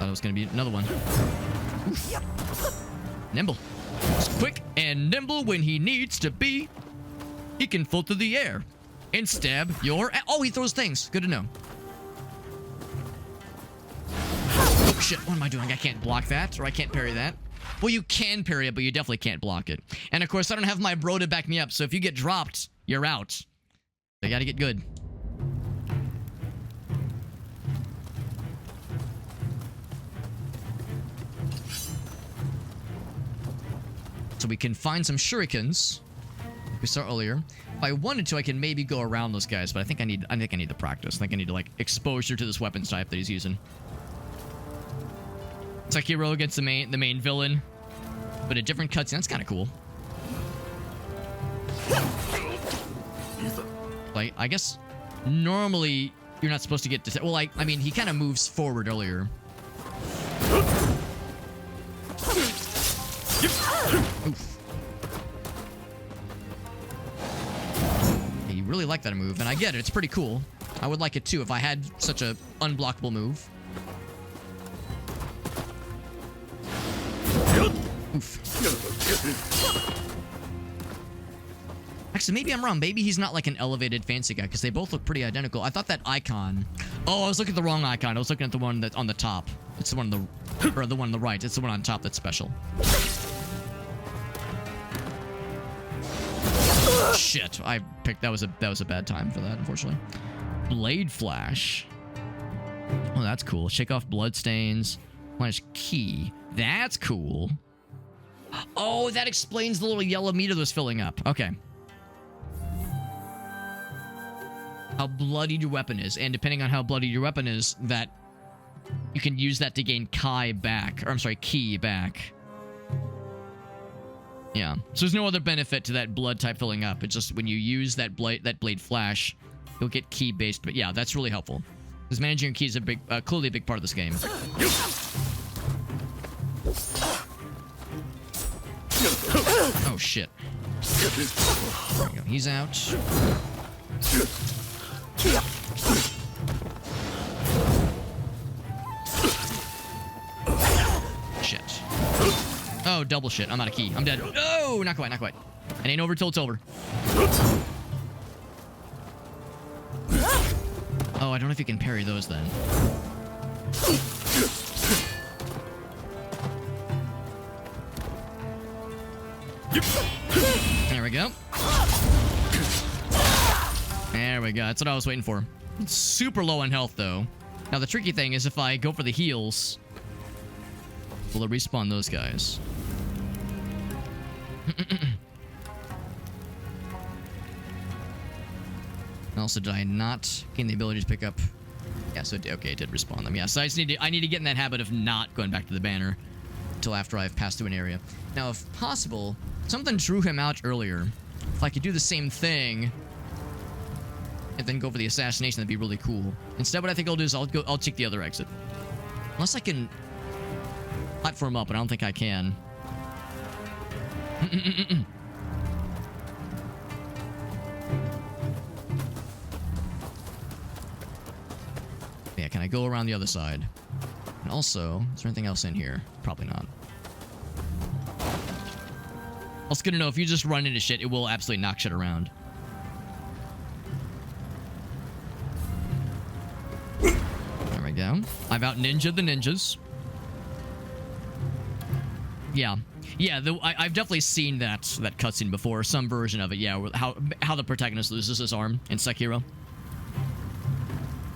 S1: it was going to be another one. Oof. Nimble. He's quick and nimble when he needs to be. He can float through the air and stab your... Oh, he throws things. Good to know. Oh, shit. What am I doing? I can't block that, or I can't parry that. Well, you can parry it, but you definitely can't block it. And, of course, I don't have my bro to back me up, so if you get dropped, you're out. So you gotta get good. So we can find some shurikens. We saw earlier. If I wanted to, I can maybe go around those guys, but I think I need the practice. I think I need to, like, exposure to this weapons type that he's using. Sekiro against the main villain, but a different cutscene. That's kind of cool. Like, I guess normally you're not supposed to get well, like, I mean, he kind of moves forward earlier. Oof. You really like that move, and I get it. It's pretty cool. I would like it too if I had such a unblockable move. Oof. Actually, maybe I'm wrong. Maybe he's not like an elevated fancy guy, because they both look pretty identical. I thought that icon... Oh, I was looking at the wrong icon. I was looking at the one that's on the top. It's the one on the... Or the one on the right. It's the one on top that's special. Shit. I picked... That was a bad time for that, unfortunately. Blade Flash. Oh, that's cool. Shake off bloodstains. Flash key. That's cool. Oh, that explains the little yellow meter that's filling up. Okay. How bloodied your weapon is, and depending on how bloody your weapon is, that you can use that to gain Kai back, or I'm sorry, Ki back. Yeah. So there's no other benefit to that blood type filling up. It's just when you use that blade flash, you'll get Ki based. But yeah, that's really helpful because managing your Ki is a big, clearly a big part of this game. Oh shit. There we go. He's out. Shit. Oh, double shit. I'm out of key. I'm dead. No, not quite, not quite. It ain't over till it's over. Oh, I don't know if you can parry those then. There we go. There we go. That's what I was waiting for. It's super low on health, though. Now, the tricky thing is if I go for the heals, will it respawn those guys? Also, did I not gain the ability to pick up... Yeah, so okay, it did respawn them. Yeah, so I need to get in that habit of not going back to the banner until after I've passed through an area. Now, if possible, something drew him out earlier. If I could do the same thing and then go for the assassination, that'd be really cool. Instead, what I think I'll do is I'll take the other exit. Unless I can platform up, but I don't think I can. Yeah, can I go around the other side? And also, is there anything else in here? Probably not. Also, good to know if you just run into shit, it will absolutely knock shit around. There we go. I've out ninja'd the ninjas. Yeah. Yeah, I've definitely seen that cutscene before, some version of it, yeah, how the protagonist loses his arm in Sekiro.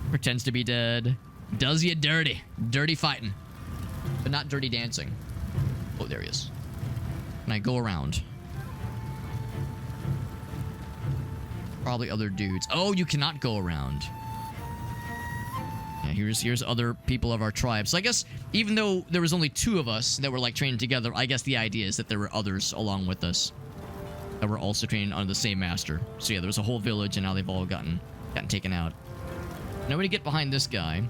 S1: Pretends to be dead. Does you dirty. Dirty fighting. But not dirty dancing. Oh, there he is. Can I go around? Probably other dudes. Oh, you cannot go around. Yeah, here's other people of our tribe. So I guess even though there was only 2 of us that were like training together, I guess the idea is that there were others along with us that were also training under the same master. So yeah, there was a whole village, and now they've all gotten taken out. Now we need to get behind this guy.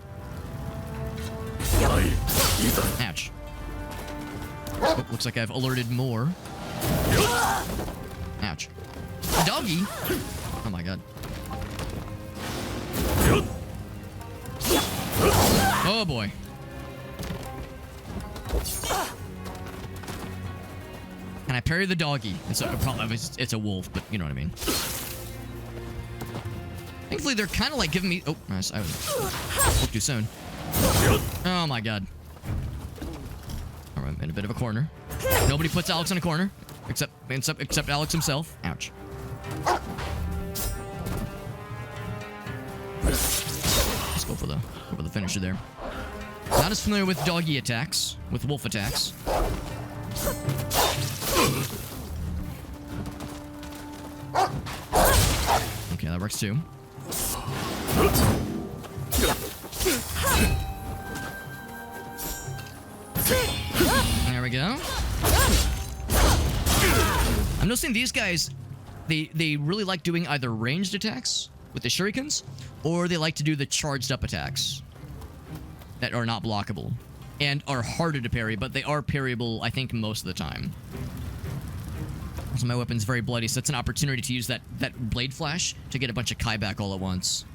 S1: Ouch. Oh, looks like I've alerted more. Ouch. Doggy! Oh my god. Oh boy. Can I parry the doggy? It's a wolf, but you know what I mean. Thankfully, they're kind of like giving me... Oh, nice. I spoke too soon. Oh my god. Alright, I'm in a bit of a corner. Nobody puts Alex in a corner. Except Alex himself. Ouch. Let's go for the finisher there. Not as familiar with doggy attacks, with wolf attacks. Okay, that works too. we go. I'm noticing these guys, they really like doing either ranged attacks with the shurikens, or they like to do the charged up attacks that are not blockable and are harder to parry, but they are parryable, I think, most of the time. So my weapon's very bloody, so it's an opportunity to use that blade flash to get a bunch of Kai back all at once.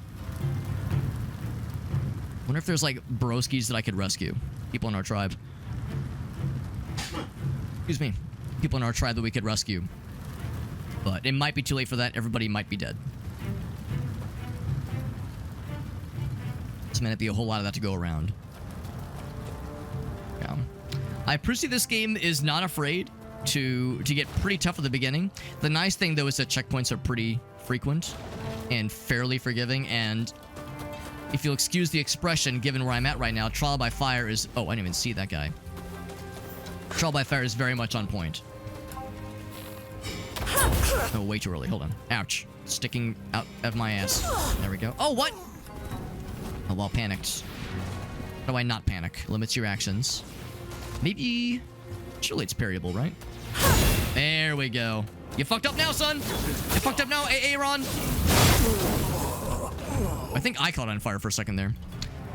S1: Wonder if there's, like, broskies that I could rescue. People in our tribe. Excuse me. People in our tribe that we could rescue. But it might be too late for that. Everybody might be dead. This might be a whole lot of that to go around. Yeah. I appreciate this game is not afraid to get pretty tough at the beginning. The nice thing, though, is that checkpoints are pretty frequent and fairly forgiving, and if you'll excuse the expression, given where I'm at right now, Trial by Fire is... Oh, I didn't even see that guy. Trial by Fire is very much on point. Oh, way too early. Hold on. Ouch. Sticking out of my ass. There we go. Oh, what? Oh, well, panicked. How do I not panic? Limits your actions. Maybe... Surely it's parryable, right? There we go. You fucked up now, son! You fucked up now, Aaron! I think I caught on fire for a second there.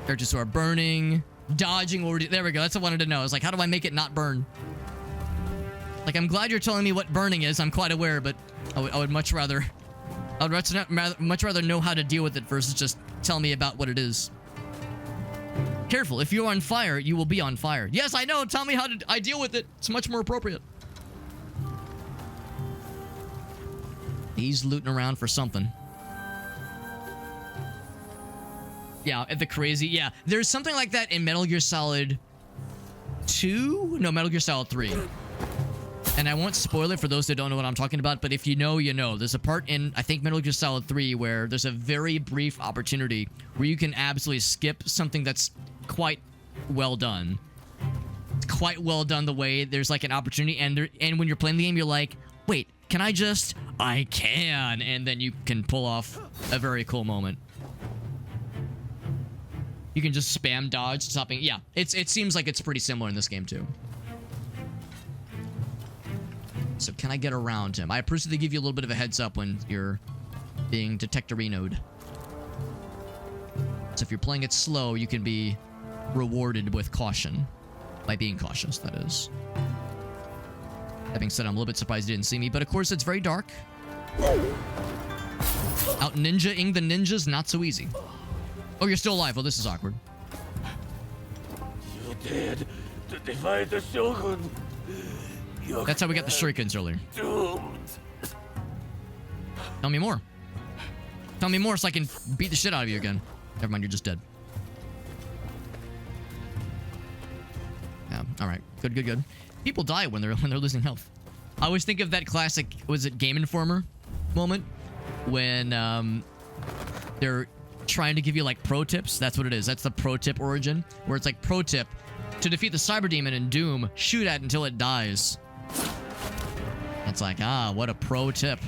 S1: Characters who are burning, dodging, there we go. That's what I wanted to know. I was like, how do I make it not burn? Like, I'm glad you're telling me what burning is. I'm quite aware, but I would much rather... I would much rather know how to deal with it versus just tell me about what it is. Careful, if you're on fire, you will be on fire. Yes, I know. Tell me how I deal with it. It's much more appropriate. He's looting around for something. Yeah, at the crazy... Yeah, there's something like that in Metal Gear Solid 2? No, Metal Gear Solid 3. And I won't spoil it for those that don't know what I'm talking about, but if you know, you know. There's a part in, I think, Metal Gear Solid 3 where there's a very brief opportunity where you can absolutely skip something that's quite well done. It's quite well done the way there's like an opportunity, and when you're playing the game, you're like, wait, can I just... I can! And then you can pull off a very cool moment. You can just spam dodge, stopping... Yeah, it seems like it's pretty similar in this game, too. So can I get around him? I appreciate they give you a little bit of a heads up when you're being detectorinoed. So if you're playing it slow, you can be rewarded with caution. By being cautious, that is. That being said, I'm a little bit surprised you didn't see me, but of course it's very dark. Out ninja-ing the ninjas, not so easy. Oh, you're still alive. Well, this is awkward.
S8: You dared to defy the Shogun.
S1: That's how we got the shurikens earlier.
S8: Doomed.
S1: Tell me more. Tell me more so I can beat the shit out of you again. Never mind, you're just dead. Yeah, alright. Good, good, good. People die when they're losing health. I always think of that classic, was it Game Informer moment? When they're trying to give you like pro tips. That's what it is. That's the pro tip origin. Where it's like, pro tip, to defeat the cyber demon in Doom, shoot at it until it dies. It's like, ah, what a pro tip.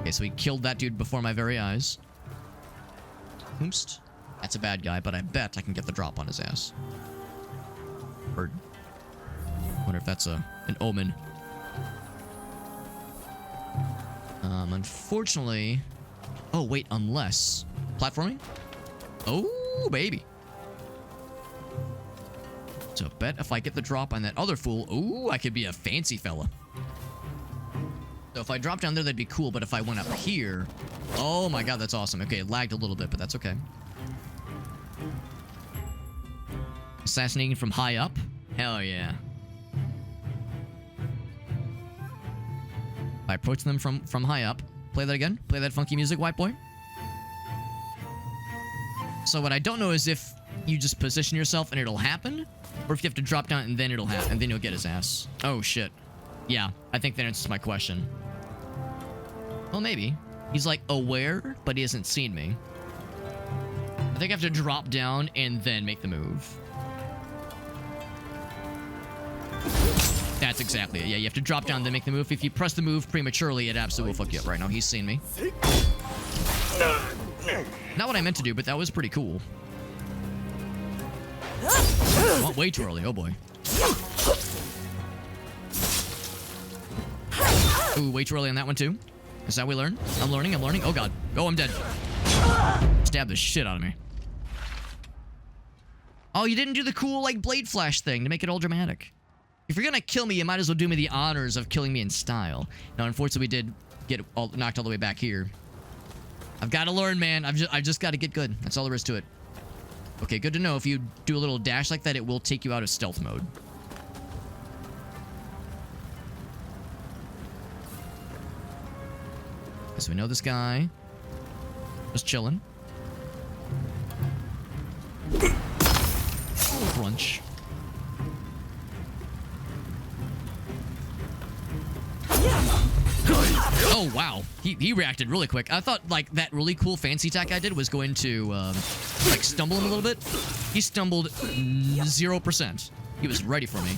S1: Okay, so we killed that dude before my very eyes. Oops. That's a bad guy, but I bet I can get the drop on his ass. Bird. Wonder if that's an omen. Unfortunately... Oh, wait, unless... Platforming? Oh, baby. So bet if I get the drop on that other fool, ooh, I could be a fancy fella. So if I drop down there, that'd be cool, but if I went up here... Oh my god, that's awesome. Okay, it lagged a little bit, but that's okay. Assassinating from high up? Hell yeah. I approach them from high up. Play that again. Play that funky music, white boy. So what I don't know is if you just position yourself and it'll happen, or if you have to drop down and then it'll happen, and then you'll get his ass. Oh, shit. Yeah, I think that answers my question. Well, maybe. He's, like, aware, but he hasn't seen me. I think I have to drop down and then make the move. That's exactly it. Yeah, you have to drop down and then make the move. If you press the move prematurely, it absolutely will fuck you up right now. He's seen me. Not what I meant to do, but that was pretty cool. Oh, way too early. Oh, boy. Ooh, way too early on that one too. Is that how we learn? I'm learning. Oh god. Oh, I'm dead. Stab the shit out of me. Oh, you didn't do the cool, like, blade flash thing to make it all dramatic. If you're gonna kill me, you might as well do me the honors of killing me in style. Now, unfortunately, we did get knocked all the way back here. I've got to learn, man. I've just got to get good. That's all there is to it. Okay, good to know. If you do a little dash like that, it will take you out of stealth mode. So we know this guy. Just chilling. Crunch. Oh, wow. He reacted really quick. I thought, like, that really cool fancy attack I did was going to, like, stumble him a little bit. He stumbled 0%. He was ready for me.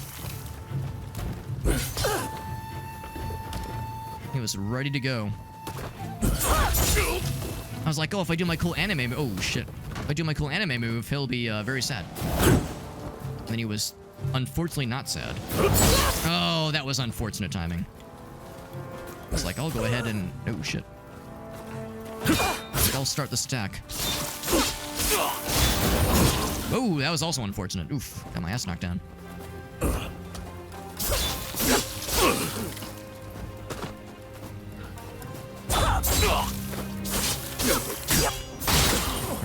S1: He was ready to go. I was like, oh, if I do my cool anime... Oh, shit. If I do my cool anime move, he'll be very sad. And then he was unfortunately not sad. Oh, that was unfortunate timing. It's like, I'll go ahead and... Oh, shit. I'll start the stack. Oh, that was also unfortunate. Oof. Got my ass knocked down. There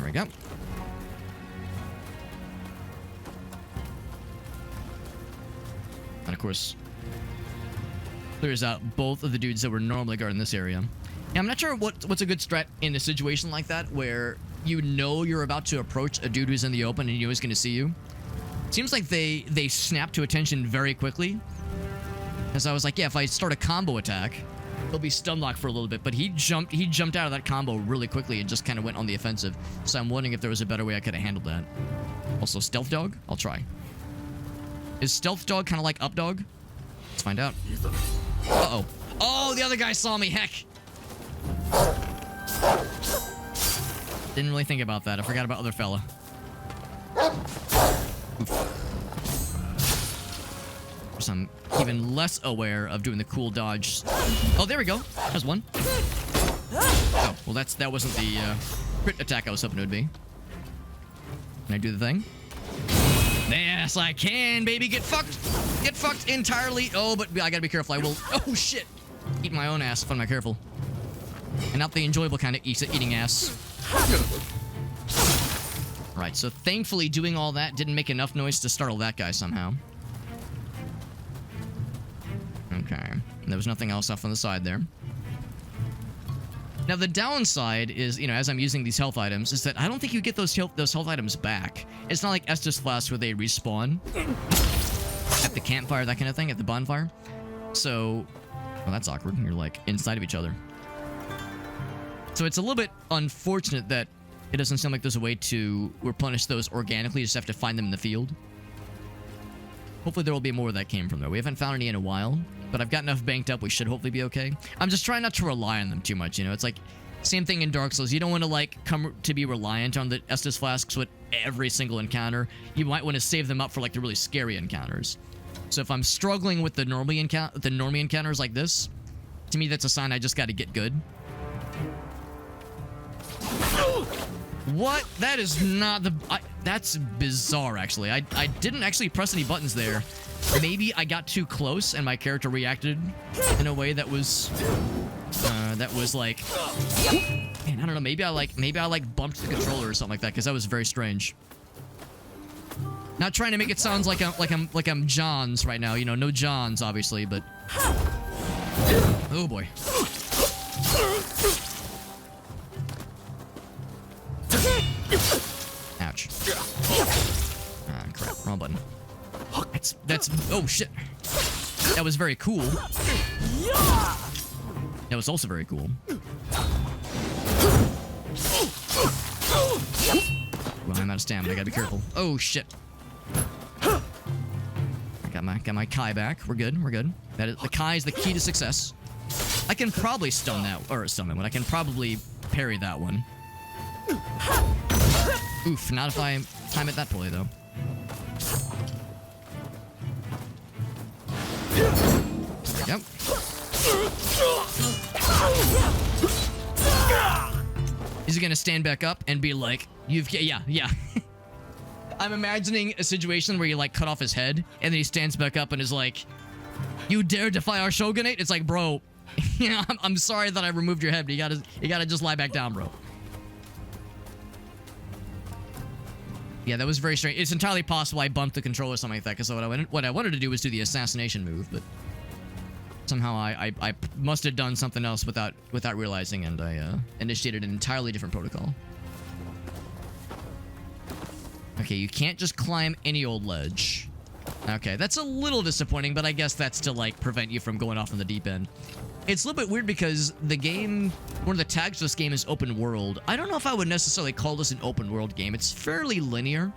S1: we go. And of course... clears out both of the dudes that were normally guarding this area. Yeah, I'm not sure what's a good strat in a situation like that where you know you're about to approach a dude who's in the open and you know he's going to see you. Seems like they snap to attention very quickly. As I was like, yeah, if I start a combo attack, he'll be stun locked for a little bit. But he jumped out of that combo really quickly and just kind of went on the offensive. So I'm wondering if there was a better way I could have handled that. Also, stealth dog? I'll try. Is stealth dog kind of like up dog? Let's find out. Uh-oh. Oh, the other guy saw me. Heck. Didn't really think about that. I forgot about other fella. Oof. I'm even less aware of doing the cool dodge. Oh, there we go. There's one. Oh, well, that wasn't the crit attack I was hoping it would be. Can I do the thing? Yes, I can, baby. Get fucked. Get fucked entirely. Oh, but I gotta be careful. I will... Oh, shit. Eat my own ass if I'm not careful. And not the enjoyable kind of eating ass. Right, so thankfully doing all that didn't make enough noise to startle that guy somehow. Okay. There was nothing else off on the side there. Now, the downside is, you know, as I'm using these health items, is that I don't think you get those health items back. It's not like Estus Flask where they respawn at the campfire, that kind of thing, at the bonfire. So, well, that's awkward. You're, like, inside of each other. So it's a little bit unfortunate that it doesn't seem like there's a way to replenish those organically. You just have to find them in the field. Hopefully there will be more where that came from, though. We haven't found any in a while, but I've got enough banked up. We should hopefully be okay. I'm just trying not to rely on them too much, you know? It's like, same thing in Dark Souls. You don't want to, like, come to be reliant on the Estus Flasks with every single encounter. You might want to save them up for, like, the really scary encounters. So if I'm struggling with the normie encounters like this, to me, that's a sign I just got to get good. What? That is not the... that's bizarre, actually. I didn't actually press any buttons there. Maybe I got too close and my character reacted in a way that was like... Man, I don't know. Maybe I bumped the controller or something like that, because that was very strange. Not trying to make it sound like I'm Johns right now. You know, no Johns, obviously, but... Oh, boy. Ouch. Ah, crap. Wrong button. That's... Oh, shit. That was very cool. That was also very cool. Well, I'm out of stamina. I gotta be careful. Oh, shit. I got my Kai back. We're good. We're good. The Kai is the key to success. I can probably stun that... Or stun that one. I can probably parry that one. Oof, not if I time it that poorly, though. Yep. Is he gonna stand back up and be like, yeah. I'm imagining a situation where you like cut off his head and then he stands back up and is like, you dare defy our shogunate? It's like, bro, yeah, I'm sorry that I removed your head, but you gotta just lie back down, bro. Yeah, that was very strange. It's entirely possible I bumped the controller or something like that, because what I wanted to do was do the assassination move, but somehow I must have done something else without realizing, and I initiated an entirely different protocol. Okay, you can't just climb any old ledge. Okay, that's a little disappointing, but I guess that's to, like, prevent you from going off in the deep end. It's a little bit weird because the game, one of the tags of this game is open world. I don't know if I would necessarily call this an open world game. It's fairly linear.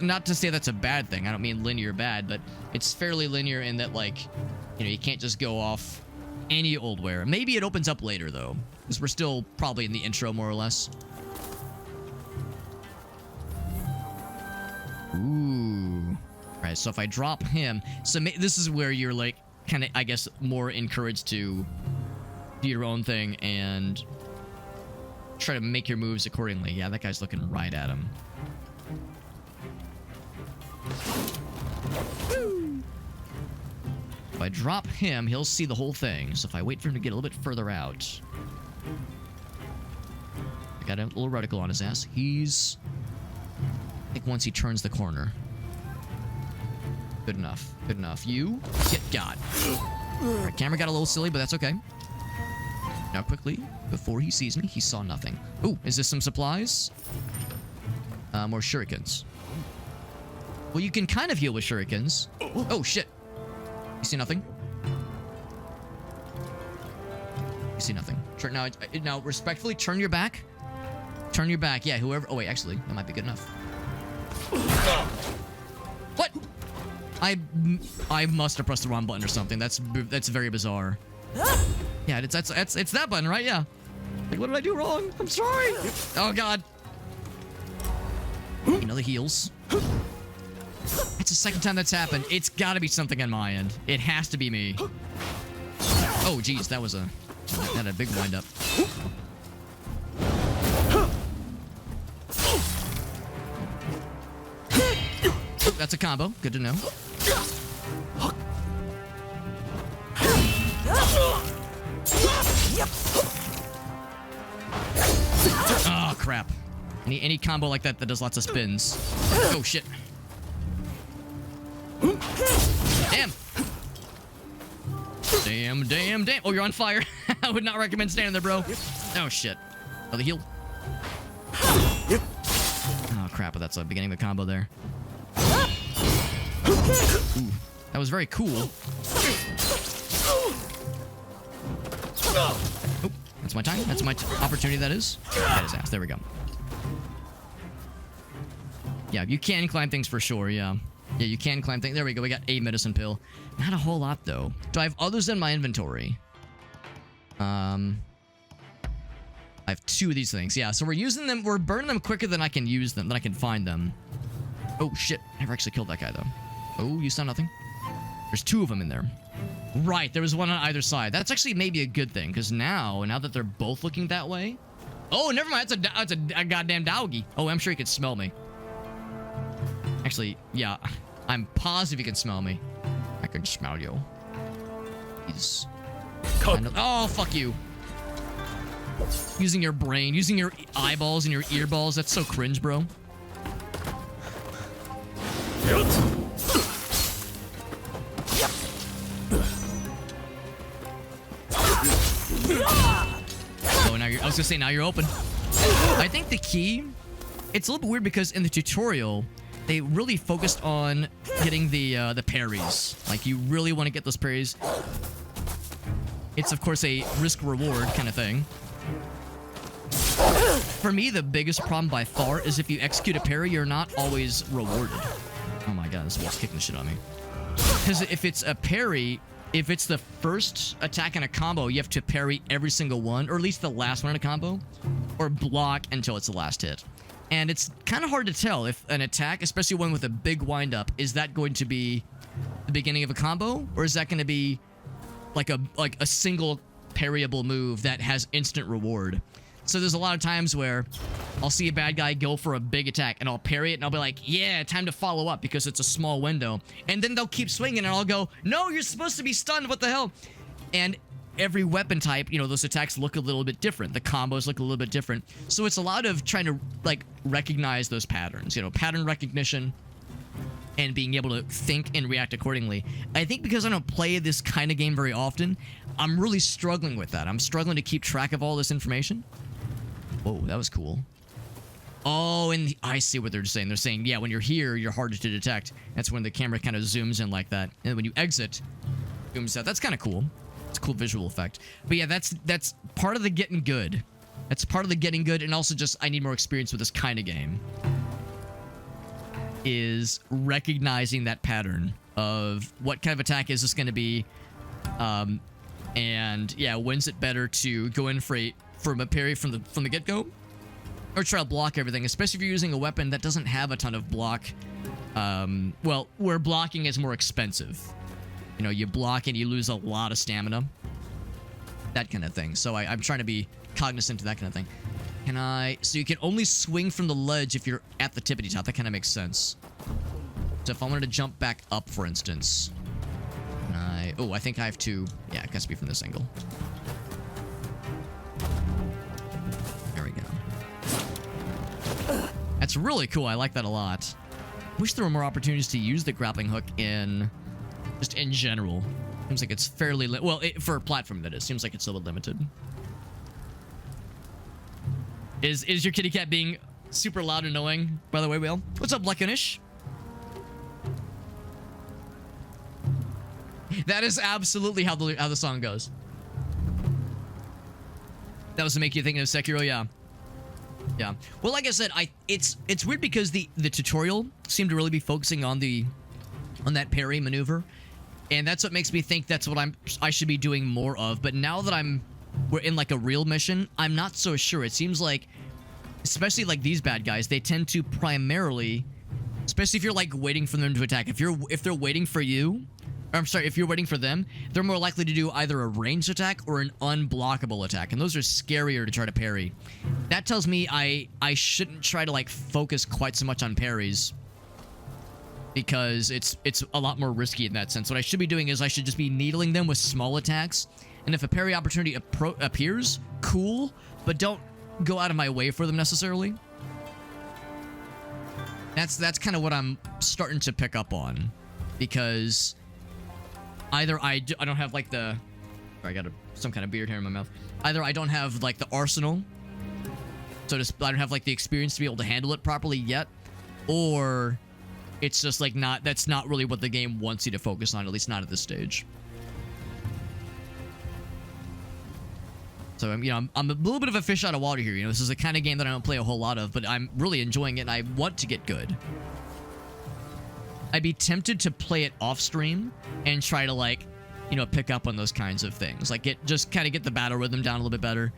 S1: Not to say that's a bad thing. I don't mean linear bad, but it's fairly linear in that, like, you know, you can't just go off any old where. Maybe it opens up later, though, because we're still probably in the intro, more or less. Ooh. Right, so if I drop him... So this is where you're, like, kind of, I guess, more encouraged to do your own thing and try to make your moves accordingly. Yeah, that guy's looking right at him. If I drop him, he'll see the whole thing. So if I wait for him to get a little bit further out... I got a little reticle on his ass. He's... I think once he turns the corner. Good enough. Good enough. You get got. Our camera got a little silly, but that's okay. Now quickly, before he sees me, he saw nothing. Ooh, is this some supplies? More shurikens. Well, you can kind of heal with shurikens. Oh, shit. You see nothing? You see nothing. Now, respectfully, turn your back. Turn your back. Yeah, whoever... Oh, wait, actually, that might be good enough. What? I must have pressed the wrong button or something. That's very bizarre. Yeah, it's that button, right? Yeah. Like, what did I do wrong? I'm sorry. Oh God. You know the heals. It's the second time that's happened. It's got to be something on my end. It has to be me. Oh, geez, that had a big wind up. That's a combo. Good to know. Oh, crap. Any combo like that does lots of spins. Oh, shit. Damn. Damn. Oh, you're on fire. I would not recommend standing there, bro. Oh, shit. Oh, the heal. Oh, crap. That's the beginning of the combo there. Ooh, that was very cool. Oh, that's my time. That's my opportunity, that is. Get his ass. There we go. Yeah, you can climb things for sure, yeah. Yeah, you can climb things. There we go. We got a medicine pill. Not a whole lot, though. Do I have others in my inventory? I have 2 of these things. Yeah, so we're using them. We're burning them quicker than I can use them, than I can find them. Oh, shit. Never actually killed that guy, though. Oh, you saw nothing? There's 2 of them in there. Right, there was one on either side. That's actually maybe a good thing, because now that they're both looking that way... Oh, never mind. That's a goddamn doggy. Oh, I'm sure he could smell me. Actually, yeah. I'm positive he can smell me. I can smell you. He's... Oh, fuck you. Using your brain, using your eyeballs and your earballs. That's so cringe, bro. Oh, now I was gonna say, now you're open. I think the key, it's a little bit weird because in the tutorial, they really focused on getting the parries. Like, you really want to get those parries. It's, of course, a risk-reward kind of thing. For me, the biggest problem by far is if you execute a parry, you're not always rewarded. Oh my god, this wall's kicking the shit on me. Because if it's a parry, if it's the first attack in a combo, you have to parry every single one, or at least the last one in a combo, or block until it's the last hit. And it's kind of hard to tell if an attack, especially one with a big wind-up, is that going to be the beginning of a combo, or is that going to be like a single parryable move that has instant reward? So there's a lot of times where I'll see a bad guy go for a big attack and I'll parry it and I'll be like, yeah, time to follow up because it's a small window. And then they'll keep swinging and I'll go, no, you're supposed to be stunned. What the hell? And every weapon type, you know, those attacks look a little bit different. The combos look a little bit different. So it's a lot of trying to like recognize those patterns, you know, pattern recognition and being able to think and react accordingly. I think because I don't play this kind of game very often, I'm really struggling with that. I'm struggling to keep track of all this information. Whoa, that was cool. Oh, and I see what they're saying. They're saying, yeah, when you're here, you're harder to detect. That's when the camera kind of zooms in like that. And when you exit, zooms out. That's kind of cool. It's a cool visual effect. But yeah, that's part of the getting good. That's part of the getting good, and also just I need more experience with this kind of game. Is recognizing that pattern of what kind of attack is this going to be, and yeah, when's it better to go in for a parry from the get-go, or try to block everything, especially if you're using a weapon that doesn't have a ton of block. Well, where blocking is more expensive. You know, you block and you lose a lot of stamina. That kind of thing. So I'm trying to be cognizant of that kind of thing. So you can only swing from the ledge if you're at the tippity top. That kind of makes sense. So if I wanted to jump back up, for instance, oh, I think I have to. Yeah, it has to be from this angle. There we go. That's really cool. I like that a lot. Wish there were more opportunities to use the grappling hook in general. Seems like it's fairly for a platform, that is. Seems like it's a little limited. Is your kitty cat being super loud and annoying, by the way, Will? What's up, Luckinish? That is absolutely how the song goes. That was to make you think of Sekiro, yeah. Yeah. Well, like I said, it's weird because the tutorial seemed to really be focusing on that parry maneuver, and that's what makes me think that's what I should be doing more of. But now that we're in like a real mission, I'm not so sure. It seems like, especially like these bad guys, they tend to primarily, especially if you're like waiting for them to attack, if they're waiting for you, or I'm sorry, if you're waiting for them, they're more likely to do either a ranged attack or an unblockable attack, and those are scarier to try to parry. That tells me I shouldn't try to like focus quite so much on parries, because it's a lot more risky in that sense. What I should be doing is I should just be needling them with small attacks, and if a parry opportunity appears, cool, but don't go out of my way for them necessarily. That's kind of what I'm starting to pick up on, because either I don't have like I got some kind of beard hair in my mouth. Either I don't have like the arsenal, so I don't have like the experience to be able to handle it properly yet, or it's just like that's not really what the game wants you to focus on, at least not at this stage. So I'm a little bit of a fish out of water here. You know, this is the kind of game that I don't play a whole lot of, but I'm really enjoying it and I want to get good. I'd be tempted to play it off stream and try to like, you know, pick up on those kinds of things. Like just kind of get the battle rhythm down a little bit better.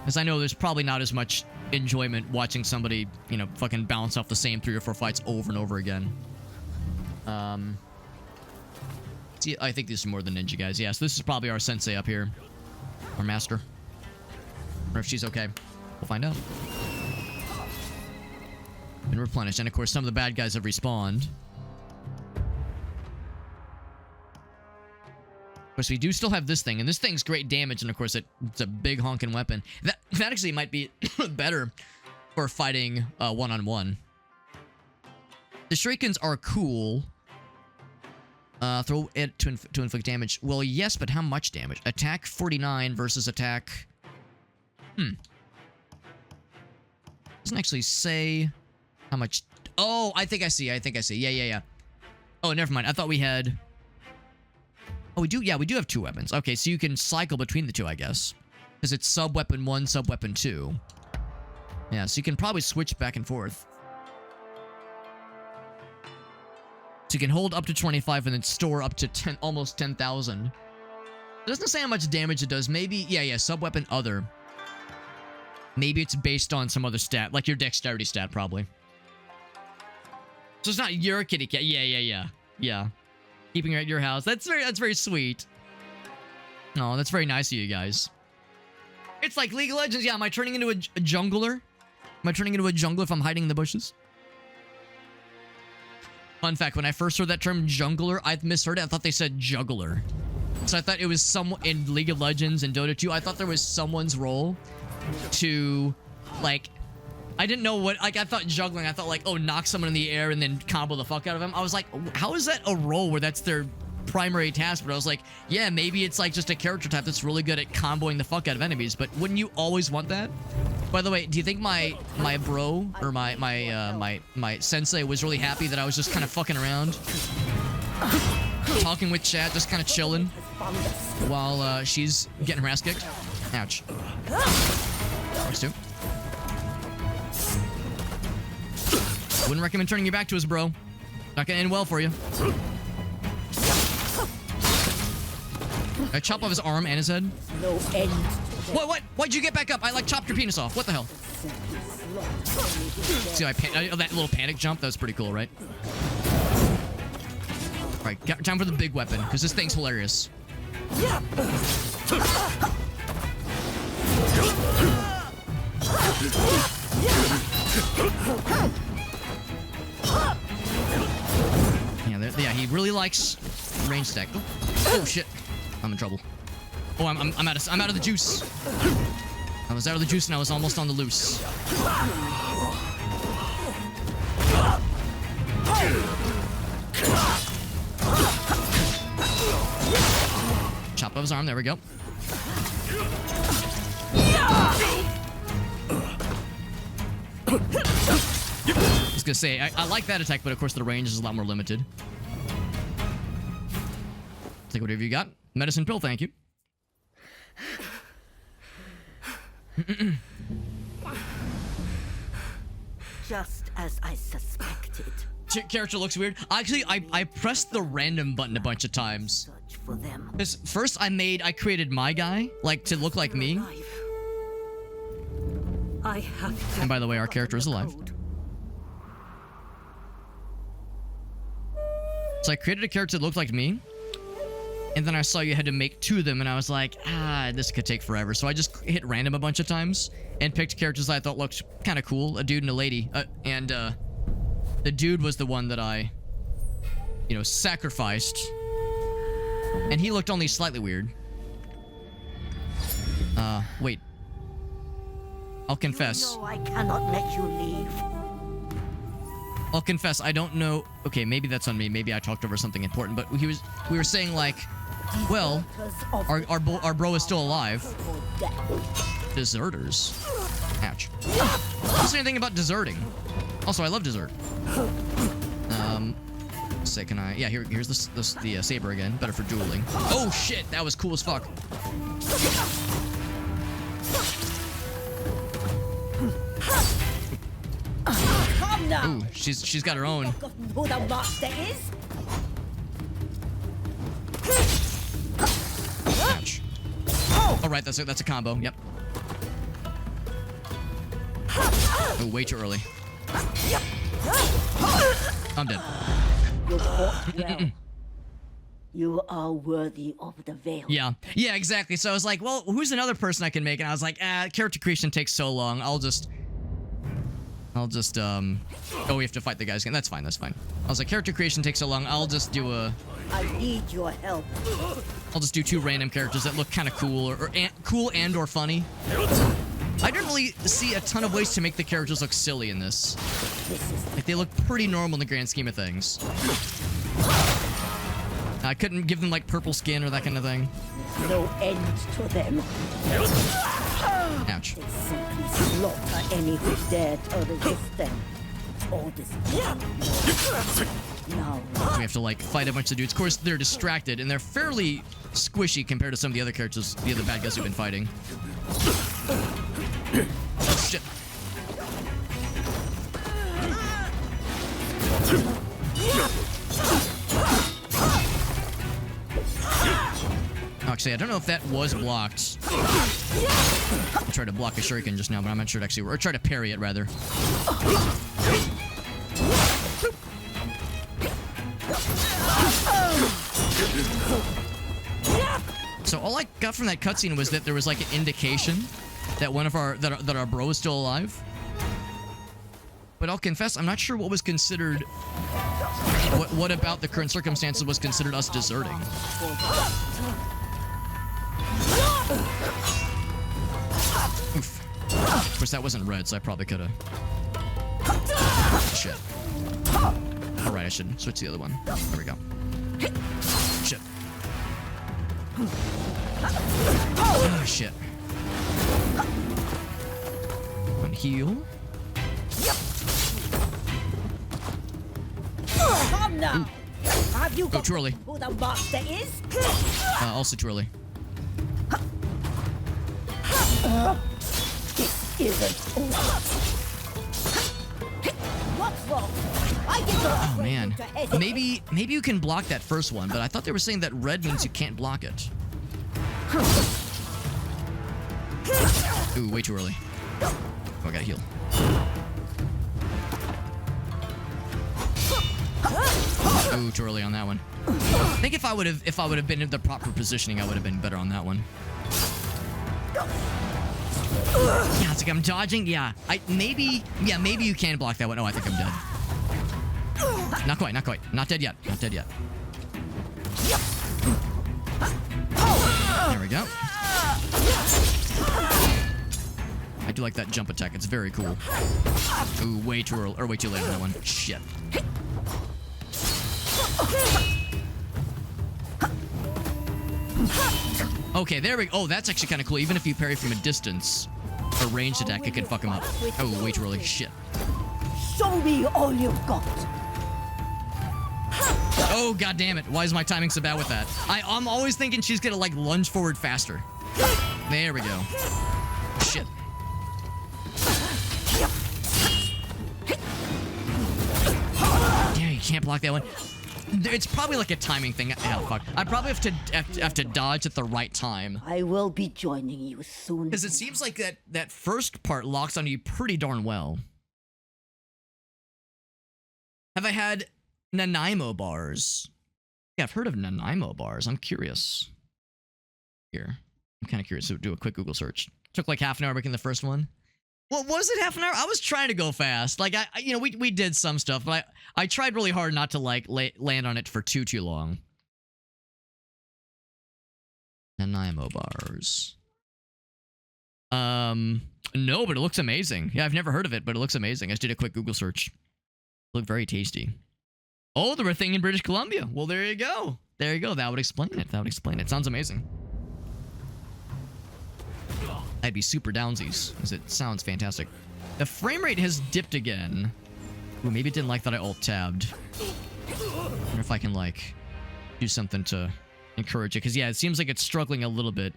S1: Because I know there's probably not as much enjoyment watching somebody, you know, fucking bounce off the same 3 or 4 fights over and over again. See, I think these are more the ninja guys. Yeah, so this is probably our sensei up here. Our master. Or if she's okay. We'll find out. And replenish. And of course, some of the bad guys have respawned. Of course, we do still have this thing, and this thing's great damage, and of course, it's a big honking weapon. That actually might be better for fighting one-on-one. The shurikens are cool. Throw it to inflict damage. Well, yes, but how much damage? Attack 49 versus attack... Doesn't actually say how much... Oh, I think I see. Yeah. Oh, never mind. I thought we had... Oh, we do? Yeah, we do have 2 weapons. Okay, so you can cycle between the 2, I guess. Because it's sub-weapon 1, sub-weapon 2. Yeah, so you can probably switch back and forth. So you can hold up to 25 and then store up to almost 10,000. It doesn't say how much damage it does. Maybe... Yeah, sub-weapon other. Maybe it's based on some other stat, like your dexterity stat, probably. So it's not your kitty cat. Yeah. Keeping her at your house. That's very sweet. Oh, that's very nice of you guys. It's like League of Legends. Yeah, am I turning into a jungler? Am I turning into a jungler if I'm hiding in the bushes? Fun fact, when I first heard that term jungler, I misheard it. I thought they said juggler. So I thought it was someone in League of Legends and Dota 2. I thought there was someone's role to, like, I didn't know what, like, I thought juggling. I thought, like, oh, knock someone in the air and then combo the fuck out of him. I was like, how is that a role where that's their primary task? But I was like, yeah, maybe it's like just a character type that's really good at comboing the fuck out of enemies. But wouldn't you always want that? By the way, do you think my bro or my sensei was really happy that I was just kind of fucking around, talking with chat, just kind of chilling while she's getting her ass kicked? Ouch. Thanks, too. Wouldn't recommend turning your back to us, bro. Not gonna end well for you. I chop off his arm and his head.
S5: No end.
S1: What? Why'd you get back up? I, like, chopped your penis off. What the hell? See, that little panic jump? That was pretty cool, right? Alright, time for the big weapon, because this thing's hilarious. Yeah, he really likes range stack. Oh shit, I'm in trouble. Oh, I'm out of the juice. I was out of the juice and I was almost on the loose. Chop off his arm. There we go. I was gonna say, I like that attack, but of course the range is a lot more limited. Take whatever you got. Medicine pill, thank you.
S5: Just as I suspected.
S1: Character looks weird. Actually, I pressed the random button a bunch of times.
S5: Search for them.
S1: Because first I created my guy, like, to look like me.
S3: I have to.
S1: And by the way, our character is alive. So I created a character that looked like me. And then I saw you had to make 2 of them, and I was like, this could take forever. So I just hit random a bunch of times and picked characters I thought looked kind of cool, a dude and a lady. The dude was the one that I, sacrificed. And he looked only slightly weird. Wait. I'll confess.
S5: No, I cannot let you leave.
S1: I'll confess, I don't know. Okay, maybe that's on me. Maybe I talked over something important, but we were saying, like, well, our bro is still alive. Deserters. Ouch. Don't say anything about deserting. Also, I love dessert. Say, can I? Yeah, here's the saber again. Better for dueling. Oh shit, that was cool as fuck.
S5: Come now.
S1: Ooh, she's got her own.
S5: Forgotten who the master is?
S1: Ouch. Oh, right, that's a combo. Yep. Oh, way too early. I'm dead.
S5: You fought well. You are worthy of the veil.
S1: Yeah, exactly. So I was like, well, who's another person I can make? And I was like, character creation takes so long. I'll just oh, we have to fight the guys again. That's fine. I was like, character creation takes so long. I'll just do
S5: I need your help.
S1: I'll just do 2 random characters that look kind of cool or cool or funny. I didn't really see a ton of ways to make the characters look silly in this. Like, they look pretty normal in the grand scheme of things. I couldn't give them, like, purple skin or that kind of thing.
S5: No end to them.
S1: Ouch.
S5: They simply slaughter any who dare to resist them. All this. Now.
S1: We have to, like, fight a bunch of dudes. Of course, they're distracted, and they're fairly squishy compared to some of the other characters, the other bad guys we've been fighting. Oh, shit. Actually, I don't know if that was blocked. I tried to block a shuriken just now, but I'm not sure it actually worked. Or try to parry it, rather. So all I got from that cutscene was that there was like an indication that one of our that our bro is still alive. But I'll confess, I'm not sure what was considered. What about the current circumstances was considered us deserting? Oof. Of course, that wasn't red, so I probably could have. Shit. All right, I should switch to the other one. There we go. Shit. Oh, shit. One heal.
S5: Come now. Have you got
S1: too early.
S5: who the master is?
S1: Also too early.
S5: This isn't over. What's wrong? I get
S1: Oh man, maybe you can block that first one, but I thought they were saying that red means you can't block it. Ooh, way too early. Oh, I gotta heal. Ooh, too early on that one. I think if I would have been in the proper positioning, I would have been better on that one. Yeah, it's like I'm dodging. Yeah, maybe you can block that one. Oh, I think I'm dead. Not quite. Not dead yet. There we go. I do like that jump attack. It's very cool. Ooh, way too early, or way too late on that one. Shit. Okay, there we go. Oh, that's actually kind of cool. Even if you parry from a distance, a ranged attack, it can fuck him up. Oh, way too early. Shit.
S5: Show me all you've got.
S1: Oh, god damn it. Why is my timing so bad with that? I'm always thinking she's gonna, like, lunge forward faster. There we go. Shit. Yeah, you can't block that one. It's probably like a timing thing. Oh, fuck. I probably have to dodge at the right time.
S5: I will be joining you soon.
S1: Because it seems like that first part locks on you pretty darn well. Have I had Nanaimo bars? Yeah, I've heard of Nanaimo bars. I'm curious. Here. I'm kind of curious. So do a quick Google search. Took like half an hour making the first one. Well, was it half an hour? I was trying to go fast. Like, we did some stuff, but I tried really hard not to, like, land on it for too long. Nanaimo bars. No, but it looks amazing. Yeah, I've never heard of it, but it looks amazing. I just did a quick Google search. Looked very tasty. Oh, they were a thing in British Columbia. Well, there you go. There you go. That would explain it. Sounds amazing. I'd be super downsies, because it sounds fantastic. The frame rate has dipped again. Ooh, maybe it didn't like that I alt-tabbed. I wonder if I can, like, do something to encourage it. Because, yeah, it seems like it's struggling a little bit.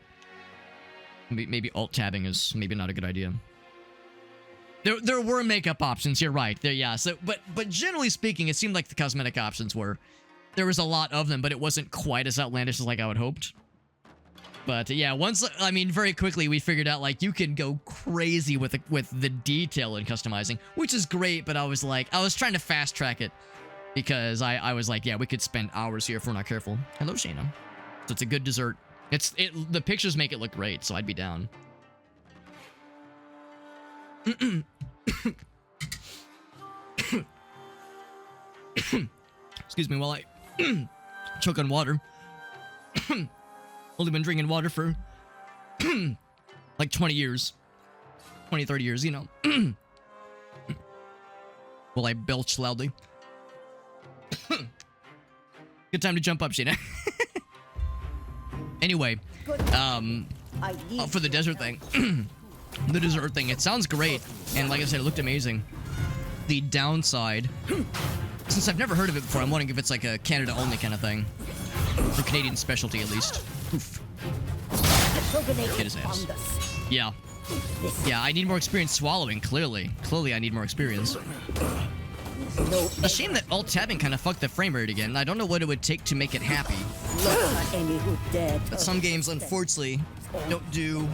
S1: Maybe alt-tabbing is maybe not a good idea. There were makeup options, you're right. Yeah, so, but generally speaking, it seemed like the cosmetic options were... There was a lot of them, but it wasn't quite as outlandish as, like, I would hoped. But yeah, very quickly we figured out, like, you can go crazy with the detail in customizing, which is great, but I was trying to fast track it because I was like, yeah, we could spend hours here if we're not careful. Hello, Shayna. So it's a good dessert. The pictures make it look great, so I'd be down. Excuse me while I choke on water. Only been drinking water for like 20 years. 20, 30 years, you know. While I belch loudly. Good time to jump up, Sheena. Anyway, for the desert thing. The dessert thing, it sounds great. And like I said, it looked amazing. The downside, since I've never heard of it before, I'm wondering if it's like a Canada-only kind of thing. Or Canadian specialty, at least. Oof. Hit his ass. Yeah. Yeah, I need more experience swallowing, clearly. Clearly, I need more experience. A shame that alt-tabbing kind of fucked the frame rate again. I don't know what it would take to make it happy. But some games, unfortunately, don't do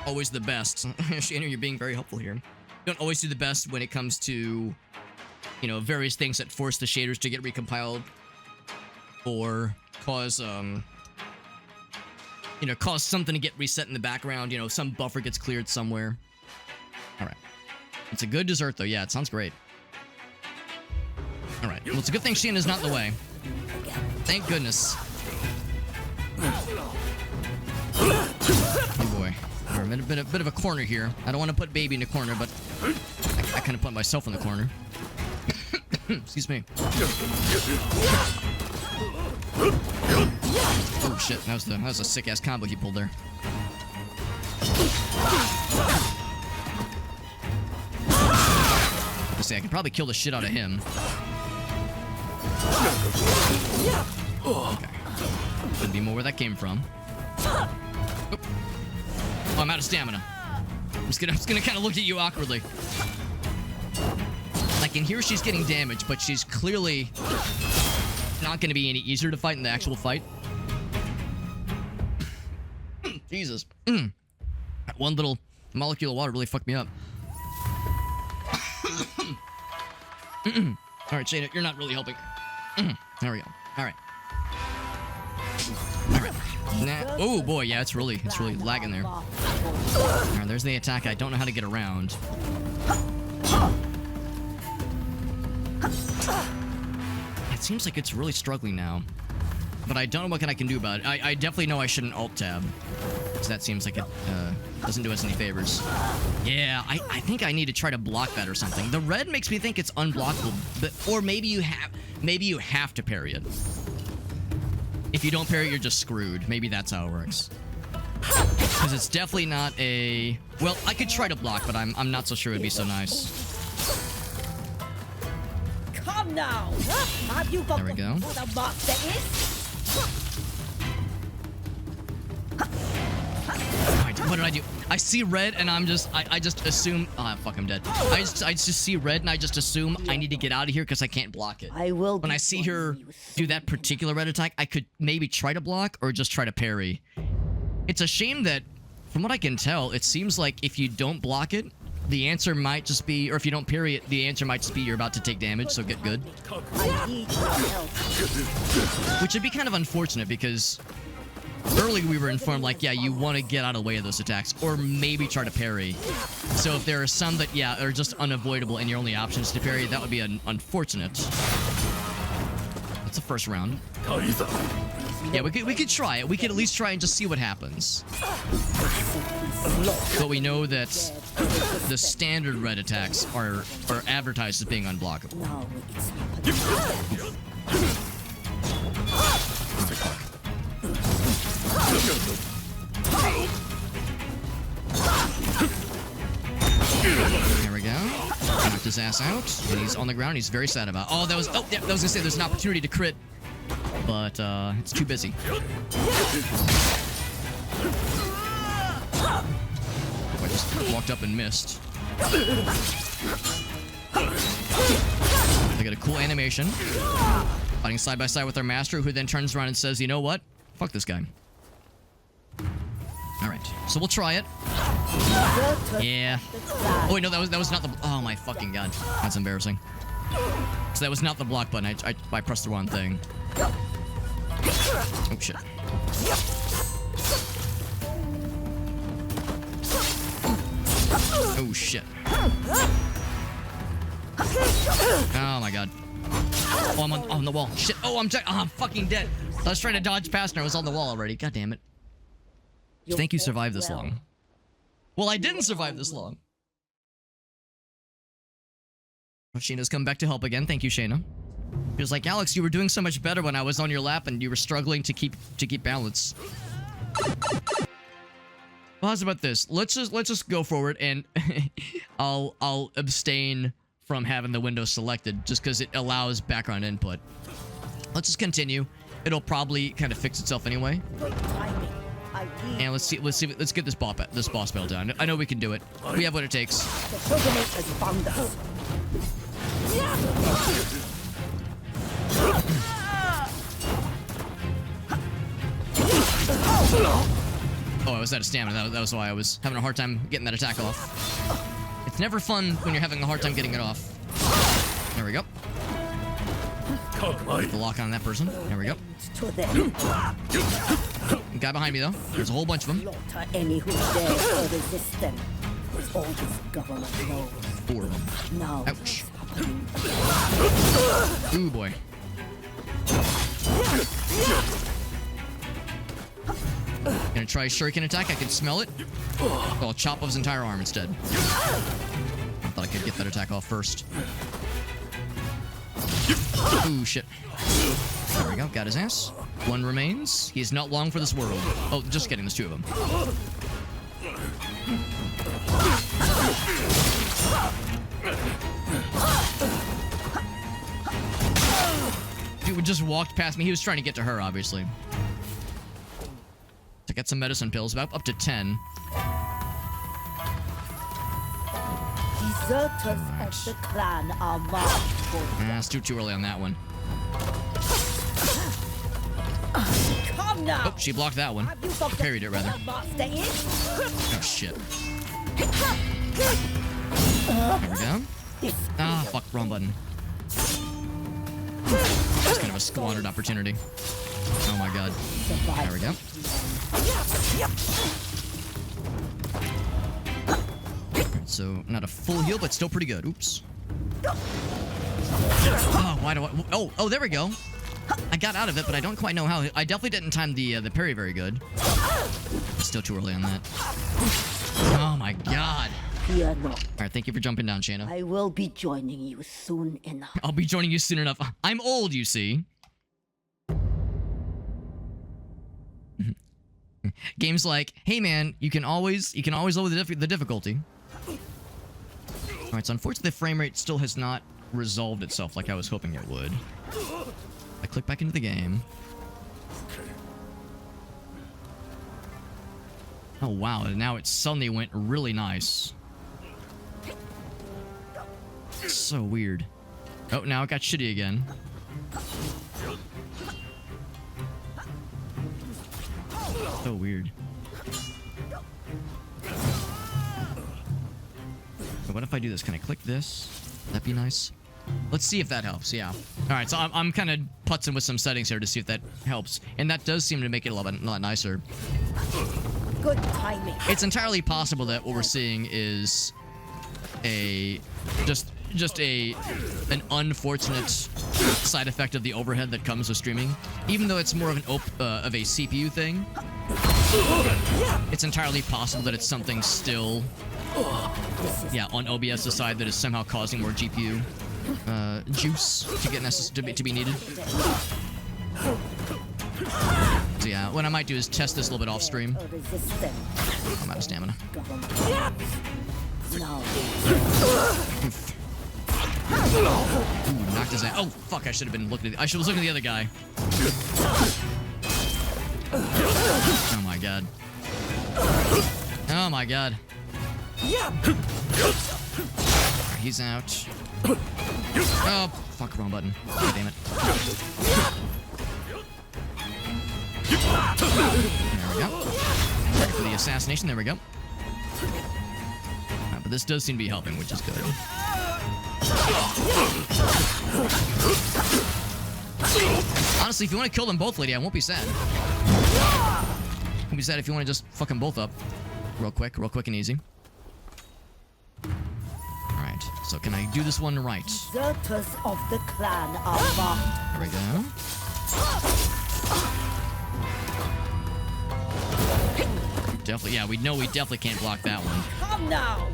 S1: always the best. Shana, you're being very helpful here. Don't always do the best when it comes to, you know, various things that force the shaders to get recompiled or cause you know, cause something to get reset in the background. You know, some buffer gets cleared somewhere. All right. It's a good dessert, though. Yeah, it sounds great. All right. Well, it's a good thing Sheena's not in the way. Thank goodness. Oh, boy. We're in a bit of a corner here. I don't want to put baby in a corner, but I kind of put myself in the corner. Excuse me. Oh, shit. That was a sick-ass combo he pulled there. Let's see, I could probably kill the shit out of him. Okay. Could be more where that came from. Oh, I'm out of stamina. I'm just gonna kind of look at you awkwardly. I can hear she's getting damaged, but she's clearly not gonna be any easier to fight in the actual fight. Jesus. That one little molecule of water really fucked me up. Alright, Shayna, you're not really helping. There we go. Alright. Alright. Nah. Oh boy, yeah, it's really lagging there. Alright, there's the attack. I don't know how to get around. It seems like it's really struggling now. But I don't know what I can do about it. I definitely know I shouldn't alt-tab. Because that seems like it doesn't do us any favors. Yeah, I think I need to try to block that or something. The red makes me think it's unblockable. But, or maybe you have to parry it. If you don't parry it, you're just screwed. Maybe that's how it works. Because it's definitely not a... Well, I could try to block, but I'm not so sure it'd be so nice.
S5: Come now! Have you got
S1: There we go.
S5: what a monster is?
S1: Alright, what did I do? I see red and I just assume... Oh, fuck, I'm dead. I just see red and I just assume I need to get out of here because I can't block it.
S5: I will.
S1: When I see her do that particular red attack, I could maybe try to block or just try to parry. It's a shame that, from what I can tell, it seems like if you don't block it, the answer might just be... Or if you don't parry it, the answer might just be you're about to take damage, so get good.
S5: I need your help.
S1: Which would be kind of unfortunate because... Earlier we were informed, like, yeah, you want to get out of the way of those attacks, or maybe try to parry. So if there are some that, yeah, are just unavoidable and your only option is to parry, that would be unfortunate. That's the first round. Yeah, we could try it. We could at least try and just see what happens. But we know that the standard red attacks are advertised as being unblockable.
S5: Now it's
S1: There we go. Knocked his ass out. And he's on the ground. He's very sad about it. Oh, that was... Oh, yeah, I was gonna say there's an opportunity to crit. But, it's too busy. Oh, I just walked up and missed. They got a cool animation. Fighting side by side with our master, who then turns around and says, you know what? Fuck this guy. Alright, so we'll try it. Yeah. Oh wait, no, that was not the... Oh my fucking god. That's embarrassing. So that was not the block button. I pressed the wrong thing. Oh shit. Oh shit. Oh my god. Oh, I'm on the wall. Shit. Oh, I'm fucking dead. I was trying to dodge past and I was on the wall already. God damn it. Thank you survived this long. Well, I didn't survive this long. Shayna's come back to help again. Thank you, Shayna. She was like, Alex, you were doing so much better when I was on your lap and you were struggling to keep balance. Well, how's about this? Let's just go forward and I'll abstain from having the window selected just because it allows background input. Let's just continue. It'll probably kind of fix itself anyway. And let's get this boss battle done. I know we can do it. We have what it takes.
S5: The pilgrimage has found us.
S1: Oh, I was out of stamina. That was why I was having a hard time getting that attack off. It's never fun when you're having a hard time getting it off. There we go. Get the lock on that person. There we go. Guy behind me, though. There's a whole bunch of them.
S5: Slaughter any who dare to resist them. It's all this government knows.
S1: 4 of them.
S5: Now,
S1: Ouch.
S5: it's happening.
S1: Ooh, boy. Gonna try a shuriken attack. I can smell it. Oh, I'll chop off his entire arm instead. I thought I could get that attack off first. Ooh, shit. There we go. Got his ass. 1 remains. He is not long for this world. Oh, just kidding. There's 2 of them. Dude just walked past me. He was trying to get to her, obviously. To get some medicine pills, about up to 10.
S5: Deserters of the clan are marked for
S1: It's too early on that one.
S5: Come now!
S1: Oh, she blocked that one.
S5: Have you forgotten
S1: Parried it, rather.
S5: where Master is?
S1: Oh, shit. There we go. Ah, fuck, wrong button. That's kind of a squandered opportunity. Oh my god. There we go. Alright, so not a full heal, but still pretty good. Oops. Oh, why do I... Oh, there we go. I got out of it, but I don't quite know how. I definitely didn't time the parry very good. Still too early on that. Oh my god.
S5: Fear not.
S1: Alright, thank you for jumping down, Shayna.
S5: I will be joining you soon enough.
S1: I'll be joining you soon enough. I'm old, you see. Games like, hey man, you can always lower the difficulty. Alright, so unfortunately the frame rate still has not resolved itself like I was hoping it would. I click back into the game. Oh wow, and now it suddenly went really nice. So weird. Oh, now it got shitty again. So weird. So what if I do this? Can I click this? That'd be nice. Let's see if that helps, yeah. Alright, so I'm kind of putzing with some settings here to see if that helps. And that does seem to make it a lot nicer.
S5: Good timing.
S1: It's entirely possible that what we're seeing is just an unfortunate side effect of the overhead that comes with streaming. Even though it's more of an of a CPU thing, it's entirely possible that it's something still, yeah, on OBS's side that is somehow causing more GPU juice to be needed. So yeah, what I might do is test this a little bit off stream. I'm out of stamina. Ooh, knocked his ass. Oh fuck! I should have been looking. I was looking at the other guy. Oh my god. Oh my god. He's out. Oh fuck! Wrong button. God damn it. There we go. Ready for the assassination. There we go. But this does seem to be helping, which is good. Honestly, if you want to kill them both, lady, I won't be sad. I won't be sad if you want to just fuck them both up. Real quick and easy. Alright, so can I do this one right?
S5: Deserters of the clan are marked.
S1: There we go. Definitely, yeah, we definitely can't block that one.
S5: Come now!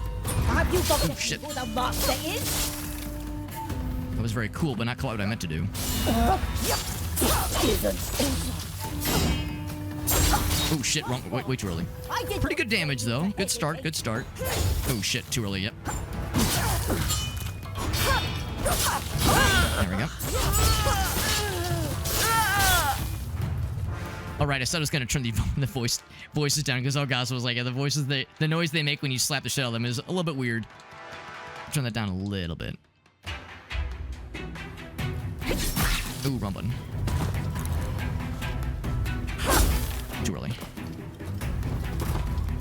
S5: Have you got
S1: Oh, shit.
S5: who the master is?
S1: That was very cool, but not quite what I meant to do.
S5: Isn't
S1: Oh shit, wrong, way too early.
S5: I did
S1: Pretty good damage though. Good start. Oh shit, too early, yep. There we go. Alright, I said I was gonna turn the voices down because oh gosh, I was like, yeah, the noise they make when you slap the shit out of them is a little bit weird. Turn that down a little bit. Ooh, wrong button. Too early.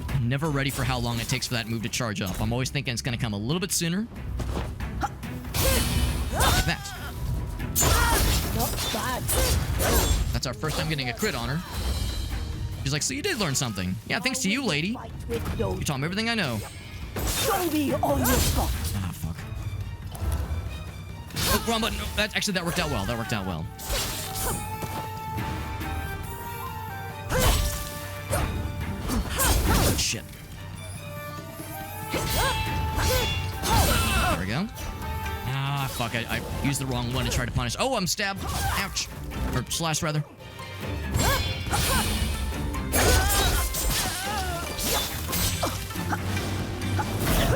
S1: I'm never ready for how long it takes for that move to charge up. I'm always thinking it's gonna come a little bit sooner. Like that.
S5: not bad.
S1: That's our first time getting a crit on her. She's she's like, so you did learn something. Yeah, thanks to you, lady. You taught me everything I know.
S5: Show me all you've got.
S1: Ah, fuck. Oh, wrong button. No, that worked out well. That worked out well. Shit. There we go. Ah, fuck. I used the wrong one to try to punish. Oh, I'm stabbed. Ouch. Or slash, rather.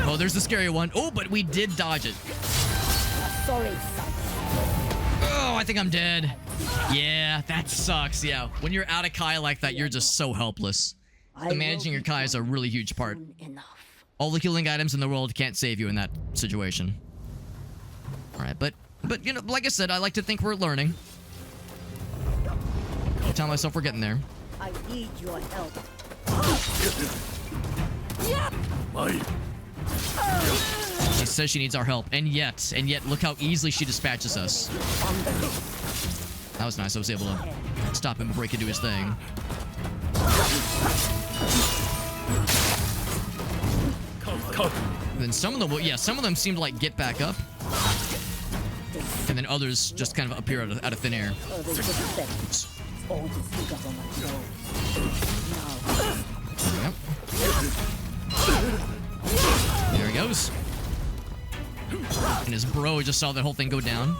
S1: Oh, there's the scary one. Oh, but we did dodge it.
S5: Sorry, son.
S1: Oh, I think I'm dead. Yeah, that sucks. Yeah, when you're out of Kai like that, you're just so helpless. The managing your Kai is a really huge part. All the healing items in the world can't save you in that situation. All right, but you know, like I said, I like to think we're learning. I tell myself we're getting there.
S5: I need your help.
S1: She says she needs our help, and yet, look how easily she dispatches us. That was nice. I was able to stop him and break into his thing. And then some of them, some of them seem to like get back up, and then others just kind of appear out of thin air. Yep. There he goes. And his bro just saw that whole thing go down.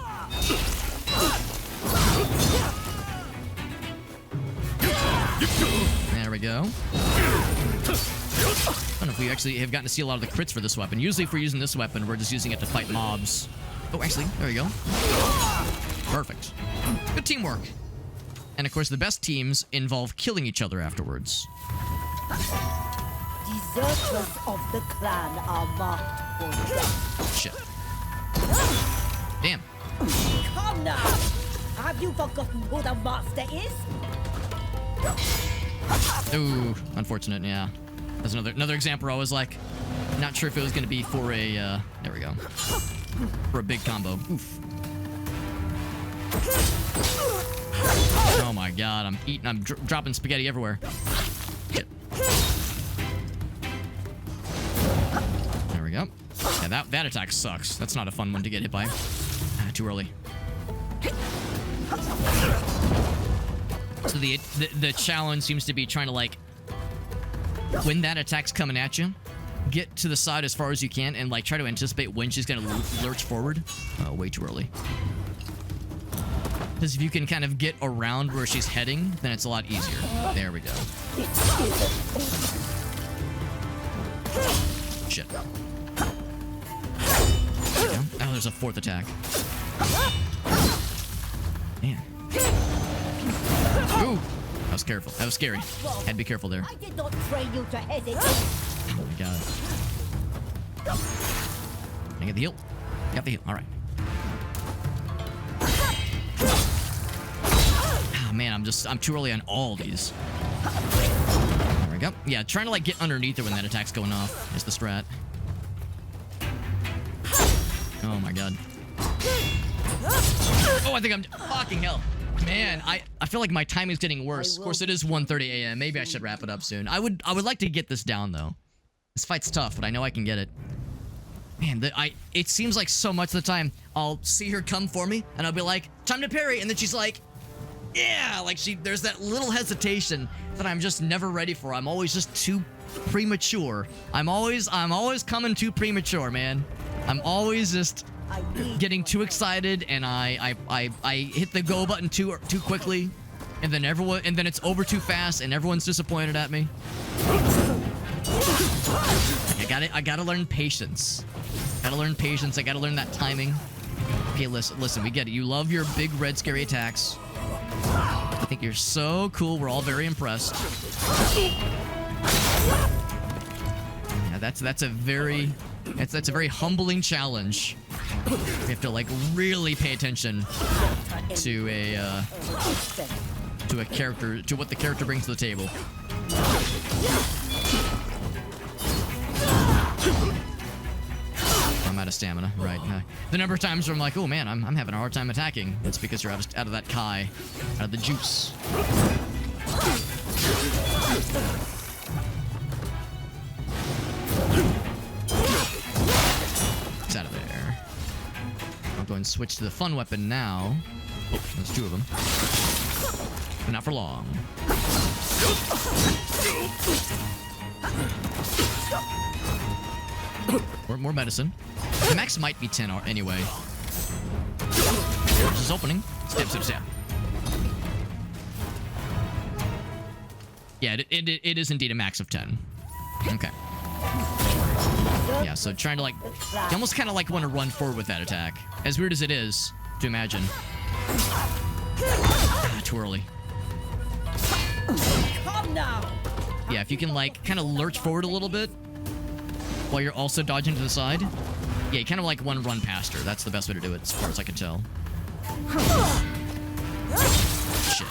S1: There we go. I don't know if we actually have gotten to see a lot of the crits for this weapon. Usually if we're using this weapon, we're just using it to fight mobs. Oh, actually, there we go. Perfect. Good teamwork. And of course, the best teams involve killing each other afterwards.
S5: Deserters of the clan are marked for death.
S1: Shit. Damn.
S5: Come now! Have you forgotten who the master is?
S1: Ooh, unfortunate, yeah. That's another example where I was like, not sure if it was going to be for a, there we go. For a big combo. Oof. Oh my god, I'm dropping spaghetti everywhere. Shit. There we go. Yeah, that attack sucks. That's not a fun one to get hit by. Too early. So the challenge seems to be trying to, like, when that attack's coming at you, get to the side as far as you can and, like, try to anticipate when she's gonna lurch forward. Oh, way too early. Because if you can kind of get around where she's heading, then it's a lot easier. There we go. Shit. There we go. Oh, there's a fourth attack. Man. Ooh. That was careful. That was scary. Had to be careful there.
S5: I did not train you to hesitate.
S1: Oh my god. Can I get the heal? Got the heal. Alright. Oh man, I'm too early on all these. There we go. Yeah, trying to like get underneath her when that attack's going off is the strat. Oh my god. Oh, I think I'm fucking hell. Man, I feel like my timing's getting worse. Of course, it is 1:30 a.m. Maybe I should wrap it up soon. I would like to get this down though. This fight's tough, but I know I can get it. Man, it seems like so much of the time I'll see her come for me and I'll be like, time to parry, and then she's like, yeah, like there's that little hesitation that I'm just never ready for. I'm always just too premature. I'm always coming too premature, man. I'm always just getting too excited, and I hit the go button too quickly, and then it's over too fast, and everyone's disappointed at me. I gotta learn patience. I gotta learn that timing. Okay, listen, we get it. You love your big red scary attacks. I think you're so cool. We're all very impressed. Yeah, that's a very humbling challenge. You have to like really pay attention to a character, to what the character brings to the table. I'm out of stamina, right? The number of times where I'm like, oh man, I'm having a hard time attacking. It's because you're out of that Kai, out of the juice. It's out of there. I'll go and switch to the fun weapon now. Oh, there's two of them. But not for long. More medicine. The max might be 10 anyway. This is opening. Stab, stab, stab. Yeah, it is indeed a max of 10. Okay. Yeah, so trying to like... You almost kind of like want to run forward with that attack. As weird as it is to imagine. Ah, too early.
S3: Come now.
S1: Yeah, if you can like kind of lurch forward a little bit while you're also dodging to the side. Yeah, you kind of like want to run past her. That's the best way to do it as far as I can tell. Shit.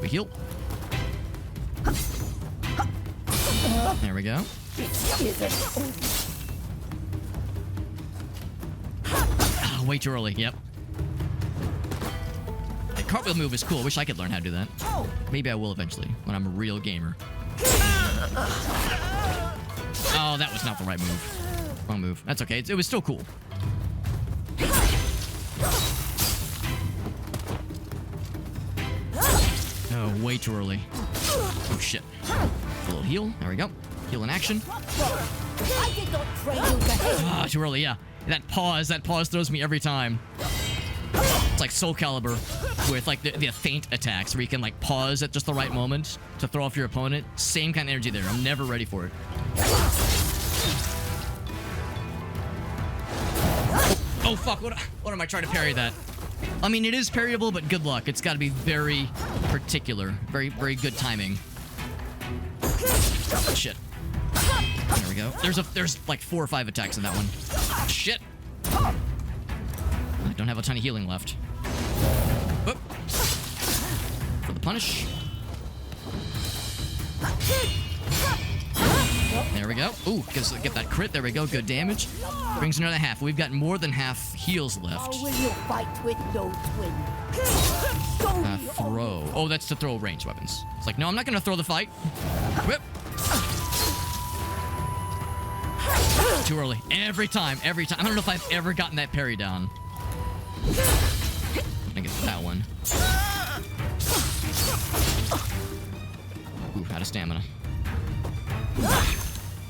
S1: We heal. There we go. Ah, way too early. Yep. The cartwheel move is cool. Wish I could learn how to do that. Maybe I will eventually when I'm a real gamer. Oh, that was not the right move. Wrong move. That's okay. It was still cool. Oh, way too early. Oh, shit. A little heal. There we go. Heal in action. Ah, too early, yeah. That pause throws me every time. It's like Soul Calibur with like the feint attacks where you can like pause at just the right moment to throw off your opponent. Same kind of energy there. I'm never ready for it. Oh fuck, what am I trying to parry that? I mean, it is parryable, but good luck. It's got to be very particular. Very, very good timing. Shit. There we go. There's like 4 or 5 attacks in that one. Shit. I don't have a ton of healing left. Whoop. For the punish. There we go. Ooh, get that crit. There we go. Good damage. Brings another half. We've got more than half heals left.
S3: How will you fight with no twin?
S1: Throw. Oh, that's to throw ranged weapons. It's like, no, I'm not going to throw the fight. Whip. Too early. Every time. I don't know if I've ever gotten that parry down. I'm gonna get that one. Ooh, out of stamina.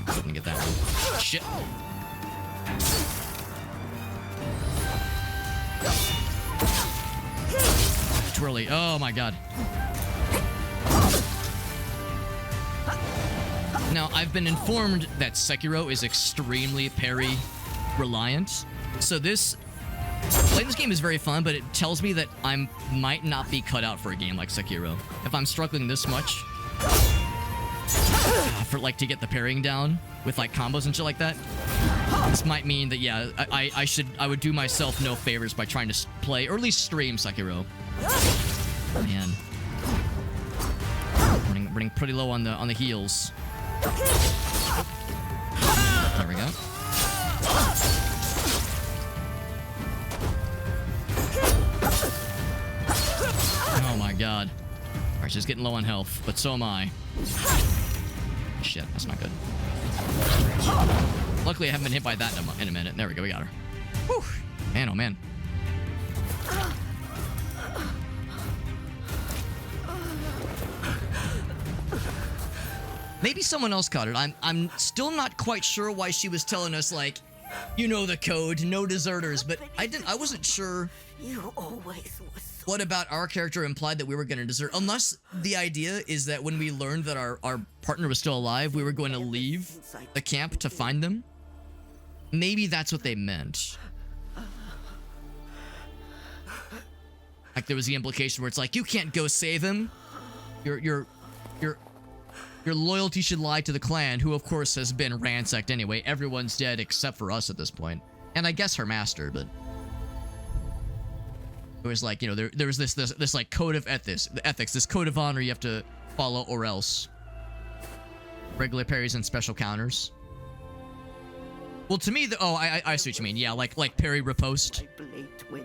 S1: Couldn't get that one. Shit. Too early. Oh my god. Now, I've been informed that Sekiro is extremely parry reliant. So playing this game is very fun, but it tells me that I might not be cut out for a game like Sekiro. If I'm struggling this much for like to get the parrying down with like combos and shit like that, this might mean that yeah, I would do myself no favors by trying to play or at least stream Sekiro. Man, running pretty low on the heals. There we go. Oh my god. Alright, she's getting low on health, but so am I. Shit, that's not good. Luckily, I haven't been hit by that in a minute. There we go, we got her. Whew. Man, oh man. Maybe someone else caught it. I'm still not quite sure why she was telling us, like, you know the code, no deserters, but I wasn't sure
S5: You always were so...
S1: what about our character implied that we were going to desert, unless the idea is that when we learned that our partner was still alive, we were going to leave the camp to find them. Maybe that's what they meant. Like there was the implication where it's like, you can't go save him. Your loyalty should lie to the clan, who of course has been ransacked anyway. Everyone's dead except for us at this point. And I guess her master, but it was like, you know, there was this like code of ethics, this code of honor you have to follow or else. Regular parries and special counters. Well, to me, I see what you mean. Yeah, like parry riposte.
S5: My blade twin.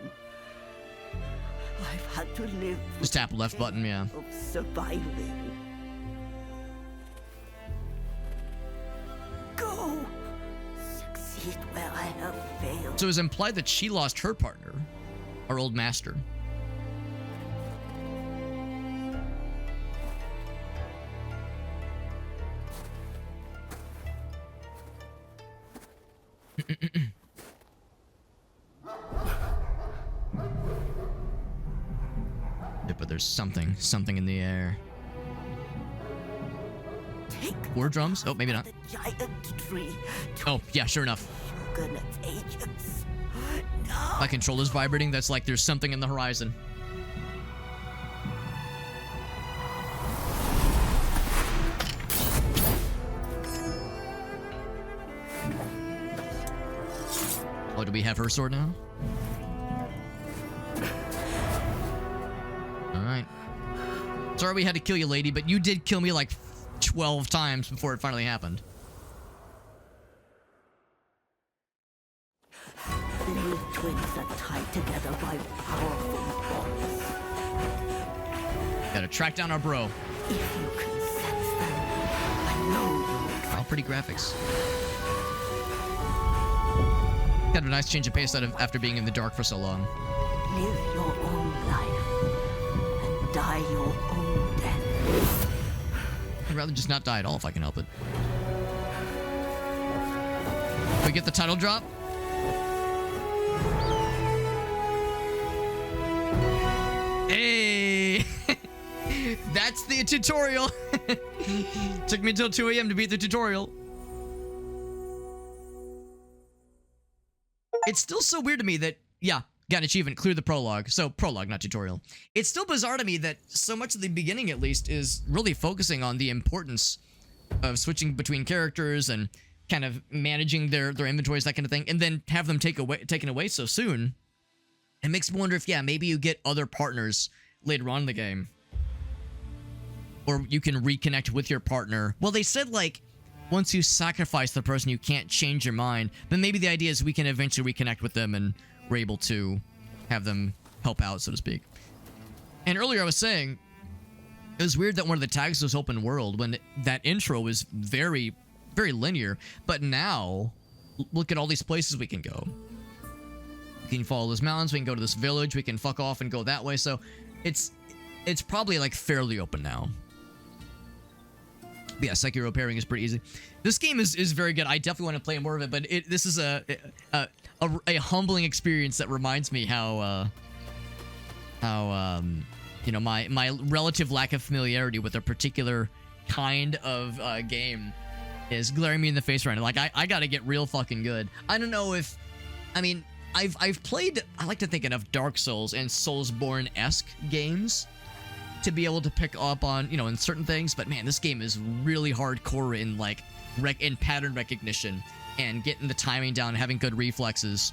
S5: I've had to live
S1: Just tap left button, yeah.
S5: of surviving.
S1: So it was implied that she lost her partner, our old master. Yeah, but there's something in the air.
S5: Take
S1: War drums? Oh, maybe not.
S5: the giant tree to
S1: Oh, yeah, sure enough.
S5: Shogunate agents. No.
S1: My controller's vibrating. That's like there's something in the horizon. Oh, do we have her sword now? Alright. Sorry we had to kill you, lady, but you did kill me like 12 times before it finally happened.
S5: Blade twins are tied together by powerful bonds.
S1: Gotta track down our bro.
S5: If you can sense them, I know you will.
S1: Oh, pretty graphics. Got a nice change of pace after being in the dark for so long.
S5: Live your own life and die your own death.
S1: I'd rather just not die at all if I can help it. We get the title drop? Hey! That's the tutorial! Took me until 2 a.m. to beat the tutorial. It's still so weird to me that, yeah, got an achievement, clear the prologue. So, prologue, not tutorial. It's still bizarre to me that so much of the beginning, at least, is really focusing on the importance of switching between characters and kind of managing their inventories, that kind of thing, and then have them taken away so soon. It makes me wonder if, yeah, maybe you get other partners later on in the game. Or you can reconnect with your partner. Well, they said, like, once you sacrifice the person, you can't change your mind. But maybe the idea is we can eventually reconnect with them and we're able to have them help out, so to speak. And earlier I was saying, it was weird that one of the tags was open world when that intro was very, very linear. But now, look at all these places we can go. We can follow those mountains, we can go to this village, we can fuck off and go that way. So it's probably like fairly open now. But yeah, Sekiro pairing is pretty easy. This game is very good. I definitely want to play more of it, but this is a humbling experience that reminds me how you know, my relative lack of familiarity with a particular kind of game is glaring me in the face right now. Like I gotta get real fucking good. I don't know if, I mean, I've played, I like to think, enough Dark Souls and Soulsborne-esque games to be able to pick up on, you know, in certain things, but man, this game is really hardcore in like in pattern recognition and getting the timing down and having good reflexes.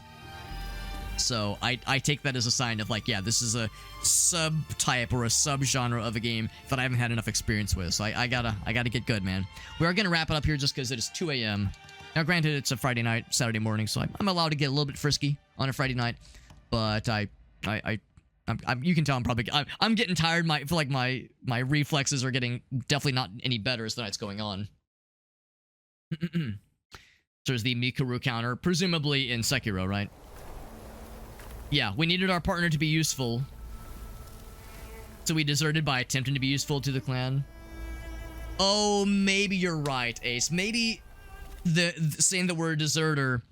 S1: So I take that as a sign of like, yeah, this is a subtype or a subgenre of a game that I haven't had enough experience with. So I gotta get good, man. We are gonna wrap it up here just because it is 2 a.m. Now, granted, it's a Friday night, Saturday morning, so I'm allowed to get a little bit frisky on a Friday night. But you can tell I'm getting tired. I feel like my reflexes are getting definitely not any better as the night's going on. So there's the Mikuru counter, presumably in Sekiro, right? Yeah, we needed our partner to be useful, so we deserted by attempting to be useful to the clan. Oh, maybe you're right, Ace. Maybe the saying that we're a deserter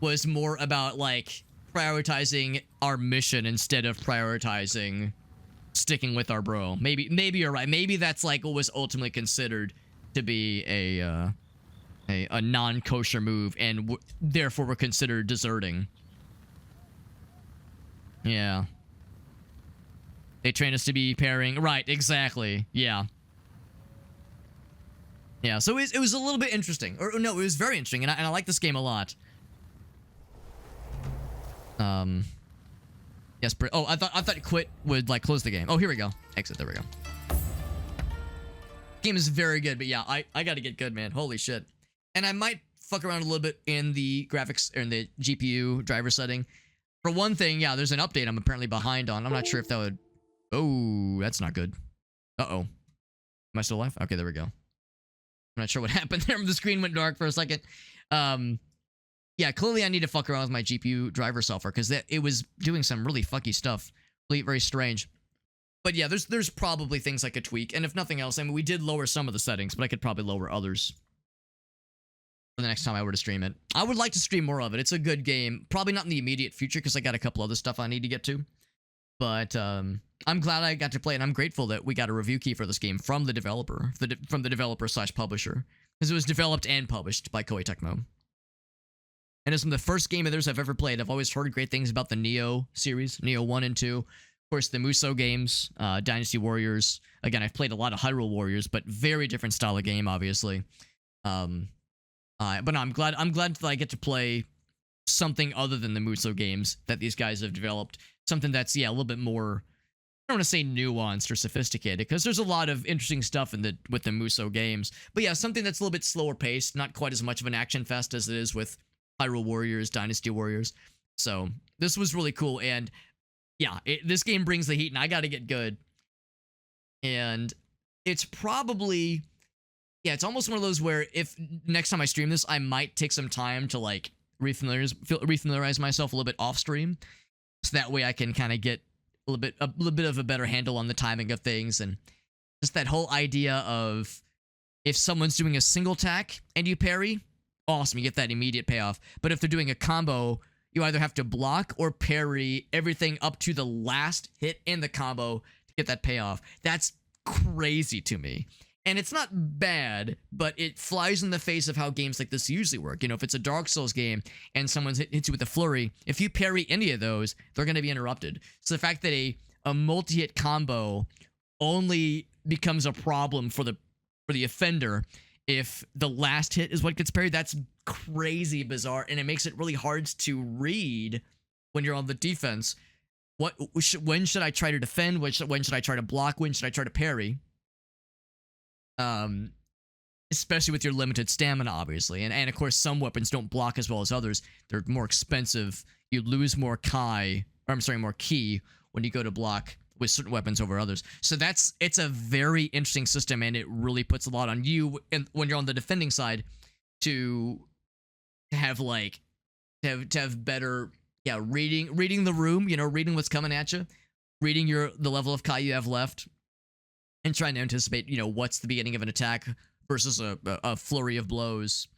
S1: was more about like prioritizing our mission instead of prioritizing sticking with our bro. Maybe you're right. Maybe that's like what was ultimately considered to be a non-kosher move, and therefore we're considered deserting. Yeah. They train us to be pairing. Right, exactly. Yeah. Yeah, so it was a little bit interesting. Or no, it was very interesting, and I like this game a lot. Yes, oh, I thought quit would like close the game. Oh, here we go. Exit, there we go. Game is very good, but yeah, I gotta get good, man. Holy shit. And I might fuck around a little bit in the graphics, or in the GPU driver setting. For one thing, yeah, there's an update I'm apparently behind on. I'm not sure if that would... Oh, that's not good. Uh-oh. Am I still alive? Okay, there we go. I'm not sure what happened there. The screen went dark for a second. Yeah, Yeah, clearly I need to fuck around with my GPU driver software because it was doing some really fucky stuff. Really very strange. But yeah, there's probably things I could tweak. And if nothing else, I mean, we did lower some of the settings, but I could probably lower others for the next time I were to stream it. I would like to stream more of it. It's a good game. Probably not in the immediate future because I got a couple other stuff I need to get to. But I'm glad I got to play it. And I'm grateful that we got a review key for this game from the developer, from the developer/publisher. Because it was developed and published by Koei Tecmo. And it's the first game of theirs I've ever played. I've always heard great things about the Neo series, Neo 1 and 2. Of course, the Musou games, Dynasty Warriors. Again, I've played a lot of Hyrule Warriors, but very different style of game, obviously. But no, I'm glad that I get to play something other than the Musou games that these guys have developed. Something that's, yeah, a little bit more, I don't want to say nuanced or sophisticated, because there's a lot of interesting stuff with the Musou games. But yeah, something that's a little bit slower paced, not quite as much of an action fest as it is with Hyrule Warriors, Dynasty Warriors. So this was really cool, and yeah, this game brings the heat, and I got to get good. And it's probably, yeah, it's almost one of those where if next time I stream this, I might take some time to like refamiliarize myself a little bit off stream, so that way I can kind of get a little bit of a better handle on the timing of things, and just that whole idea of if someone's doing a single attack and you parry, awesome, you get that immediate payoff. But if they're doing a combo, you either have to block or parry everything up to the last hit in the combo to get that payoff. That's crazy to me. And it's not bad, but it flies in the face of how games like this usually work. You know, if it's a Dark Souls game and someone hits you with a flurry, if you parry any of those, they're going to be interrupted. So the fact that a multi-hit combo only becomes a problem for the offender if the last hit is what gets parried, that's crazy bizarre, and it makes it really hard to read when you're on the defense. When should I try to defend? When should I try to block? When should I try to parry? Especially with your limited stamina, obviously. And of course, some weapons don't block as well as others. They're more expensive. You lose more more ki when you go to block with certain weapons over others. So it's a very interesting system, and it really puts a lot on you when you're on the defending side to have better, yeah, reading the room, you know, reading what's coming at you, reading the level of ki you have left, and trying to anticipate, you know, what's the beginning of an attack versus a flurry of blows.